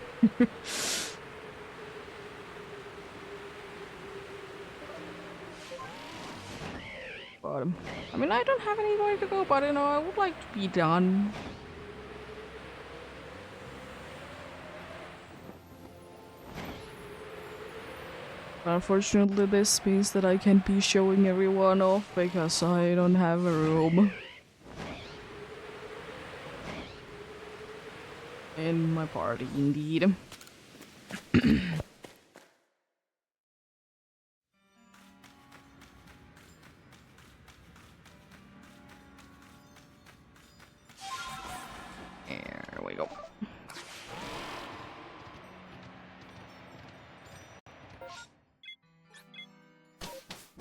Speaker 1: But I mean, I don't have anywhere to go, but you know, I would like to be done. Unfortunately, this means that I can't be showing everyone off because I don't have a room in my party, indeed. There we go.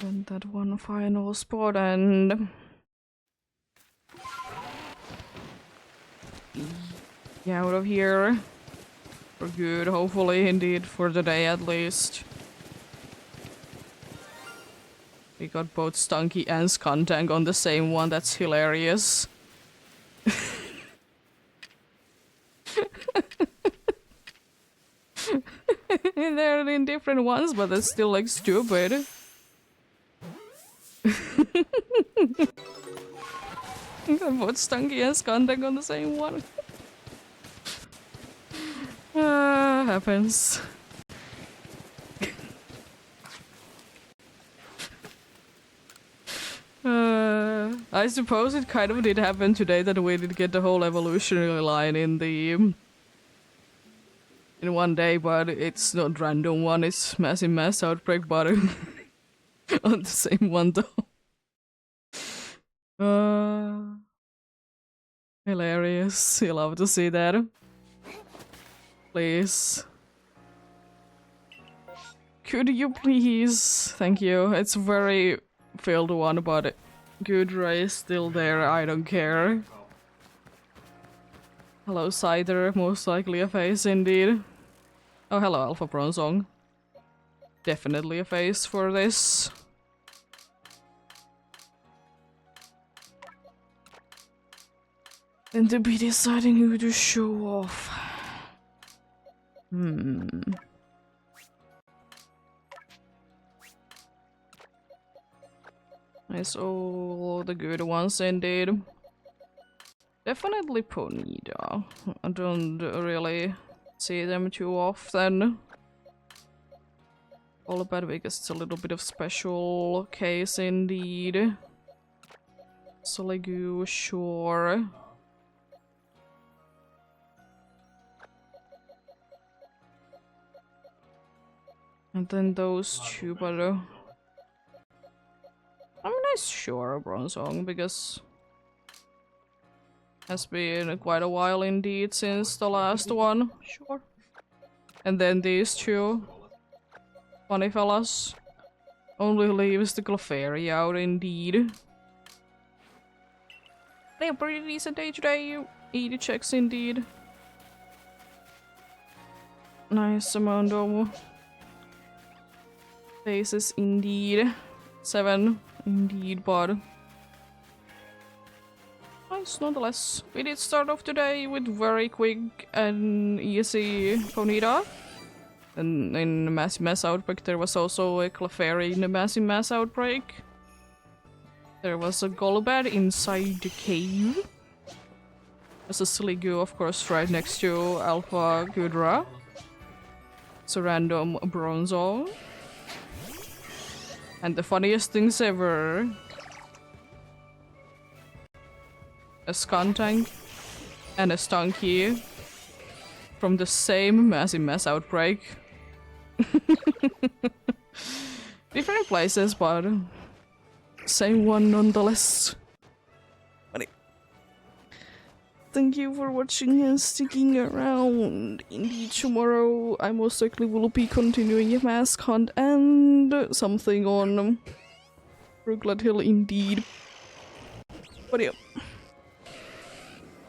Speaker 1: And that one final spot and get out of here for good, hopefully, indeed, for the day at least. We got both Stunky and Skuntank on the same one, that's hilarious. They're in different ones, but that's still like stupid. Both Stunky and Skuntank on the same one. Happens. I suppose it kind of did happen today that we did get the whole evolutionary line in one day, but it's not random one, it's massive mass outbreak, but on the same one though. Hilarious. You love to see that. Please. Could you please? Thank you. It's a very failed one, but good race still there. I don't care. Hello, Cider. Most likely a face indeed. Oh, hello, Alpha Bronzong. Definitely a face for this. And to be deciding who to show off. Nice, all the good ones indeed. Definitely Ponyta. I don't really see them too often. All about because it's a little bit of special case indeed. Soligu, sure. And then those two, but I'm not sure Bronzong because has been quite a while indeed since the last one. Sure. And then these two funny fellas. Only leaves the Clefairy out indeed. They have a pretty decent day today, you ED checks indeed. Nice amount of faces indeed. 7 indeed, but nice nonetheless. We did start off today with very quick and easy Ponyta. And in Massive Mass Outbreak there was also a Clefairy in the Massive Mass Outbreak. There was a Golbat inside the cave. There's a Sliggoo, of course, right next to Alpha Gudra. It's a random Bronzong. And the funniest things ever. A Skuntank and a Stunky from the same Massive Mass Outbreak. Different places, but same one nonetheless. But thank you for watching and sticking around. Indeed, tomorrow I most likely will be continuing a mask hunt and something on Brooklet Hill indeed. But yeah.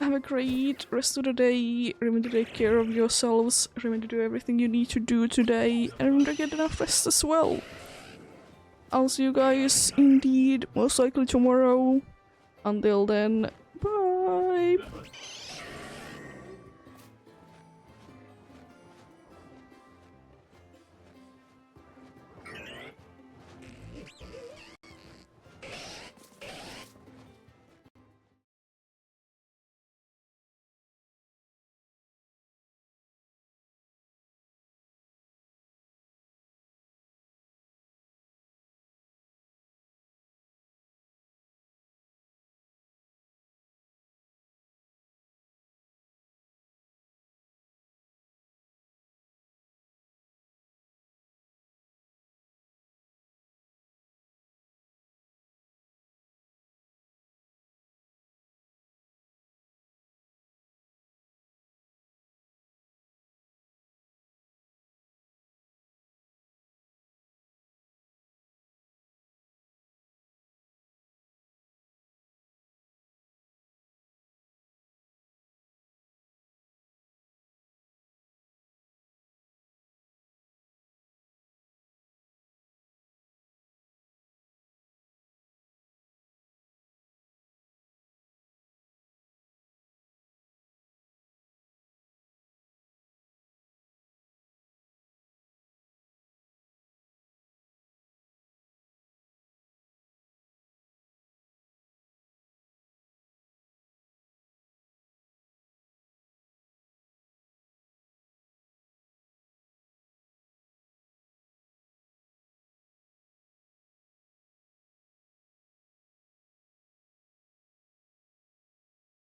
Speaker 1: Have a great rest of the day. Remember to take care of yourselves. Remember to do everything you need to do today. And remember to get enough rest as well. I'll see you guys indeed most likely tomorrow. Until then, bye!